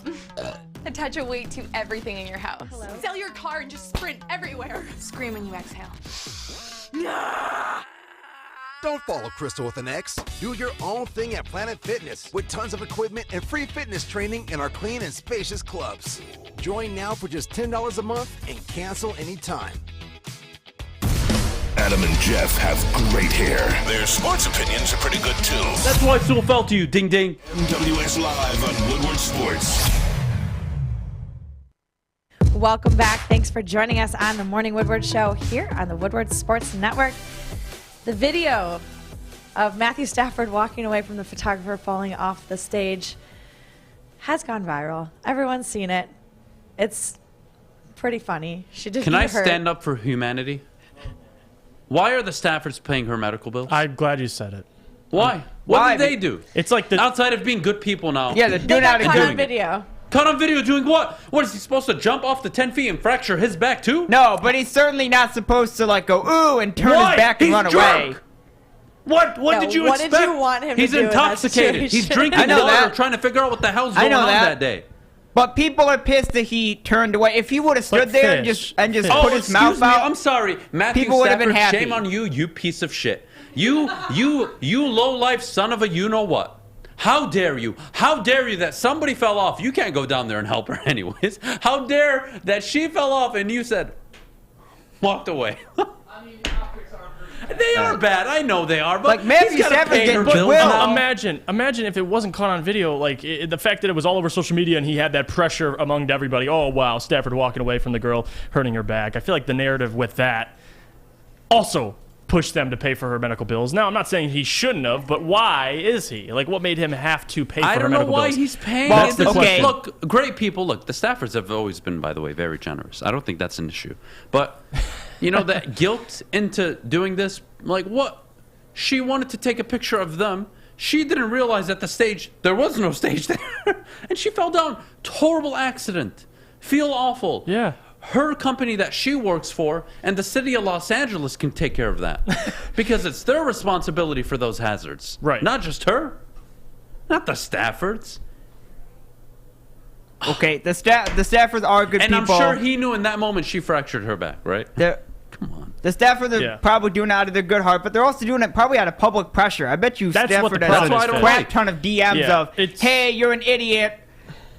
Attach a weight to everything in your house. Sell your car and just sprint everywhere. Scream when you exhale. Don't follow Crystal with an X. Do your own thing at Planet Fitness with tons of equipment and free fitness training in our clean and spacious clubs. Join now for just $10 a month and cancel anytime. Adam and Jeff have great hair. Their sports opinions are pretty good too. That's why Sewell fell to you. Ding, ding. MWS Live on Woodward Sports. Welcome back. Thanks for joining us on the Morning Woodward Show here on the Woodward Sports Network. The video of Matthew Stafford walking away from the photographer falling off the stage has gone viral. Everyone's seen it. It's pretty funny. She did Can I get hurt. stand up for humanity? Why are the Staffords paying her medical bills? I'm glad you said it. Why? What did they do? It's like the outside of being good people now. Yeah, they're doing out of Caught on video. Caught on video doing what? What, is he supposed to jump off the 10 feet and fracture his back too? No, but he's certainly not supposed to like go ooh and turn Why? his back and He's run drunk. away. What No, did you what expect? did you want him to He's do in that intoxicated. He's situation? drinking I know water, that. trying to figure out what the hell's going on that day. But people are pissed that he turned away. If he would have stood there and just put his mouth out, I'm sorry, Matthew people would have been Stafford, happy. shame on you, you piece of shit. You low-life son of a you-know-what. How dare you? How dare you that somebody fell off? You can't go down there and help her anyways. How dare that she fell off and you said, walked away. They are bad. I know they are, but Like, Matthew he's got to Stafford pay her didn't bills will. now. Imagine if it wasn't caught on video, like the fact that it was all over social media and he had that pressure among everybody. Oh, wow, Stafford walking away from the girl, hurting her back. I feel like the narrative with that also pushed them to pay for her medical bills. Now, I'm not saying he shouldn't have, but why is he? Like, what made him have to pay for I her don't know medical why bills? he's paying. That's the question. Look, great people. Look, the Staffords have always been, by the way, very generous. I don't think that's an issue. But, you know, that guilt into doing this, like what? She wanted to take a picture of them. She didn't realize at the stage, there was no stage there. And she fell down. Horrible accident. Feel awful. Yeah. Her company that she works for and the city of Los Angeles can take care of that. Because it's their responsibility for those hazards. Right. Not just her. Not the Staffords. okay, the Staffords are good And people. I'm sure he knew in that moment she fractured her back, right? Come on. The Staffords are probably doing it out of their good heart, but they're also doing it probably out of public pressure. I bet you That's what Stafford the has problem a is, crap Fitz. ton of DMs Yeah, of, hey, you're an idiot,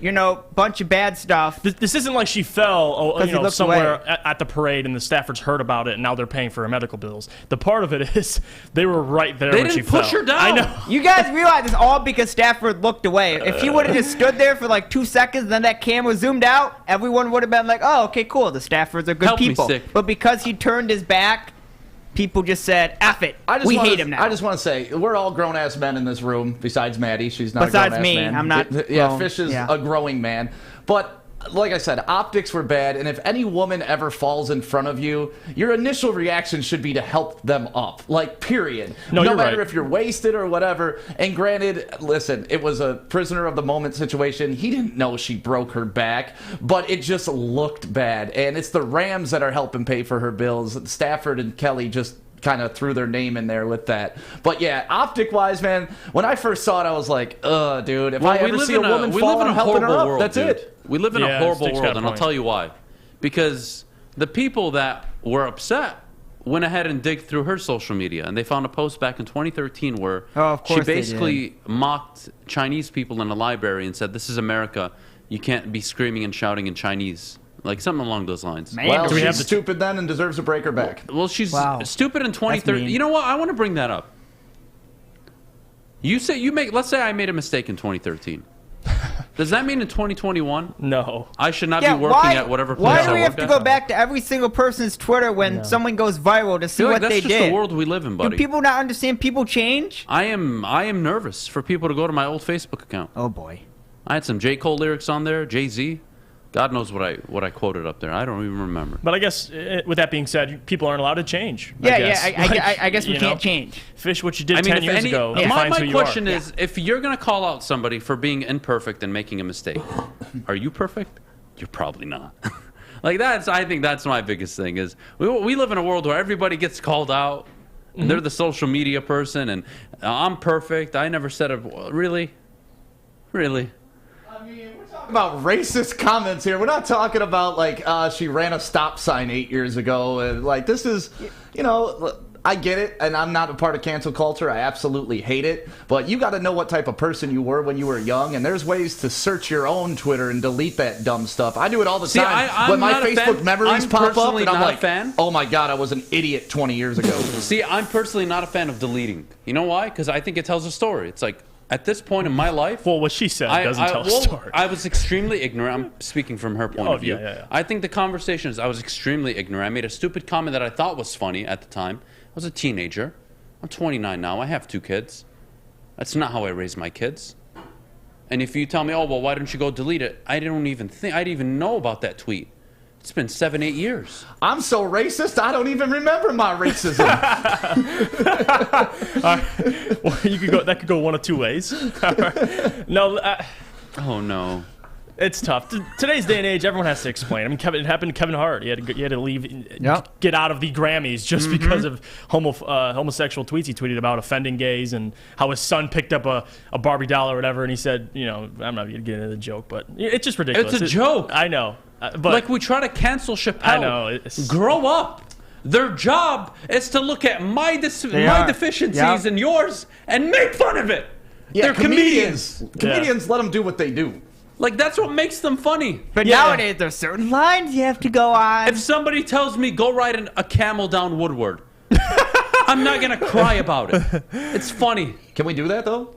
you know, bunch of bad stuff. This isn't like she fell, 'Cause he looked somewhere away. at the parade, and the Staffords heard about it, and now they're paying for her medical bills. The part of it is they were right there They when she didn't push fell. her down. I know. You guys realize it's all because Stafford looked away. If he would have just stood there for like 2 seconds, then that camera zoomed out, everyone would have been like, oh, okay, cool, the Staffords are good Help me, people. Stick. But because he turned his back, people just said, F it. We hate him now. I just want to say, we're all grown-ass men in this room, besides Maddie. She's not besides a grown-ass man. I'm not. Yeah, Fish is a growing man. But like I said, optics were bad, and if any woman ever falls in front of you, your initial reaction should be to help them up. Like, period. No matter if you're wasted or whatever. And granted, listen, it was a prisoner of the moment situation. He didn't know she broke her back, but it just looked bad. And it's the Rams that are helping pay for her bills. Stafford and Kelly just kind of threw their name in there with that. But yeah, optic-wise, man, when I first saw it, I was like, ugh, dude, if I ever see a woman fall, I'm helping her up. That's it. We live in a horrible world, and I'll tell you why. Because the people that were upset went ahead and digged through her social media, and they found a post back in 2013 where she basically mocked Chinese people in a library and said, "This is America. You can't be screaming and shouting in Chinese." Like something along those lines. Man, well, she's stupid then and deserves to break her back. Well, she's stupid in 2013. You know what? I want to bring that up. You say let's say I made a mistake in 2013. Does that mean in 2021? No. I should not be working at whatever place Why do we have to go back to every single person's Twitter when someone goes viral to see what they did? That's just the world we live in, buddy. Do people not understand people change? I am nervous for people to go to my old Facebook account. Oh, boy. I had some J. Cole lyrics on there, Jay-Z. God knows what I quoted up there. I don't even remember. But I guess, with that being said, people aren't allowed to change. I guess we can't change. Fish what you did 10 years ago. My question is, if you're going to call out somebody for being imperfect and making a mistake, are you perfect? You're probably not. Like I think that's my biggest thing is we live in a world where everybody gets called out. And they're the social media person, and I'm perfect. I never said it. Really? About racist comments here. We're not talking about like she ran a stop sign 8 years ago, and like this is, I get it, and I'm not a part of cancel culture. I absolutely hate it, but you got to know what type of person you were when you were young, and there's ways to search your own Twitter and delete that dumb stuff. I do it all the time. When my Facebook memories pop up, and I'm like, oh my god, I was an idiot 20 years ago. See, I'm personally not a fan of deleting. You know why? Because I think it tells a story. It's like, at this point in my life... Well, what she said doesn't tell a story. I was extremely ignorant. I'm speaking from her point of view. Yeah. I think the conversation is I was extremely ignorant. I made a stupid comment that I thought was funny at the time. I was a teenager. I'm 29 now. I have 2 kids. That's not how I raise my kids. And if you tell me, oh, well, why don't you go delete it? I didn't even know about that tweet. It's been 7-8 years. I'm so racist, I don't even remember my racism. Well, that could go one of 2 ways. No. Oh no. It's tough. Today's day and age, everyone has to explain. I mean, it happened to Kevin Hart. He had to leave, get out of the Grammys just because of homosexual tweets he tweeted about offending gays and how his son picked up a Barbie doll or whatever. And he said, I'm not going to get into the joke, but it's just ridiculous. It's a joke. I know. But like we try to cancel Chappelle. I know. Grow up. Their job is to look at my deficiencies and yours and make fun of it. Yeah, they're comedians. Comedians, let them do what they do. Like, that's what makes them funny. But nowadays, there's certain lines you have to go on. If somebody tells me, go ride a camel down Woodward, I'm not going to cry about it. It's funny. Can we do that, though?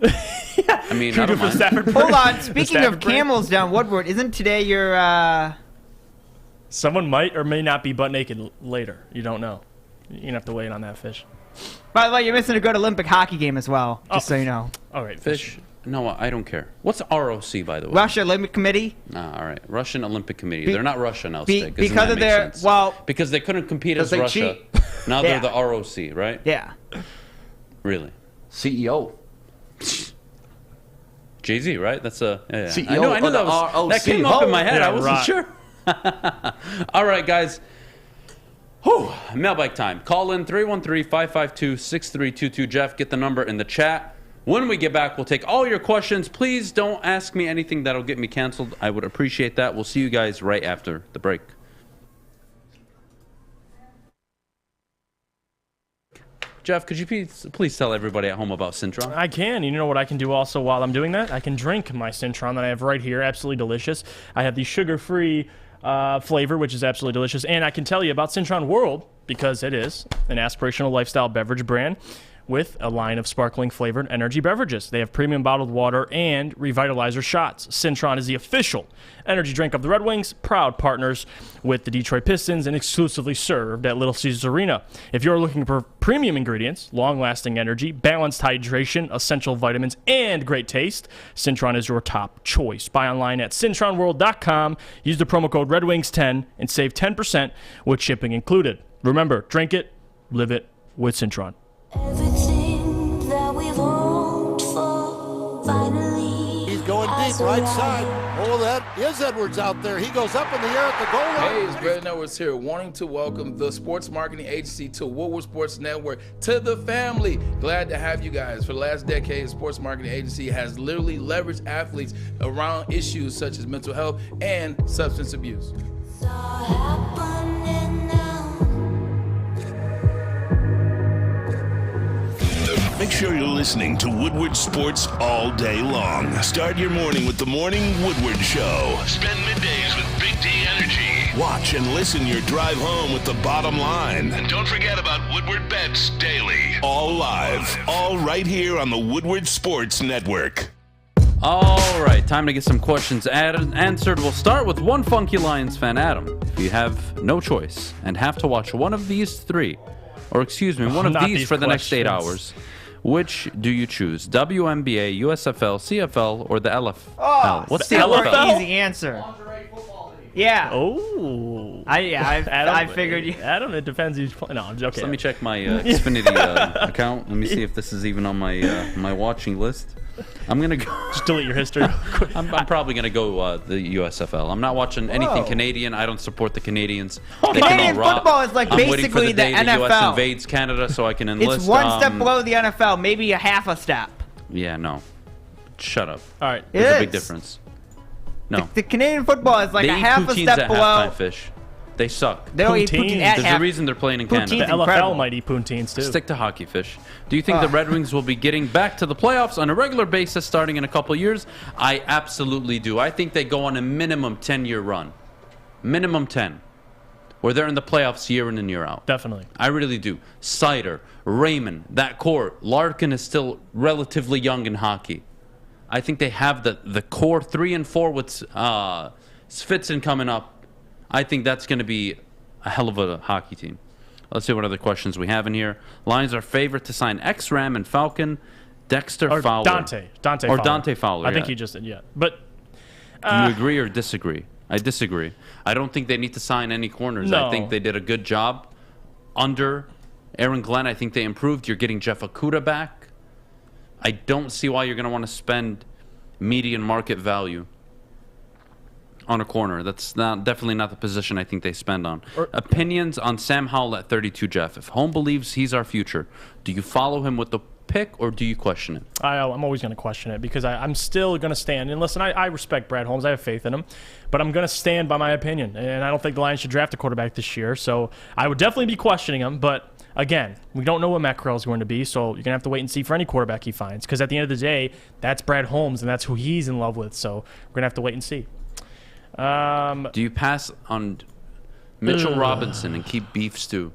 I mean, I don't mind. Hold on. Speaking of camels down Woodward, isn't today your... Someone might or may not be butt naked later. You don't know. You're going to have to wait on that, Fish. By the way, you're missing a good Olympic hockey game as well, just so you know. All right, Fish. No, I don't care. What's ROC, by the way? Russian Olympic Committee. All right. Russian Olympic Committee. They're not Russian, I'll say. Because of their... Well... Because they couldn't compete as Russia. Now they're the ROC, right? Yeah. Really? CEO. Jay-Z, right? That's a... Yeah. CEO I know that came up in my head. I wasn't sure. All right, guys. Whew. Mailbag time. Call in 313-552-6322. Jeff, get the number in the chat. When we get back, we'll take all your questions. Please don't ask me anything that'll get me canceled. I would appreciate that. We'll see you guys right after the break. Jeff, could you please tell everybody at home about Cintron? I can. You know what I can do also while I'm doing that? I can drink my Cintron that I have right here. Absolutely delicious. I have the sugar-free flavor, which is absolutely delicious. And I can tell you about Cintron World, because it is an aspirational lifestyle beverage brand with a line of sparkling flavored energy beverages. They have premium bottled water and revitalizer shots. Cintron is the official energy drink of the Red Wings, proud partners with the Detroit Pistons and exclusively served at Little Caesars Arena. If you're looking for premium ingredients, long-lasting energy, balanced hydration, essential vitamins, and great taste, Cintron is your top choice. Buy online at cintronworld.com. Use the promo code RedWings10 and save 10% with shipping included. Remember, drink it, live it with Cintron. Everything that we've hoped for, finally. He's going deep, right side. Oh, that is Edwards out there. He goes up in the air at the goal line. Hey, it's Brandon Edwards here, wanting to welcome the sports marketing agency to Woodward Sports Network, to the family. Glad to have you guys. For the last decade, the sports marketing agency has literally leveraged athletes around issues such as mental health and substance abuse. Make sure you're listening to Woodward Sports all day long. Start your morning with the Morning Woodward Show. Spend middays with Big D Energy. Watch and listen your drive home with the bottom line. And don't forget about Woodward Bets Daily. All live, all right here on the Woodward Sports Network. All right, time to get some questions answered. We'll start with one funky Lions fan, Adam. If you have no choice and have to watch one of these three, or excuse me, one of these for the next 8 hours, which do you choose? WNBA, USFL, CFL, or the LFL? Oh, What's the LFL? LFL? Easy answer. Yeah. Oh. I figured you. Adam, it depends who's playing. No, I'm joking. So let me check my Xfinity account. Let me see if this is even on my my watching list. I'm going to go. Just delete your history. I'm probably going to go the USFL. I'm not watching anything Canadian. I don't support the Canadians. Canadian football is like I'm waiting for basically the day the US NFL. invades Canada so I can enlist. It's one step below the NFL, maybe a half a step. Yeah, no. Shut up. All right. There's a big difference. No. The Canadian football is like they a eat half a poutines step at below. halftime, Fish. They suck. They don't eat poutine at There's half. a reason they're playing in Canada. The LFL might eat poutines too. Stick to hockey, Fish. Do you think the Red Wings will be getting back to the playoffs on a regular basis starting in a couple years? I absolutely do. I think they go on a minimum 10-year run. Minimum 10. Where they're in the playoffs year in and year out. Definitely. I really do. Sider, Raymond, that core. Larkin is still relatively young in hockey. I think they have the core 3 and 4 with Svitsin coming up. I think that's going to be a hell of a hockey team. Let's see what other questions we have in here. Lions are favorite to sign ex-Ram and Falcon, Dexter Fowler. Dante Fowler. Dante Fowler. I think he just did, yeah. But do you agree or disagree? I disagree. I don't think they need to sign any corners. No. I think they did a good job under Aaron Glenn. I think they improved. You're getting Jeff Okuda back. I don't see why you're going to want to spend median market value on a corner. That's definitely not the position I think they spend on. Opinions on Sam Howell at 32, Jeff. If Home believes he's our future, do you follow him with the pick or do you question it? I'm always going to question it because I'm still going to stand. And listen, I respect Brad Holmes. I have faith in him. But I'm going to stand by my opinion. And I don't think the Lions should draft a quarterback this year. So I would definitely be questioning him. But again, we don't know what Matt Corral is going to be. So you're going to have to wait and see for any quarterback he finds. Because at the end of the day, that's Brad Holmes and that's who he's in love with. So we're going to have to wait and see. Do you pass on Mitchell Robinson and keep Beef Stew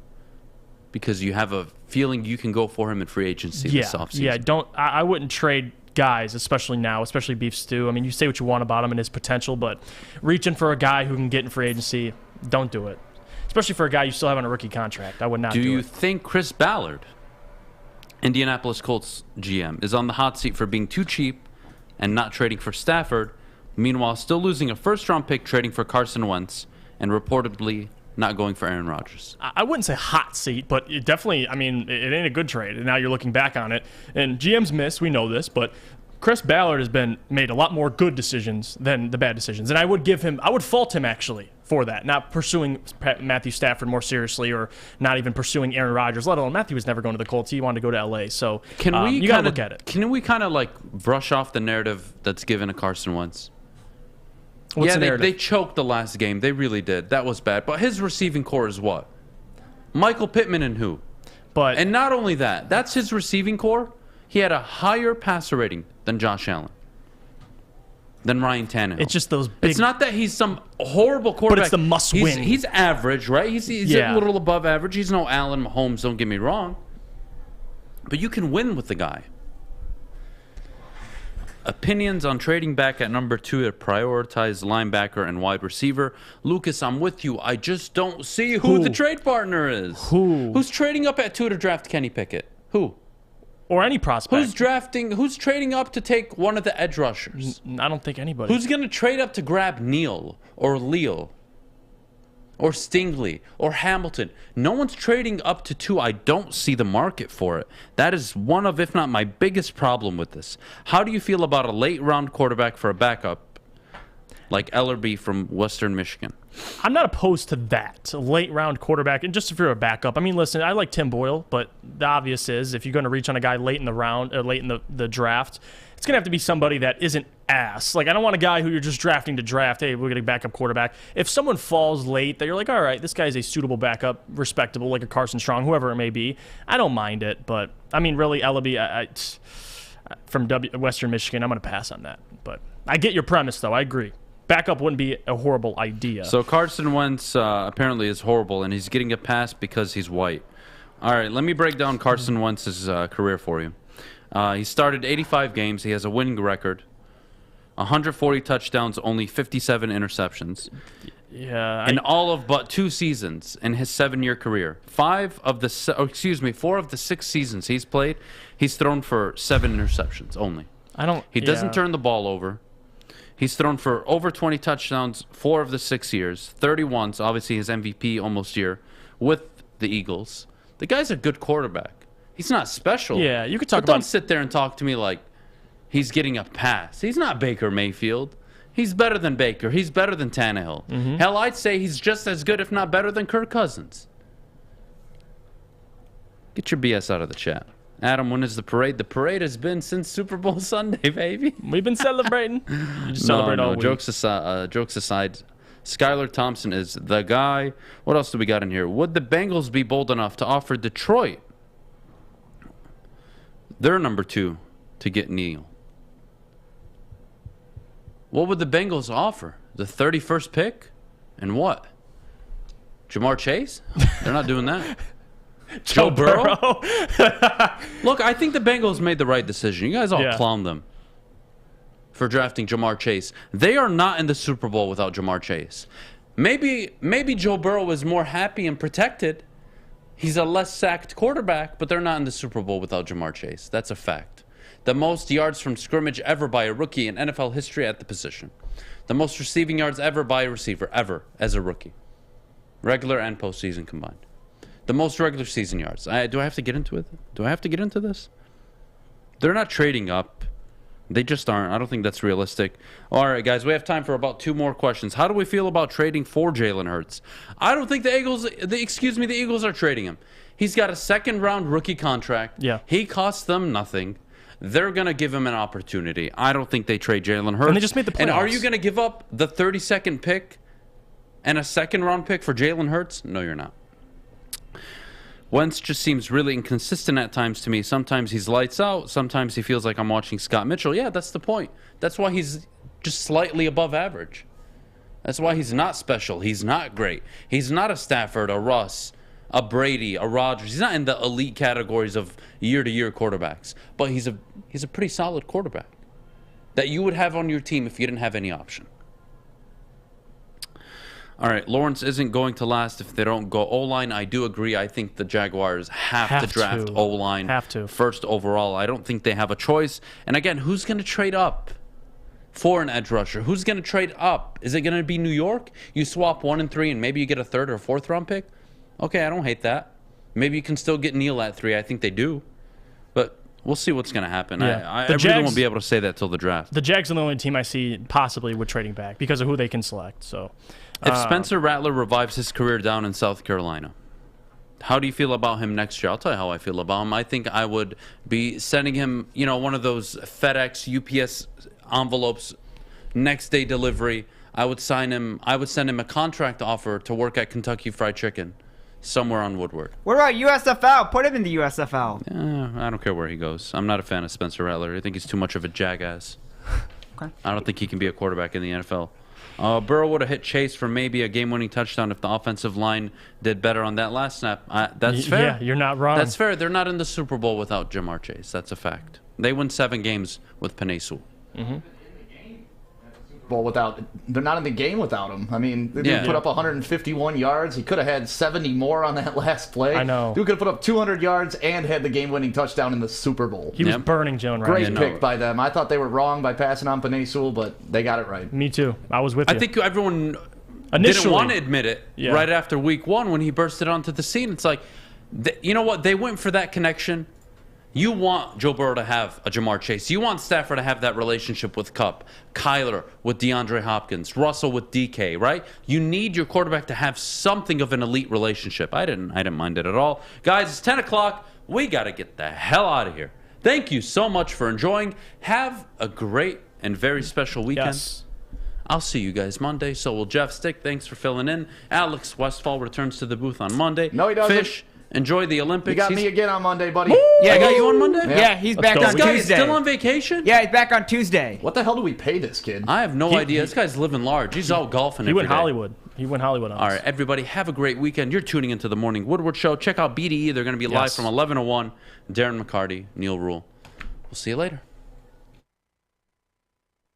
because you have a feeling you can go for him in free agency this offseason? Yeah, I wouldn't trade guys, especially now, especially Beef Stew. I mean, you say what you want about him and his potential, but reaching for a guy who can get in free agency, don't do it. Especially for a guy you still have on a rookie contract. I would not do it. Do you think Chris Ballard, Indianapolis Colts GM, is on the hot seat for being too cheap and not trading for Stafford, meanwhile still losing a first-round pick trading for Carson Wentz and reportedly not going for Aaron Rodgers? I wouldn't say hot seat, but it definitely, I mean, it ain't a good trade. And now you're looking back on it. And GMs miss, we know this, but Chris Ballard has made a lot more good decisions than the bad decisions. And I would fault him actually for that, not pursuing Matthew Stafford more seriously or not even pursuing Aaron Rodgers, let alone Matthew was never going to the Colts. He wanted to go to LA. So you got to look at it. Can we kind of like brush off the narrative that's given to Carson Wentz? What's the narrative? They choked the last game. They really did. That was bad. But his receiving core is what? Michael Pittman and who? And not only that, that's his receiving core. He had a higher passer rating than Josh Allen, than Ryan Tannehill. It's just those big... It's not that he's some horrible quarterback. But it's the must-win. He's average, right? He's a little above average. He's no Allen Mahomes, don't get me wrong. But you can win with the guy. Opinions on trading back at number 2 to prioritize linebacker and wide receiver. Lucas, I'm with you. I just don't see who the trade partner is. Who's trading up at 2 to draft Kenny Pickett? Who? Or any prospect. Who's trading up to take one of the edge rushers? I don't think anybody. Who's going to trade up to grab Neal or Leal or Stingley or Hamilton? No one's trading up to 2. I don't see the market for it. That is one of, if not my biggest problem with this. How do you feel about a late round quarterback for a backup like Ellerbe from Western Michigan? I'm not opposed to that. A late round quarterback, and just if you're a backup. I mean, listen, I like Tim Boyle, but the obvious is if you're going to reach on a guy late in the round or late in the draft, it's going to have to be somebody that isn't ass. Like, I don't want a guy who you're just drafting to draft. Hey, we're getting a backup quarterback. If someone falls late that you're like, all right, this guy's a suitable backup, respectable, like a Carson Strong, whoever it may be, I don't mind it. But, I mean, really, Ellerbe, from Western Michigan, I'm going to pass on that. But I get your premise, though. I agree. Backup wouldn't be a horrible idea. So Carson Wentz apparently is horrible, and he's getting a pass because he's white. All right, let me break down Carson Wentz's career for you. He started 85 games. He has a winning record. 140 touchdowns, only 57 interceptions. Yeah. In all of but 2 seasons in his 7-year career. 4 of the 6 seasons he's played, he's thrown for 7 interceptions only. He doesn't turn the ball over. He's thrown for over 20 touchdowns 4 of the 6 years. 31, so obviously his MVP almost year with the Eagles. The guy's a good quarterback. He's not special. Yeah, you could talk about. Don't sit there and talk to me like he's getting a pass. He's not Baker Mayfield. He's better than Baker. He's better than Tannehill. Hell, I'd say he's just as good, if not better, than Kirk Cousins. Get your BS out of the chat. Adam, when is the parade? The parade has been since Super Bowl Sunday, baby. We've been celebrating. You just celebrate all week. Jokes aside, Skylar Thompson is the guy. What else do we got in here? Would the Bengals be bold enough to offer Detroit their number 2 to get Neal? What would the Bengals offer? The 31st pick? And what? Jamar Chase? They're not doing that. Joe Burrow? Look, I think the Bengals made the right decision. You guys all clown them for drafting Jamar Chase. They are not in the Super Bowl without Jamar Chase. Maybe Joe Burrow is more happy and protected. He's a less sacked quarterback, but they're not in the Super Bowl without Jamar Chase. That's a fact. The most yards from scrimmage ever by a rookie in NFL history at the position. The most receiving yards ever by a receiver, ever, as a rookie. Regular and postseason combined. The most regular season yards. Do I have to get into it? Do I have to get into this? They're not trading up. They just aren't. I don't think that's realistic. All right, guys, we have time for about 2 more questions. How do we feel about trading for Jalen Hurts? I don't think the Eagles are trading him. He's got a 2nd-round rookie contract. Yeah. He costs them nothing. They're going to give him an opportunity. I don't think they trade Jalen Hurts. And they just made the playoffs. And are you going to give up the 32nd pick and a 2nd-round pick for Jalen Hurts? No, you're not. Wentz just seems really inconsistent at times to me. Sometimes he's lights out. Sometimes he feels like I'm watching Scott Mitchell. Yeah, that's the point. That's why he's just slightly above average. That's why he's not special. He's not great. He's not a Stafford, a Russ, a Brady, a Rodgers. He's not in the elite categories of year-to-year quarterbacks. But he's a pretty solid quarterback that you would have on your team if you didn't have any option. All right, Lawrence isn't going to last if they don't go O-line. I do agree. I think the Jaguars have to draft O-line first overall. I don't think they have a choice. And again, who's going to trade up for an edge rusher? Who's going to trade up? Is it going to be New York? You swap 1 and 3 and maybe you get a 3rd or 4th round pick? Okay, I don't hate that. Maybe you can still get Neal at 3. I think they do. But we'll see what's going to happen. Yeah. I really won't be able to say that till the draft. The Jags are the only team I see possibly with trading back because of who they can select. So, if Spencer Rattler revives his career down in South Carolina, how do you feel about him next year? I'll tell you how I feel about him. I think I would be sending him, one of those FedEx, UPS envelopes, next day delivery. I would sign him. I would send him a contract offer to work at Kentucky Fried Chicken somewhere on Woodward. What about USFL? Put him in the USFL. I don't care where he goes. I'm not a fan of Spencer Rattler. I think he's too much of a jackass. Okay. I don't think he can be a quarterback in the NFL. Burrow would have hit Chase for maybe a game-winning touchdown if the offensive line did better on that last snap. That's fair. Yeah, you're not wrong. That's fair. They're not in the Super Bowl without Jamar Chase. That's a fact. They win 7 games with Penei Sewell. Mm-hmm. Well, they're not in the game without him. I mean, they put up 151 yards. He could have had 70 more on that last play. I know. Dude could have put up 200 yards and had the game-winning touchdown in the Super Bowl. He was burning Joan right. Great pick by them. I thought they were wrong by passing on Penei Sewell, but they got it right. Me too. I was with you. I think everyone Initially, didn't want to admit it right after week 1 when he bursted onto the scene. It's like, you know what? They went for that connection. You want Joe Burrow to have a Jamar Chase. You want Stafford to have that relationship with Kupp, Kyler with DeAndre Hopkins, Russell with DK, right? You need your quarterback to have something of an elite relationship. I didn't mind it at all. Guys, it's 10 o'clock. We got to get the hell out of here. Thank you so much for enjoying. Have a great and very special weekend. Yes. I'll see you guys Monday. So will Jeff Stick. Thanks for filling in. Alex Westfall returns to the booth on Monday. No, he doesn't. Fish. Enjoy the Olympics. You got me again on Monday, buddy. Yeah, I got you on Monday? Yeah, he's back on This guy is Tuesday. still on vacation? Yeah, he's back on Tuesday. What the hell do we pay this kid? I have no idea. This guy's living large. He's out golfing He every went day. Hollywood. He went Hollywood on All us. right, everybody, have a great weekend. You're tuning into the Morning Woodward Show. Check out BDE. They're going to be live from 11 to 1. Darren McCarty, Neil Rule. We'll see you later.